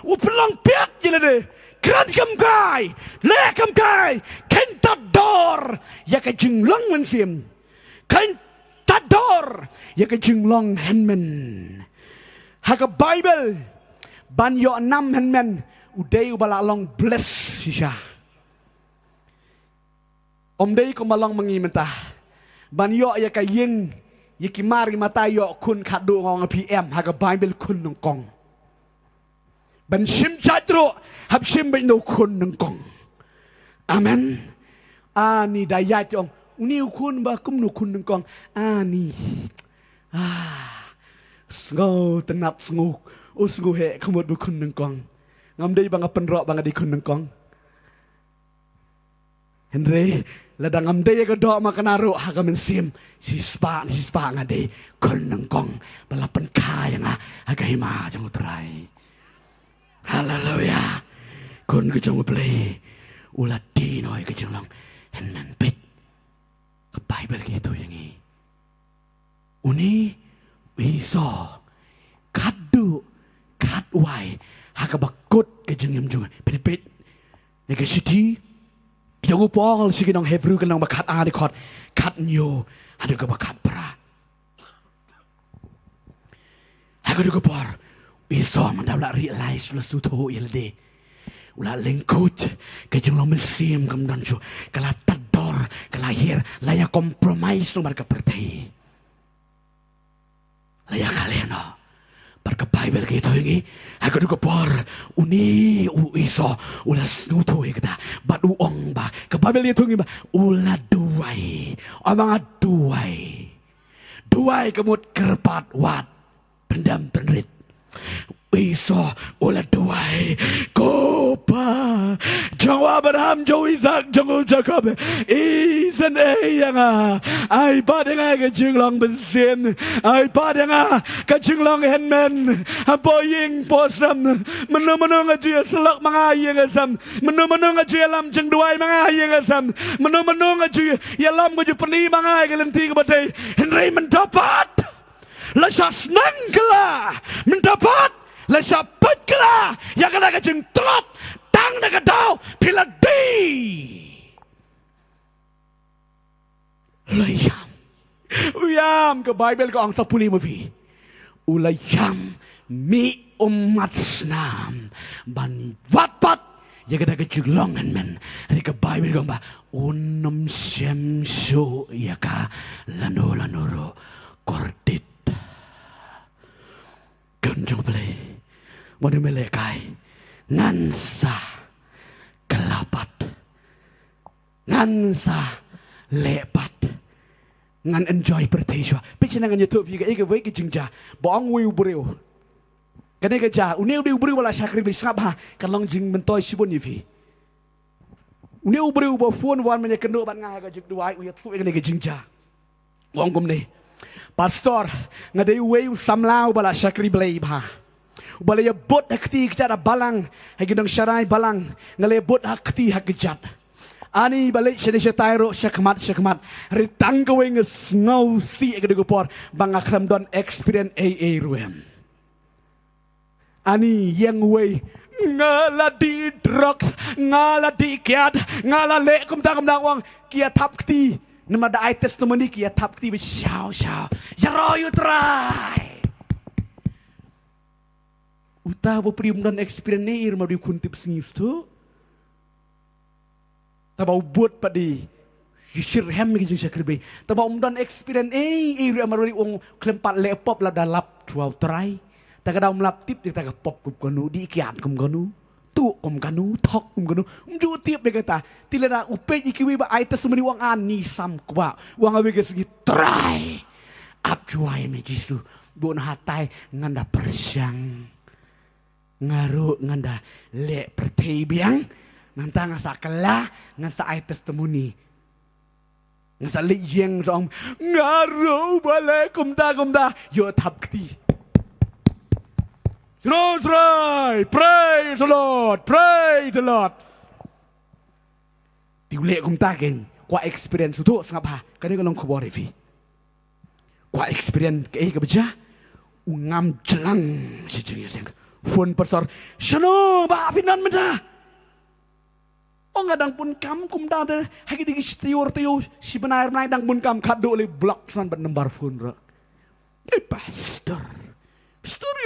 อุเป็นลองเปียดยันเลยครันกำกายเล่กำกายเข็นตัดดอร์อยากจะจึงลองมันเสียมเข็นตัดดอร์อยากจะจึงลองเห็นมันหากไบเบิลบันยอนำเห็นมันอุเดย์อุบลาลอง bless สิชาอมเดย์ก็มาลองมังงีมันตาบันยออยากจะยิงอยากกิมาริมาตายอคุณขัดดูงองพีเอ็มหากไบเบิลคุณนงกองบันชิมจัดโรหับชิมไปโนคุณนงกองอาเมนนี่ได้ยาจงอุนิวคุณบากุมนุคุณนงกองนี่สงตนับสงสงเหะขมวดบุคุณนงกองงามได้บางอเป็นรอบางอดีคุณนงกองเห็นเลยและดังงามได้ก็ดอกมากันนารุหากมันเสียมฮิสปางอดีคุณนงกองบลาเป็นคายังหากให้มาจังอุตไรฮาเลลูยาคนก็จงเปลยอุลาดีหน่อยก็จงลองเห็นมันปิดกับไบเบิลกี่ตัวอย่างนี้อุนี้วิซอคัดดูคัดไว้หากบักกดก็จงยำจงเป็นปิดในกสิทีจงอุปองสิกินองเฮบรูกันลองบักคัดอาดิคอดคัดโยหากดูกับบักคัดปราหากดูกับปอร์วิซอมันดาวละรีไลซ์ละสุโธเอลเดอุลาเลงคุดก็จงลองมันเสียมกำดันชูกลาตัดดอร์กลาเฮียร์ลายคอมโพรไมส์ลงมากับประเทศlaya kalian no perke Bible gitu ini aku juga por uni iso ulah snutu kita bat uong ba ke Bible itu ini ba ulah duai kemut kerpat wat pendam penrit iso ulah duai kopa jang Abraham jang Ishak jang Jacob isan yang ai pa denga ke jinglong bensin ai pa denga ke jinglong henmen boying posram menu ngajia selak mangayeng asam menu ngajia lam jeng duai mangayeng asam menu ngajia ya lam ngaju perni mangai ke lenti ke badai Henry mendapat lasas nangkala mendapat lasapet kala yang kena ke jeng telot tang nak dau piladi layam ke Bible ke ang 10 mo pi ulayam mi umat snam bani watpat ya kena ke juglongan men ri ke Bible ke ba unam syamsu ya ka lanoro kordit kunjung play mana melekai ngansa kelapat ngansa lepat ngan enjoy perteswa pecina ngan YouTube juga ike wei kijingja boang wei ubreu kene keja uni ubreu wala syakri bisabha kalong jing mentoy sibun yifi uni ubreu bo phone wan menya kendo ban nga ga jik duai u YouTube kene kijingja wong gum ne pastor ngadei wei samlau bala syakri blei bha balaya bot hakti kecara balang hagidang syarai balang ngale bot hakti hakijat ani balik syedesya tairo syakmat ritang gawing ngau si agdugupor bang akram don experience AA ruem ani yang way ngala di drugs ngala di kiat ngala le kumtang wang kia tap kti nama da ai testimony ki ya tap ti be shao ya royu try uta bo prium dan experience ni irma di kuntip singif tu tabau buat padi yishir hem ki jing sakribe tabau dan experience iri amari ong klempat lepop la dalap tuau try ta kadau mlap tip ta ka pop kum kanu di kiat kum kanu tu kum kanu thok kum kanu ju tip be kata tilana upe ikiwi ba ai testimony wang ani sam kwa wang awe ke segi try ap juai me jisu bon hatai nganda persyang ngaru nganda le pertei biang nantang asa kala ngasa ai testimony ngasa le yeng song ngaru bale kumda yo thap kti Right, praise the Lord, praise the Lord. Tiulek kum taken, kwa experience tu sangap ha, kani kalong kubor revi. Kwa experience ke kebaca, ungam jelang si Jingiaseng. Phone pastor, shano ba apinan menda. Oh ngadang pun kam kum dah de, hagi tigi setiur tiu si benar dang pun kam kado le block san ban number phone ra. Pastor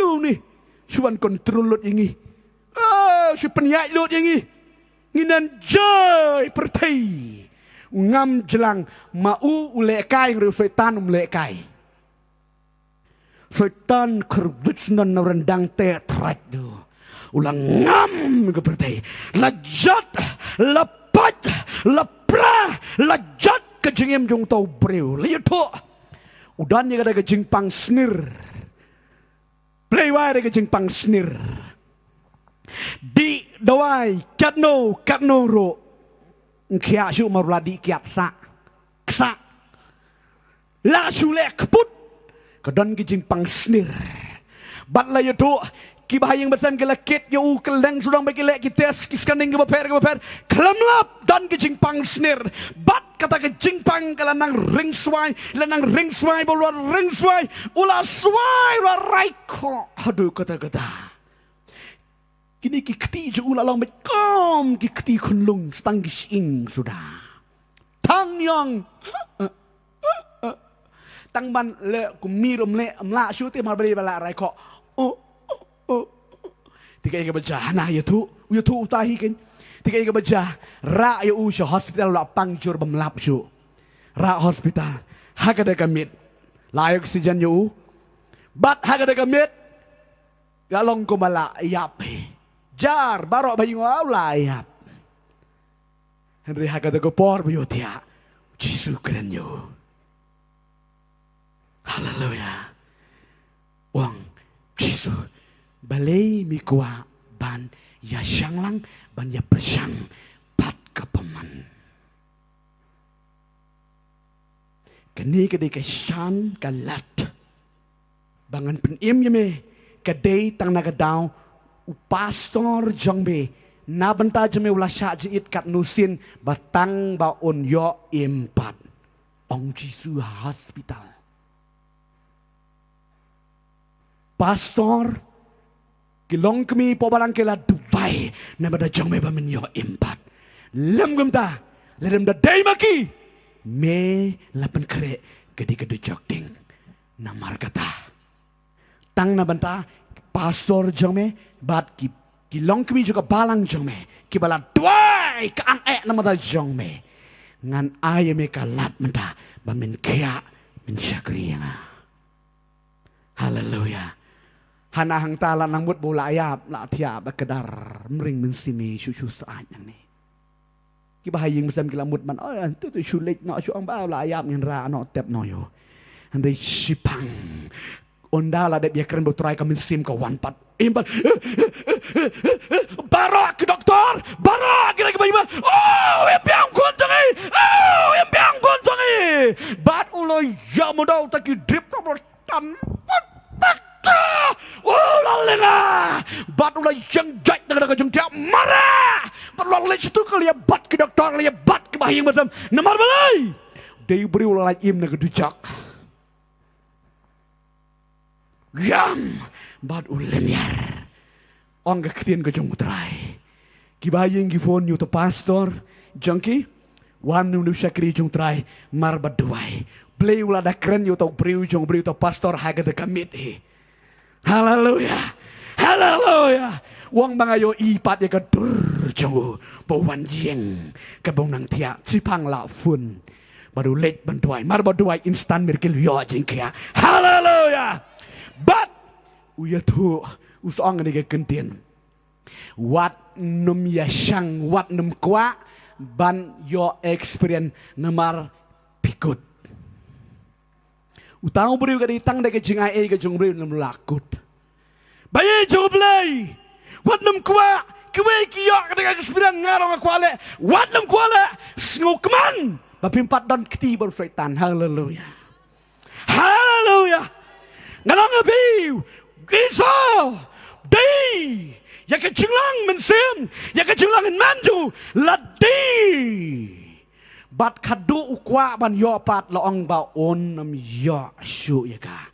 you ni. Cuman kontrol lot yang ni. Si penyak lot yang ni. Nginan jai pertai. Ngam jelang mau ulekai ngeri syaitan ulekai. Syaitan kerbitsnan rendang tetrat tu. Ulang ngam ke pertai. Lajat, lapat, lapra, lajat ke jengem jong tau breu. Lihat tu. Udan yang ada ke jengpang snir. Play wire ke jeng pang snir. Di dawai katno ro. Kia syu maruladi kiap sa. Ksa. La sule keput. Kadon ke jeng pang snir. Bat la yatu kiba yang bersam ke lakit ya keleng sudang bagi lek kites kiskaning ke beper kelamlap dan ke jeng pang snir. Bat kata ke jeng pang kelanang ring swai bolwa ring swai ula swai ula raiko. Aduh kata kini kikti je ula lang bekom kikti kunlung stangis ing sudah Thyrniang tangban le kumirum le amla syuti marbeli bala raiko. Tiga iga baca na yatu utahi kan. Tiga iga baca ra ya usha hospital la pangcur bemlap syu. Ra hospital hagada kamit. La oksigen yu. Bat hagada kamit. Galong kumala yap. Jar barok bayu la yap. Henry hagada ko por bayu tia. Jisu keren yu. Hallelujah. Wang Jisu balai mi kuah ban ya syang lang ban ya persyang pat kapaman. Kini kedai kesyan kalat. Bangan penim ya me kedai tang nagadau upastor jong be na benta jeme ulah syak jeit kat nusin batang ba on yo impat. Ong Jisu hospital. Pastor kilong kami pobalang kela Dubai na bada jong me bamen yo impat. Lem gemta ledem da dai maki me lapan kere gede jok ding namar kata. Tang na banta pastor jong me bat kilong kami juga balang jong me ki bala duai ka ang nama da jong me ngan ay me kalat menta bamen kia men syakriya. Hallelujah. Hana hang tala nang mut bola ayap la tiap kedar mering mensimi susu saat yang ni. Kibahaying masam kilamut man oh tu sulit nak suang ba la ayap ngin ra no tep no yo. Andai sipang ondala de biakren bo try kamin sim ka wan pat impat barak doktor barak kira ke bayiba oh empiang kuntangi bat ulo ya modal taki drip tam oh lalena bat ulah yang jait dengan kejung tiap marah perlu lagi itu kali ya bat ke doktor kali ya bat ke bahayang macam namar balai dia beri ulah lagi im nak dujak yang bat ulemiar orang keketian kejung utrai ki bahayang ki phone you to pastor junkie wan nu syakri jung trai mar baduai play ula da kren yo tau briu jung briu tau pastor haga de kamit he haleluya haleluya wong bangayo ipat ya kadur jung bo wan yeng ka bong nang tia chipang la fun baru let banduai mar baduai instan mirkil yo jing kia haleluya but uya tu usong ni ke kentien wat num ya shang wat num kwa ban yo experience namar pikut utang beriu kadi tang de ke jingai e ke jung beriu num lakut bayi jung play wat num kwa kwe kiyo kadi ke experience ngarong kwale wat num kwale snukman bapimpat don kti ber setan haleluya haleluya ngarong abiu giso di ya ke jinglang mensim ya ke jinglang manju ladi bat kadu ukwa ban yo pat loong ba on nam yo shu ya ka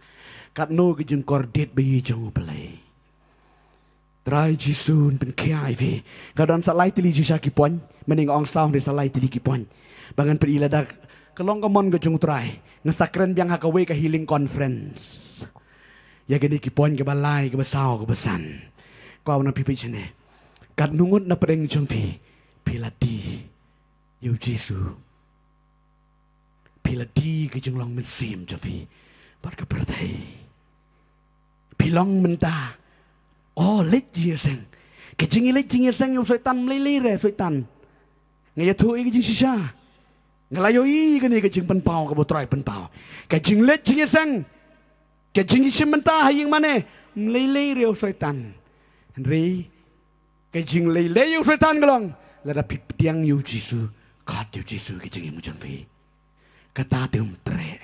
kat no ke jing kordit bayi jong play trai jisun pen kai vi kadon salai tili jisha ki pon mening ong saung de salai tili ki pon bangan per ilada kelong kamon ke jong trai ngesakren biang hakawe ke healing conference ya gani ki pon ke balai ke besau ke besan kau na pipi chene kat nungut na pereng jongfi piladi yu jisu piladi ke jonglong mensim jongfi par ka pertai pilong menta oh let jingiaseng ke jingiaseng yu setan melili re setan ngaya tu i ke jing sisa ngalayo i ke ni ke jing penpau ke botrai penpau ke jing let jingiaseng ke jing isim menta haying mane melili re setan Henry, kajing lele yu setan galong, lada pip tiang yu jisu, kat yu jisu kajing imu jangfi, kata tium tre,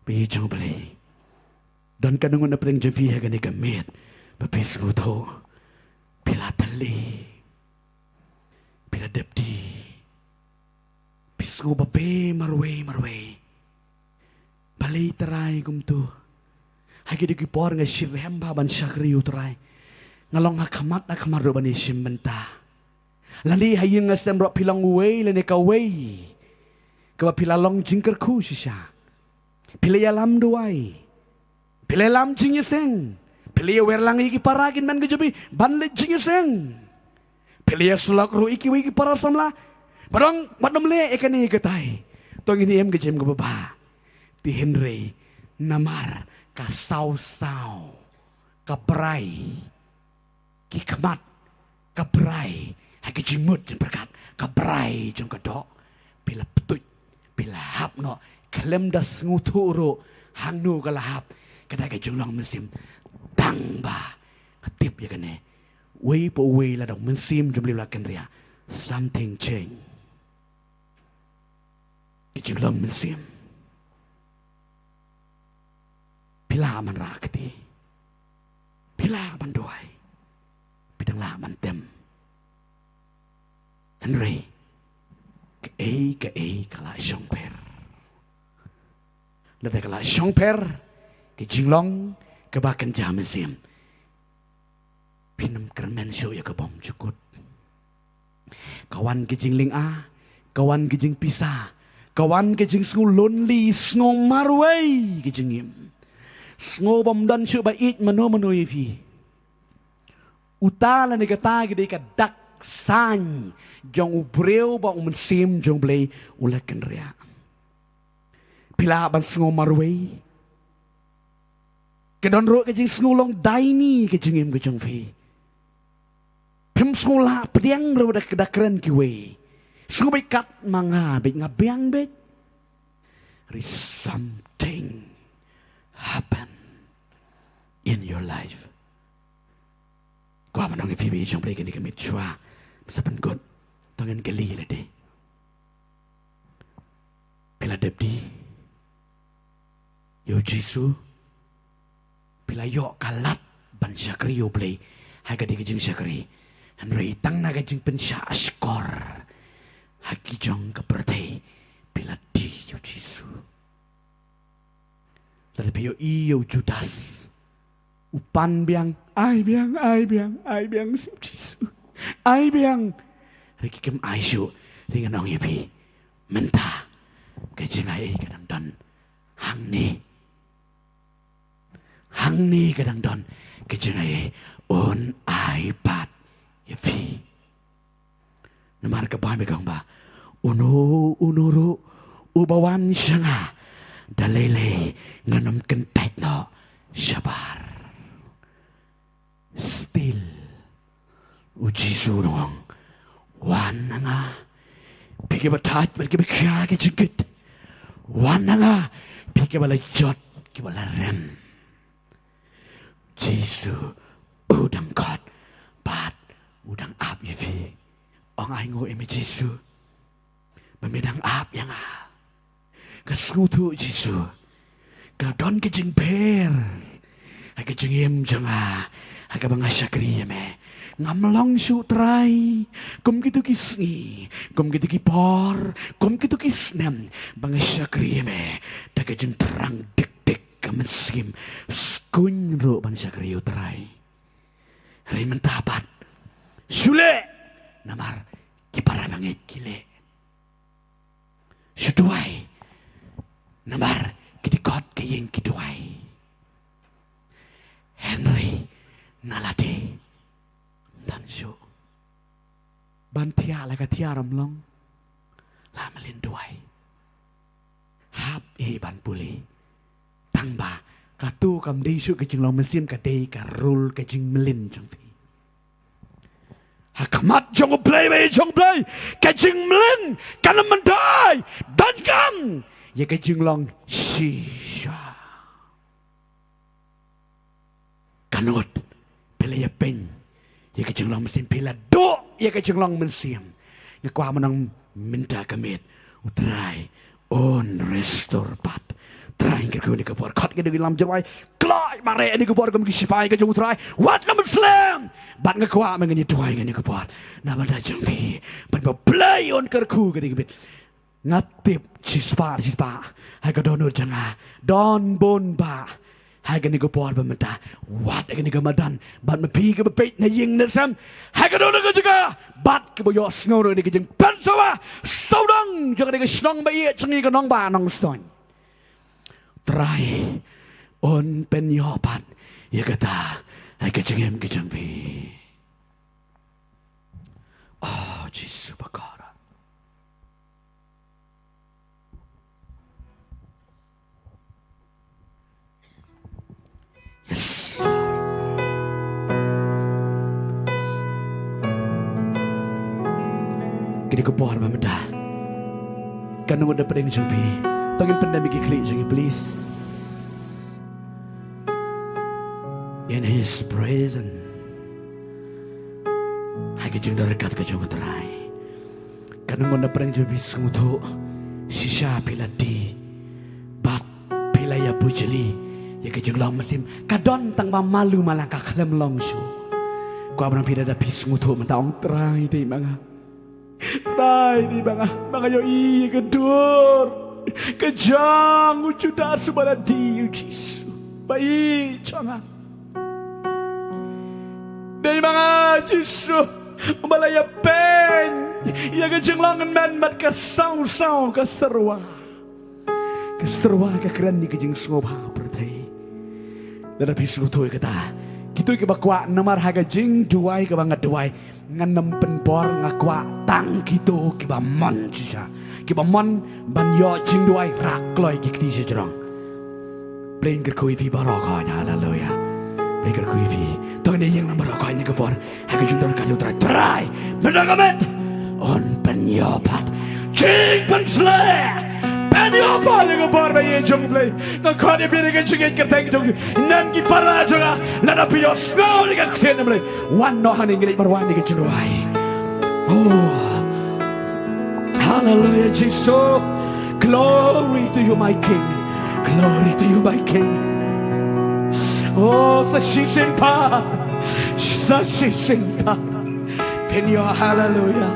bi jang beli, dan kadungun na pereng jangfi haga ni gamet, bapis nguto, pila tali, pila depdi, pisngu bape marwe, bali terai kumtu. Hagi di kipor ngai shirhem ba ban syakri utrai ngalong hakamat akamar do bani simmenta lani hayeng ngasem ro pilang uwei lene ka wei ka pilalong jingker ku sisa pilayalam duai pilayalam jingiaseng pilaya werlang iki paragin man gejobi ban le jingiaseng pilaya sulak ru iki wi para samla barong madom le ekani ketai tong ini em gejem ke baba ti henry namar kasau-sau, kabrai, kikmat, kabrai, hagi jimut yang berkat, kabrai jong kedok, bila petut, bila hap no, klem das nguturo, hangnu kalahap, kadang jonglang mensim, tangba, ketip ya kene, wei po wei ladang mensim jumlah lakan ria, something change, jonglang mensim. Pila man rakti, pila man doai, pidang la man tem. Henry, ke kala shongper. Lebih kala shongper, ke jinglong, ke bakan jamesim. Pinam kyrmen show ya ke bom cukut. Kawan ke jingling a, kawan ke jing pisah, kawan ke jing sngu lonely, sngu marway ke jingim. Sngo bom dan syu bait mano ifi utala ni kata gede ka dak san jong ubreu ba mensim jong blay ulakan ria pila ban sngo marway kedon ro kejing sngo long daini kejing im kejong fi pem sngo la pediang ro dak dakren kiwe sngo bekat manga bet ngabiang bet something happen in your life. Kau apa nongin fibi jom play kini kemit chua, saban god, tongen keli lede. Pila debdi, yo jisu, pila yo kalat ban syakri yo play, haga di kejing syakri, Henry tang naga jing pensya askor, haki jong kepertai, pila di yo jisu. Tapi yo iyo Judas upan biang ai biang sim jisu ai biang reki kem ai shu ringan ong ipi mentah kejingai kadang don hang ni kadang don kejingai on iPad ipi namar ka bai megang ba unuru ubawan syanga dalele nganam kentait no sabar still uji surong wananga pike batat pergi bekya ke jengket wananga pike bala jot ke bala rem Jisu udang kot bat udang ap yifi ong ai ngo eme Jisu memedang ap yang kesngutu Jisu ka don ke jing per ka jing em janga ka banga syakri me ngamlong su trai kum kitu kisni kum kitu kipor kum kitu kisnem banga syakri me da ka jing terang dek kamen skim skun ro ban syakri utrai hari mentapat sule namar kipara bangeit kile suduai namar kidikot kayeng kiduai Henry nalade dan syo bantia laga tiaram long la melinduai hap ban puli tangba katu kam deisu ke jing long mesin ka dei ka rul ke jing melin jong fi hakamat jong play ke jing melin kan mendai dan kam ye ke jing long shisha kanot pele ya pen ye ke jing long mesin pela do ye ke jing long mesin ye kwa menang minta kamet utrai on restore pat trai ke ni ke por khat ke di lam jawai klai mare ni ke por ke sipai ke jung trai wat lam slam bat nge kwa me ni tuai ni ke por na ba da jang pi bat ba play on ke ku ke di bit ngatip cispa ha ke donur janga don bon ba ha ke ni ke por ba mata wat ke ni ke madan bat me pi ke be pet na ying na sam ha ke donur ke juga bat ke boyo sngo ni ke jeng pan sawa saudang jang ni ke snong ba ye changi ke nong ba nong stone try on penyopat ya kata ay kecengem kecengpi oh Jisu bakara yes kini kepor memeda kan udah pedeng jengpi tongin pandemic klik jangan please in his presence hagi jeng dekat ke jeng terai kanang gonna perang jadi semutu sisa pila di bat pila ya bujeli ya ke jeng long mesim kadon tang malu malangka klem longsu ku abang pila da pis semutu mentang terai di manga terai di manga yo i kedur kejang ucuda subala di Jisu bayi jangan dari mga Jisu umalaya pen ya kejang langan man mat kasaw kasterwa kakran ni kejang sngobha pertai dan pisu tu kata gitu ke bakwa namar haga jing duai ke bangat duai nganam penpor ngakwa tang gitu ke bamon sisa kiba mon ban yo jing duai rakloi kikti sejrong plain kerkui vi barokanya haleluya plain kerkui vi to ne yang nomor okanya ke por ha ke jundor ka jutrai try menagamet on penyopat jing pensle penyopat ke por ba ye jong play na khone pire ke jing ke tang jong nan ki para joga lada pio snow ni ka kten play wan no haning ni barwan ni ke jurai oh hallelujah, Jesus. Glory to you, my King. Glory to you, my King. Oh, sashisimpa. Can you hallelujah?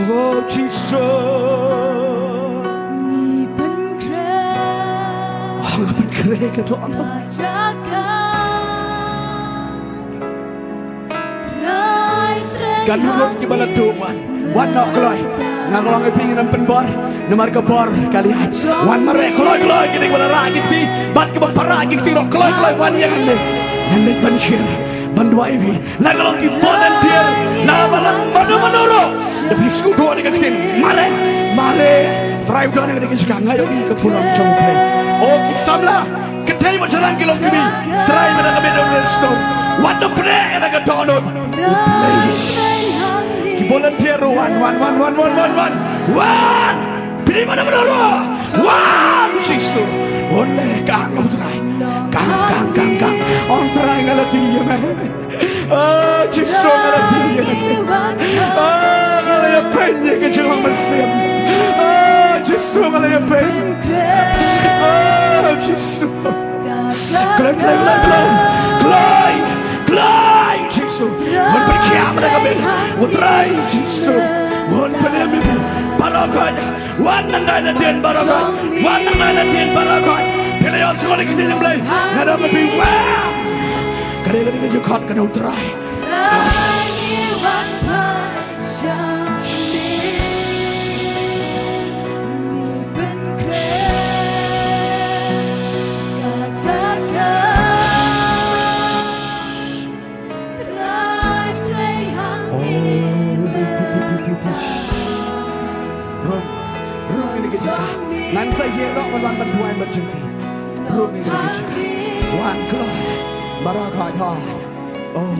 Oh, Jesus. Ni penkre. Oh, penkre ke Tuhan. Ganun ki bala Tuhan. wan nok kloy ngalong iping nam penbor nomor kebor kalian wan mare kloy gini wala ra giti bat ke para giti ro kloy wan yang ande dan lek ban share ban dua ivi ngalong ki volunteer na balang manu the bisku do ni gatin mare drive down ni gatin ngayo ki ke pulang jongplay oh kisamla kedai majalan kilom kimi try mana kami do restore what the play and I got download place ki volunteer one pilih mana one sister oleh kang utrai kang on try ngalati ya oh jiso ngalati oh ya penye ke cuma mensiam oh jiso ngalaya pen oh jiso Glai jiso mon perkiam mereka ben utrai jiso mon penemi barakot wan nangana den barakot pelayan sekolah kita jemblay nada mepi wow kali kita jukot kena utrai Nan saya rok wan bantuan berjumpa. Ruk ini juga. Wan keluar barakat ha. Oh.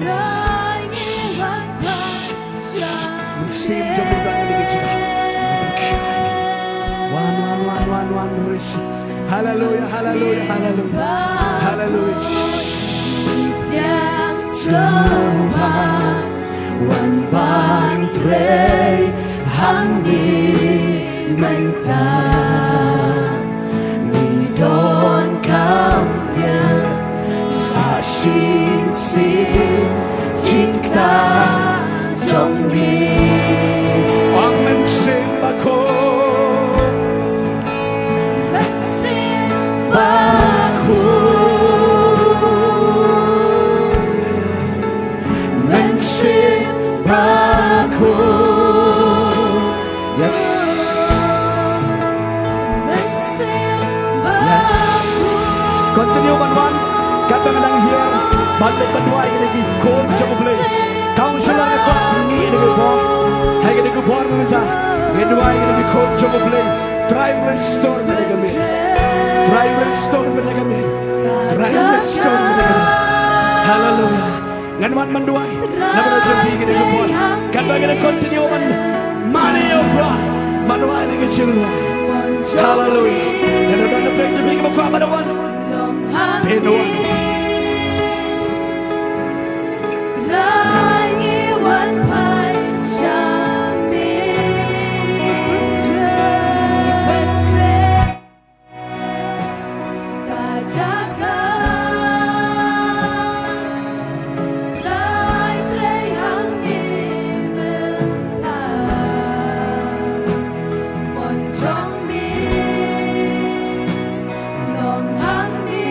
Musim jemputan ini juga. Wan. Hallelujah. Yang semua wan bantre hangi mentah ni don kampian sasi cinta trong mi ang mensin bako yes continue one kata ngadang here balik berdua ini lagi kon coba play kau sudah lepas ini lagi for hai ini lagi for minta ini dua ini lagi kon coba play try restore mereka men hallelujah ngan mendua nama jadi ini lagi for kata kita continue man money over mandua ini kecil hallelujah dan ada break jadi kita buka pada one Pedon Rangi wan pai shami Petre Kajaga Rai trei hangi mentah Moncong mi Long hangi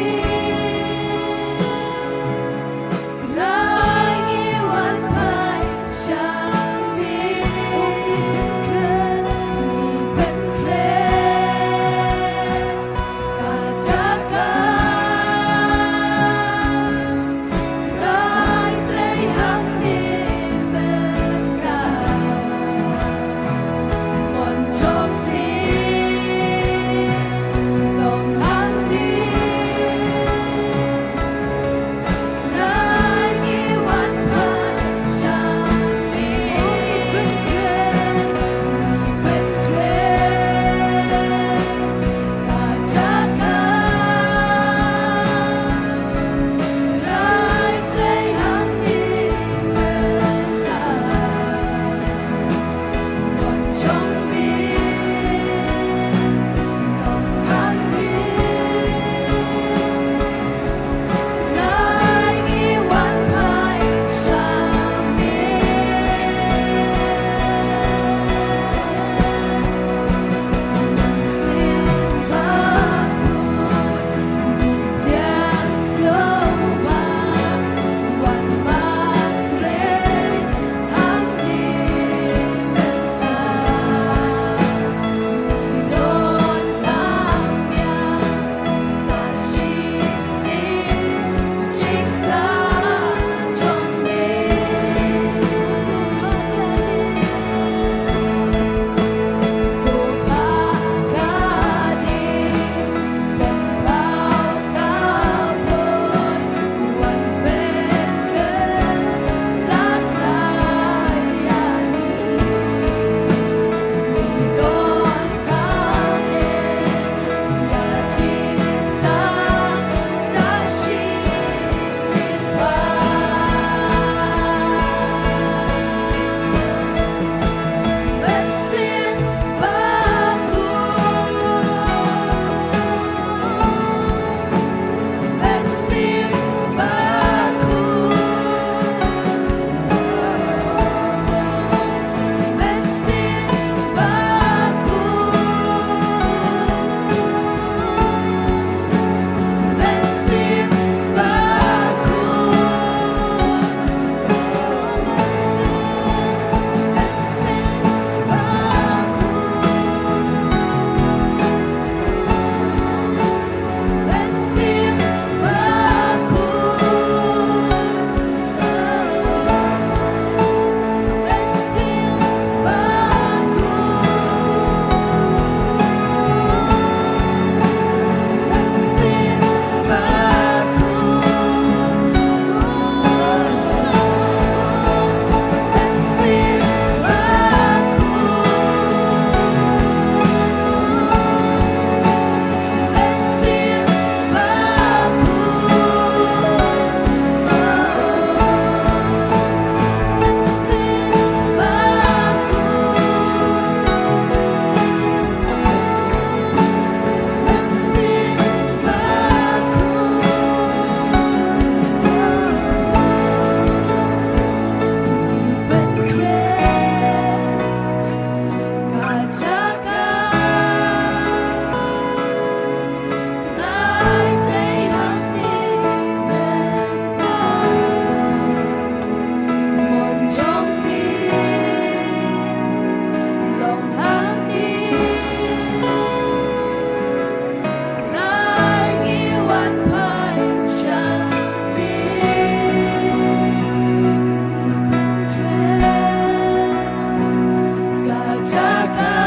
Jaga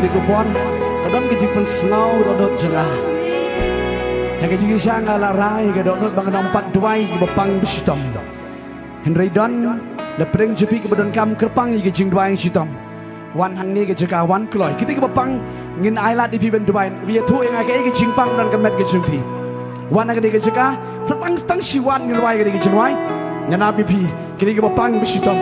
kiri kupon kadon ke jing pen snow dodot jera hege jing sang ala rai ke dodot bang nampat duai ke bepang besitom Henry don le preng jepi ke badon kam kerpang ke jing duai sitom wan han ni ke jeka wan kloi kiti ke bepang ngin ailat di pi ben duai via tu yang ke jing pang dan ke met ke jing pi wan ke ke jeka tang siwan ngin duai ke jing duai ngana bi pi kiri ke bepang besitom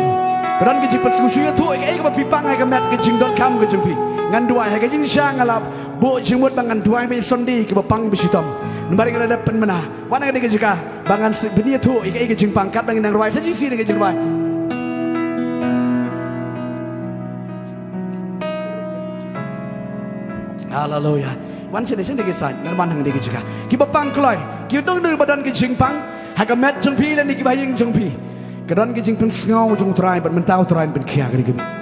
kadon ke jing pen susu tu ke bapi pang ke met ke jing don kam ke jing pi ngan duai ke jing sang ala bo jing mut bangan duai be sondi ke bepang besitom Nembari kena dapat mana? Wana kena kerja bangan benia tu ikan jing pangkat bangan nang ruai saja sih dengan jing ruai. Hallelujah. Wan sini sini kisah ngan hang dia kerja. Kiba pang kelai, kiba dong dari badan ke jing pang, haga met jeng pi dan kiba ying jeng pi. Kadang ke jing pen sengau jeng terai, ban mentau terai pen kia kali gini.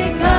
Make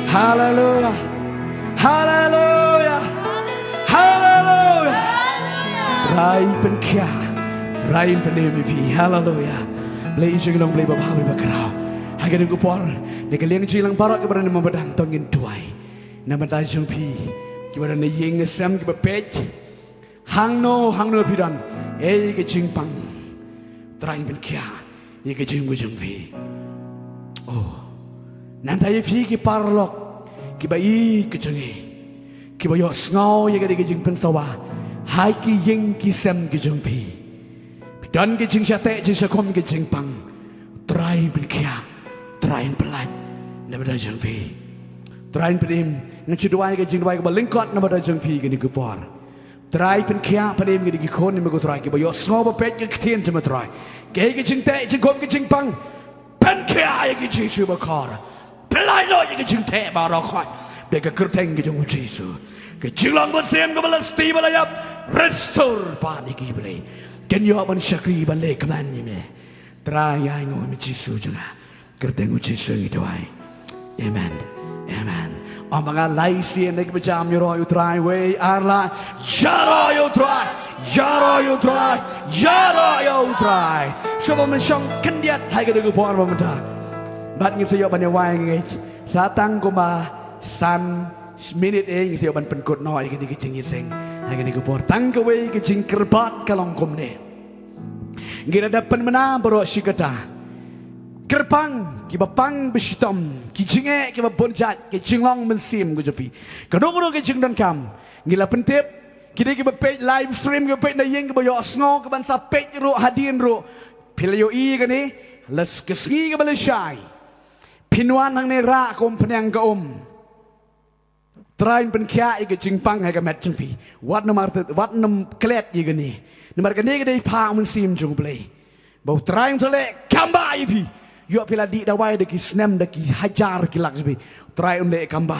Hallelujah. Hallelujah. Hallelujah. Try penkia. Try penemifi. Hallelujah. Play long play bahawi bakrau. Hagen kupor. Nekaliang jilang parak kepada nama badang tongin tuai. Nama tajung pi. Kepada ne yeng sem kepada pej. Hang no pidan. Ke jingpang. Try penkia. Ke jingujung pi. Oh. Nanti fi ki parlok ki bai ki changi ki bayo snau ye ga jing pensawa hai ki yeng ki sem ki jung pi pidan ki jing syate jing sakom ki jing pang try pen kia try pelat na bada jung pi try pedim ngchuduai ki jing duai ka balingkot na bada jung pi ki ni ku por try pen kia pedim ki kon ni me ko try ki bayo snau ba pet ki tien jema try ki jing te jing kom ki jing pang pen kia ye ki jing shu ba kor Pelai lo yang kecing teh barakot, bega kerteng kecing ujisu, kecing lang bersem kebalas ti balayap, restore pani kibli, kenyo ban syakri ban le keman ni me, teraya ingo ujisu jena, kerteng ujisu itu ay, amen, amen. Amanga laisi nek becam yoro you try way arla, yaro you try, yaro you try, yaro you try. Sebab mensyong kendiat hai kedua puan pemerintah. Bat ngin sayo ban wai ngai satang ko ma san minute eng sayo ban penkut noi ke di Jingiaseng ha ke ni ko por tang ko wei ke jing kerbat kalong kom ne Ngira dapat mana berok sikata. Kerpang kiba pang besitom, ki jinge kiba bonjat, ki jinglong mensim go jopi. Kadong-kadong ki jingdan kam. Ngila pentip kini kiba page live stream kiba page na yeng kiba yo sngo kiba sa page ro hadin ro. Pilayo i gani les keski kiba lesai. Pinuan hang ne ra kom penyang ka Train pen kia ike jingpang hai ka met jengpi. Wat nam klet ike ni. Namar ka ni ke dei pa mun sim jung play. Bau train sele kamba ipi. Yo pila di dawai de ki snem de ki hajar ki lak jbi. Train le kamba.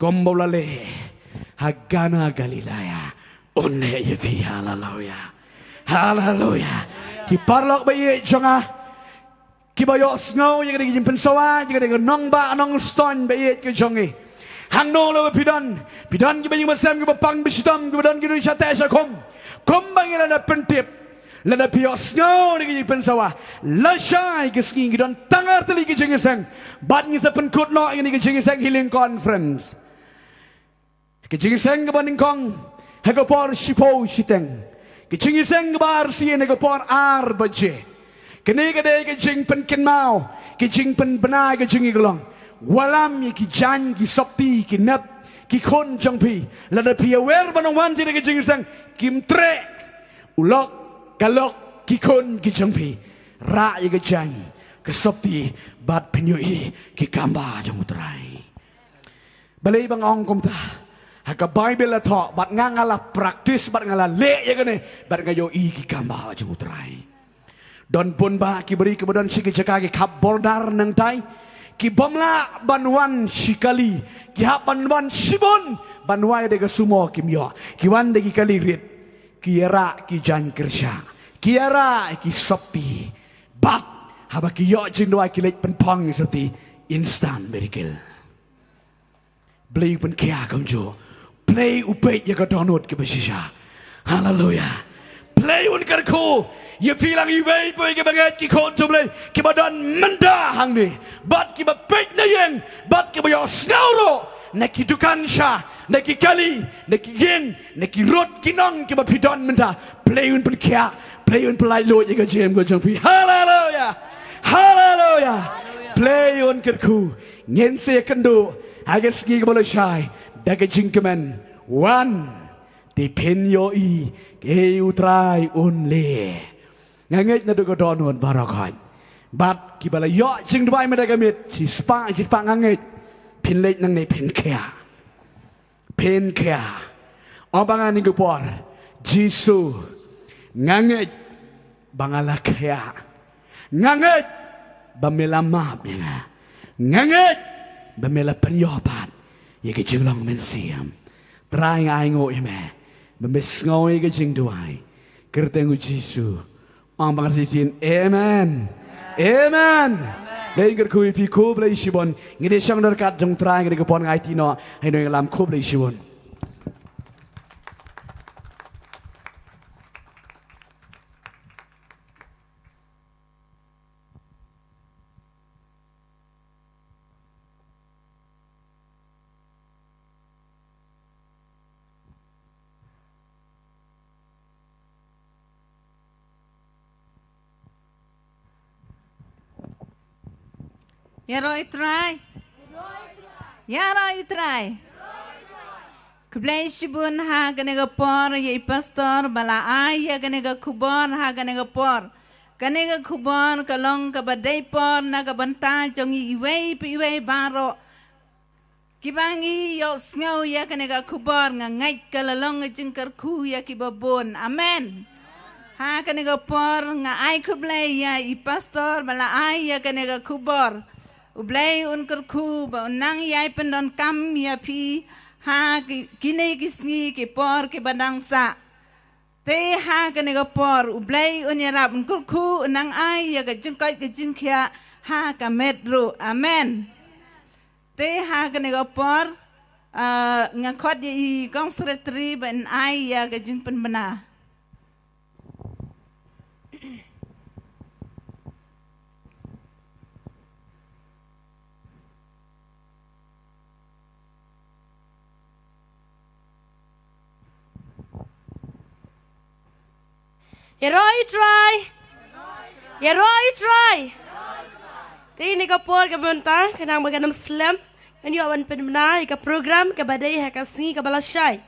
Kombo lale. Hagana Galilaya. Onne ipi hallelujah. Hallelujah. Ki parlok ba ye jonga. Ki ba yo snow ye ke di jimpen sawa ye ke nong ba nong stone ba ye ke jongi. Hang no lo pidan kita yang bersam kita pang bisitam kita dan kita syata esakom bang lada pentip lada pios ngau ni kita pensawa lasai keski kita dan tangar teli kita Jingiaseng bat kita penkut no ini kita Jingiaseng healing conference kita Jingiaseng kita ningkong hagapor sipo siteng kita Jingiaseng kita arsi hagapor ar baje kini kita jing penkin mau kita jing pen benar kita Jingiaseng walam ye ki jan ki sopti ki nap ki kon jang pi la da pi awer banong wan jine ki Jingiaseng kim tre ulok kalok ki kon ki jang pi ra ye ki jan ke sopti bat pinyo i ki kamba jang utrai balai bang ong kom ta ha ka bible la tho bat ngala practice bat ngala le ye gane bat ngayo i ki kamba jang utrai don pun ba ki beri kemudian si ki jaka ki kap bordar nang tai ki bomla banwan shikali ki ha banwan sibon banwai de sumo kimyo ki wan de ki kali rit ki era ki jan kersha ki era ki sopti bat haba ki yo jin doi ki lek penpong seperti instant miracle blay pen kia kamjo play upet ya ka download ki besisha hallelujah play un karko ye pilang iwei boy ke bangeit ki kon joble ki badan menda hang ni bat ki ba pet na yeng bat ki ba yo snauro na ki dukan sha na ki kali na ki yeng na ki rot ki nong ki ba pidon menda play un pen kia play un play lo ye ka jem go jong pi hallelujah hallelujah play un karko ngen se kendo hagen ski ko lo shai daga jinkaman one depend yo i ke utrai only ngangit na dugo donon barakat bat kibala yo jing dwai madagamit si spa ngangit pinlet nang ne pen kya obangan ni gupor jisu ngangit bangala kya ngangit bamela map ngangit bamela penyopat ye ke jinglong mensiam trai ngai ngo ime Membes ngoi ke jing duai kertengu Jisu ang pangasisin amen amen dai ger kui pi ko blai sibon ngide sang darkat jong trai ngide ko pon ngai tino hai no lam ko blai sibon Yaroi try. Yaroi try. Kublai shibun ha ganega por ye pastor bala ay ya ganega kubon ha ganega por. Ganega kubon kalong kabadai por na kabanta jongi iwei baro. Kibangi yo sngaw ya ganega kubon nga ngay kalalong jingkar ku ya kibabon. Amen. Ha ganega por nga ay kublai ya i pastor bala ay ya ganega kubor. Ublay unkar ku ba unang yai pendan kam ya pi ha kine kisni ke por ke badang sa te ha kane ga por ublay unyarap unkar ku unang ai ya ga jingkai ga jingkya ha ka medro amen te ha kane ga por ngakot i kong secretary ban ai ya ga jingpen bana Yaroi try. Yaroi try. Ti ni kapor ka benta kanang maganam slam. Kan yo awan penmana ka program ka badai ha ka si ka balasay.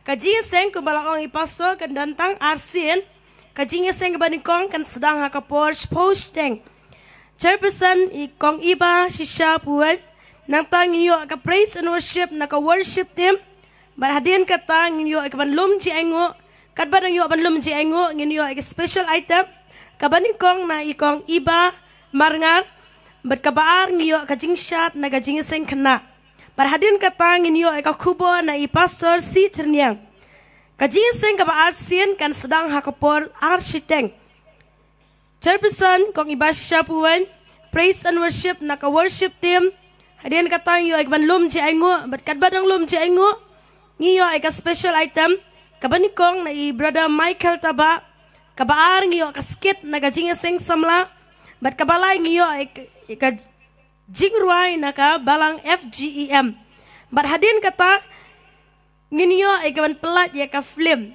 Ka Jingiaseng ko balakong ipaso kan dantang arsin. Ka Jingiaseng ka banikong kan sedang ha kapor posting. Chairperson ikong iba sisya puan. Nang tang yo ka praise and worship na ka worship team. Barhadin ka tang yo ka banlum ji aingo. Kadba nang yo banlum ji aingo ngin yo ka special item. Kabanikong na ikong iba marngar. Bat kabaar ngiyo ka jingshat na ka Jingiaseng kana. Barhadin ka tang ngin yo ka kubo na i pastor si Thyrniang. Ka Jingiaseng kabaar sin kan sedang hakapor architect. Chairperson kong iba siya puwan. Praise and worship na ka worship team. Hadian ka tang yo ka banlum ji aingo. Bat kadba nang lum ji aingo. Ngiyo ay ka special item. Kabanikong na i brother Michael Taba. Kabaar ngiyo ka skit na ka Jingiaseng samla. Bat kabalay ngiyo ay ka jingruay na ka balang FGEM. Bat hadin kata nginyo ay ka ban pelat ya ka film.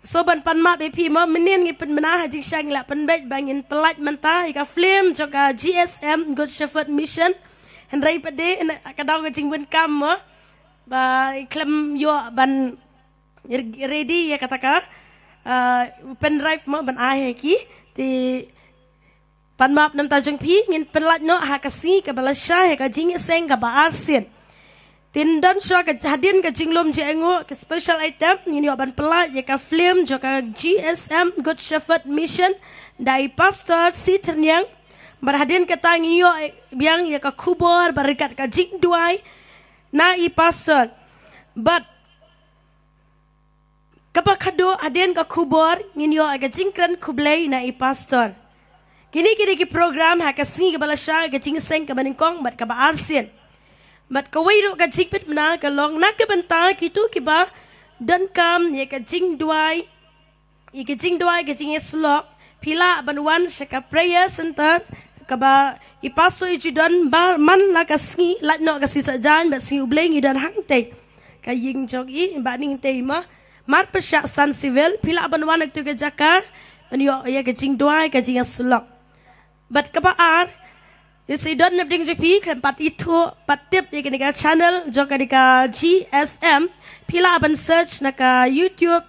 So ban panma BP mo menin ngipin menah hajing syang la penbet bangin pelat menta ka film jo ka GSM Good Shepherd Mission. Hendrai pade ka daw ka jingwen kam mo. Ba klem yo ban ready ya kata ka pen drive mo ban ahe ki ti panmap nam tajung pi ngin pelat no ha kasi ka balasya ka Jingiaseng ka baarsin. Tindan sya ka hadin ka jinglom ji engo ka special item ngin yo ban pelat ya ka film jo ka GSM Good Shepherd Mission dai pastor si Thyrniang. Barhadin ka tang yo biang ya ka kubor barikat ka jingduai na i pastor. But kapakado hadin ka kubor ngin yo ka jingkran kublay na i pastor. Kini ki program ha kasi ka balasya ka Jingiaseng ka baningkong bat ka baarsin. Bat ka wayro ka jingpit na ka long na ka banta kitu kiba dan kam ye ka jingduai. Ka Jingiaslok pila banwan sa ka prayer center ka ba ipaso ijudan ba man la ka singi lat no ka sisa jan ba singi ubleng idan hangte. Ka ying jogi ba ning tema mar persya san civil pila banwan nagtu ka jakar anyo ye ka jingduai ka Jingiaslok. But kapaar, isi don nebding jepi keempat itu patip ya kini ka channel joka di ka GSM pila aban search na ka YouTube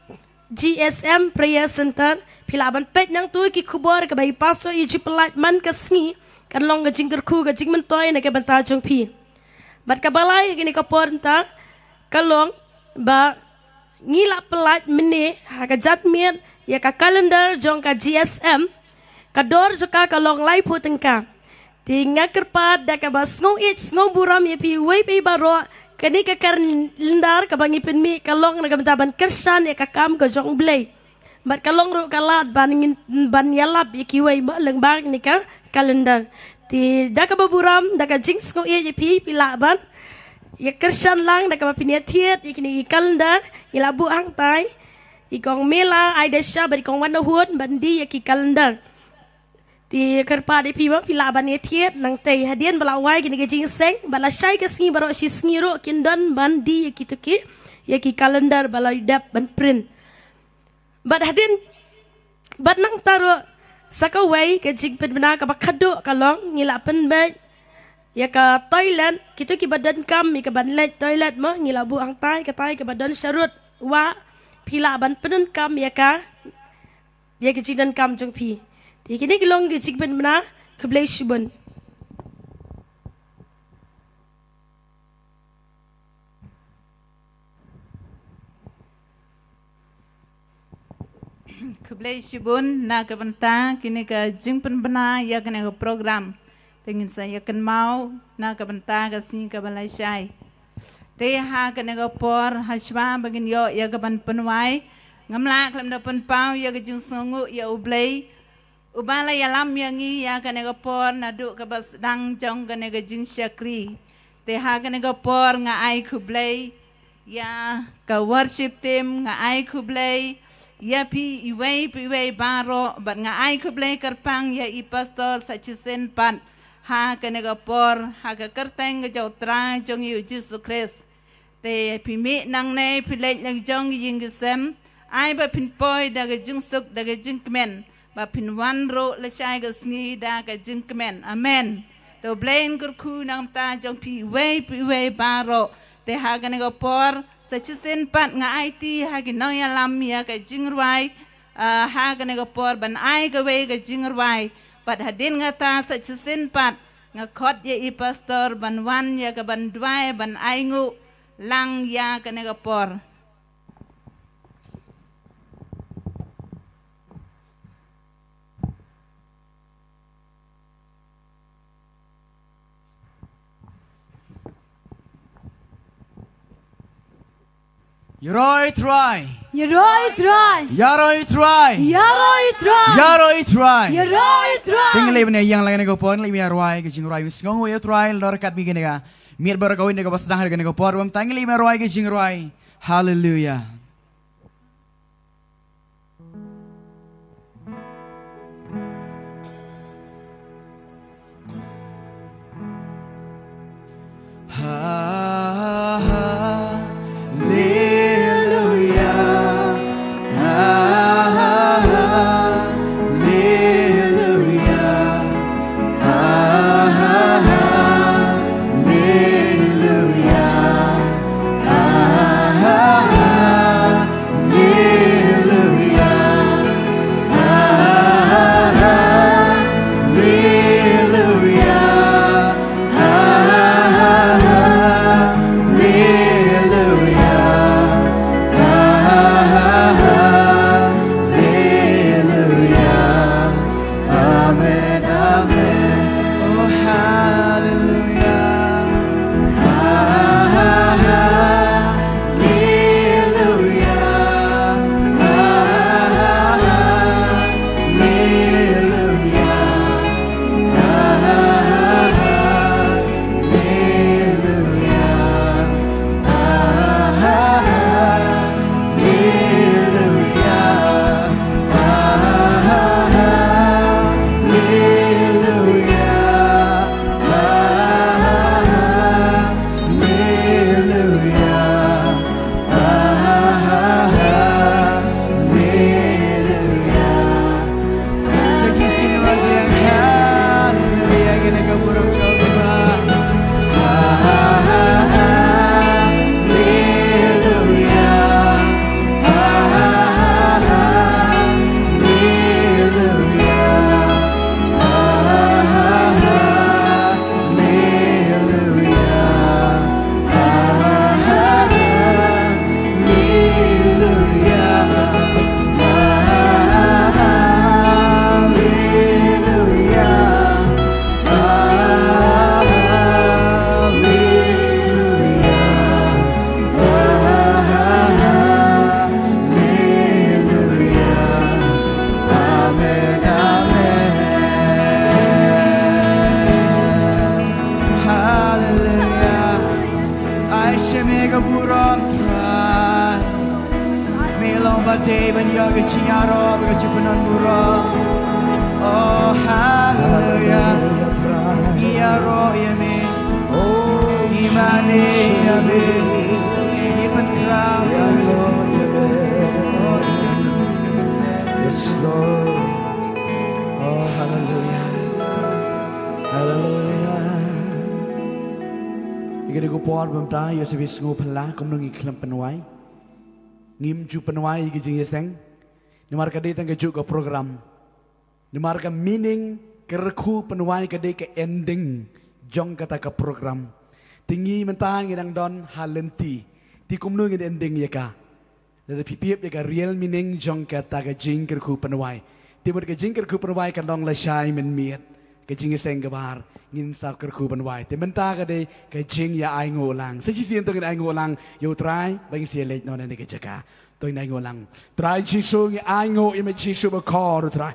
GSM Prayer Center pila aban pet nang tu ki kubor ka bai paso iju pelat man ka sngi kan long ka jingkerku ka jingmentoy na ka banta jong pi. But kabalay kini ka porta kalong ba ngila pelat mene ha ka jatmiat ya ka kalendar jong ka GSM kador joka kalong lai puteng ka. Tinga kerpat da ka bas ngong it ngong buram ye pi wei pi baro kani ka kalendar ka bangi pen mi kalong na gamtaban kersan ya ka kam ka jong blay. Bat kalong ro kalat ban yalap ye ki wei mo leng bang ni ka kalendar. Ti da ka baburam da ka jings ngong ye pi pilaban ya kersan lang da ka pinetiet ye kini kalendar ilabu hang tai ikong mela aidesha bari kong wana huon bandi ye ki kalendar. Ti kerpa di pima pila ban etiet nang tei hadian balawai gini ke Jingiaseng balasai ke singi baro si sngiro kindan bandi ya kitu ki ya ki kalendar balai dap ban print. Bat hadin bat nang taro sakawai ke jingpet bena ka bakado kalong ngila pen bet ya ka toilet kitu ki badan kam mi ka ban let toilet mo ngila bu ang tai ka badan syarut wa pila ban penun kam ya ke jidan kam jong pi. Kini kilong ke jingpen mana ke blay shibun. Ke blay shibun na ke benta kini ke jingpen mana ya kene ke program. Tengin saya ken mau na ke benta ke sini ke balai syai. Te ha kene ke por haswa bagin yo ya ke ban penwai ngamla klem da pen pau ya ke jing songu ya ublay. Ubala yalam yangi ya kanega por nadu kabas dang jong kanega jing syakri. Teha kanega por nga ai kublay ya ka worship team nga ai kublay ya pi iway baro bat nga ai kublay karpang ya i pastor sa chisen pan ha kanega por ha ka kerteng ga jautra jong yu Jesus Christ. Te pi mi nang ne pi lek jong Jingiaseng ai ba pin poi da ga jing suk da ga jing kmen ba pin wan ro le shai ga sngi da ga jing kmen amen to blain gur khu nam ta jong pi we ba ro te ha ga ne go por sa chi sen pat nga ai ti ha gi no ya lam ya ga jing rwai ha ga ne go por ban ai ga we ga jing rwai pat ha din nga ta sa chi sen pat nga khot ye I pastor ban wan ya ga ban dwai ban ai ngu lang ya ga ne go por Yaroi try. Yaroi try. Yaroi try. Yaroi try. Yaroi try. Yaroi try. Tinggal lebih yang lain nego pon lebih arwai ke jing roi wis ngongo ya try lor kat bikin nega. Miat baru kau nego pas dahar ke nego pon bam tinggal lebih arwai ke jing roi. Hallelujah. Sebis ngo pala kumnung iklam penuai ngim ju penuai ke Jingiaseng ni marka de tang ke ju ke program ni marka meaning kerku penuai ke de ke ending jong kata ke program tinggi mentang ngidang don halenti ti kumnung ke ending ya ka dari pitiap ya ka real meaning jong kata ke jing kerku penuai ti ber ke jing kerku penuai kan dong la shai men miet ke Jingiaseng ke bar ngin sa kerku penuai te menta ka de ke jing ya ai ngolang sa sisian to ke ai ngolang yo try bang sia late no na ke jaka to ai ngolang try jisu ngi ai ngo im jisu ba kor try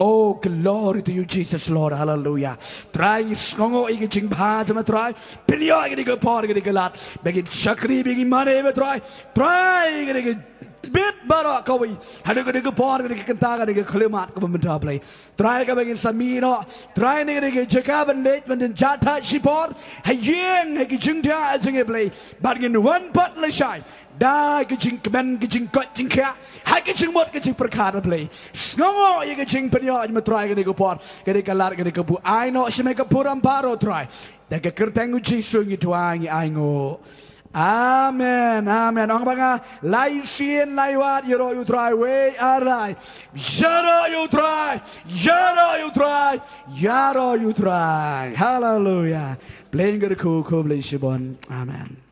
oh glory to you Jesus Lord hallelujah try ngongo i ke jing ba ma try pinyo ke ke por ke lat bang chakri bang mare ba try ke bit bara kawi hadu ke por ke kenta ke kalimat ke benda play try ke bangin samino try ne ke jakaban late benden jata sipor hayeng ke jingda jinge play bargin one pot le shai da ke jing kemen ke jing kot jing kha ha ke jing mot ke jing perkara play sngo ye ke jing penyo ma try ke por ke kalar ke bu ai no shme ke puram baro try da ke kertengu jisu ngi tuangi ai ngo Amen, amen. Ang mga lai sien lai wat yero you try way arai. Yero you try. Yero you try. Yero you try. Hallelujah. Playing good cool bless you bon. Amen.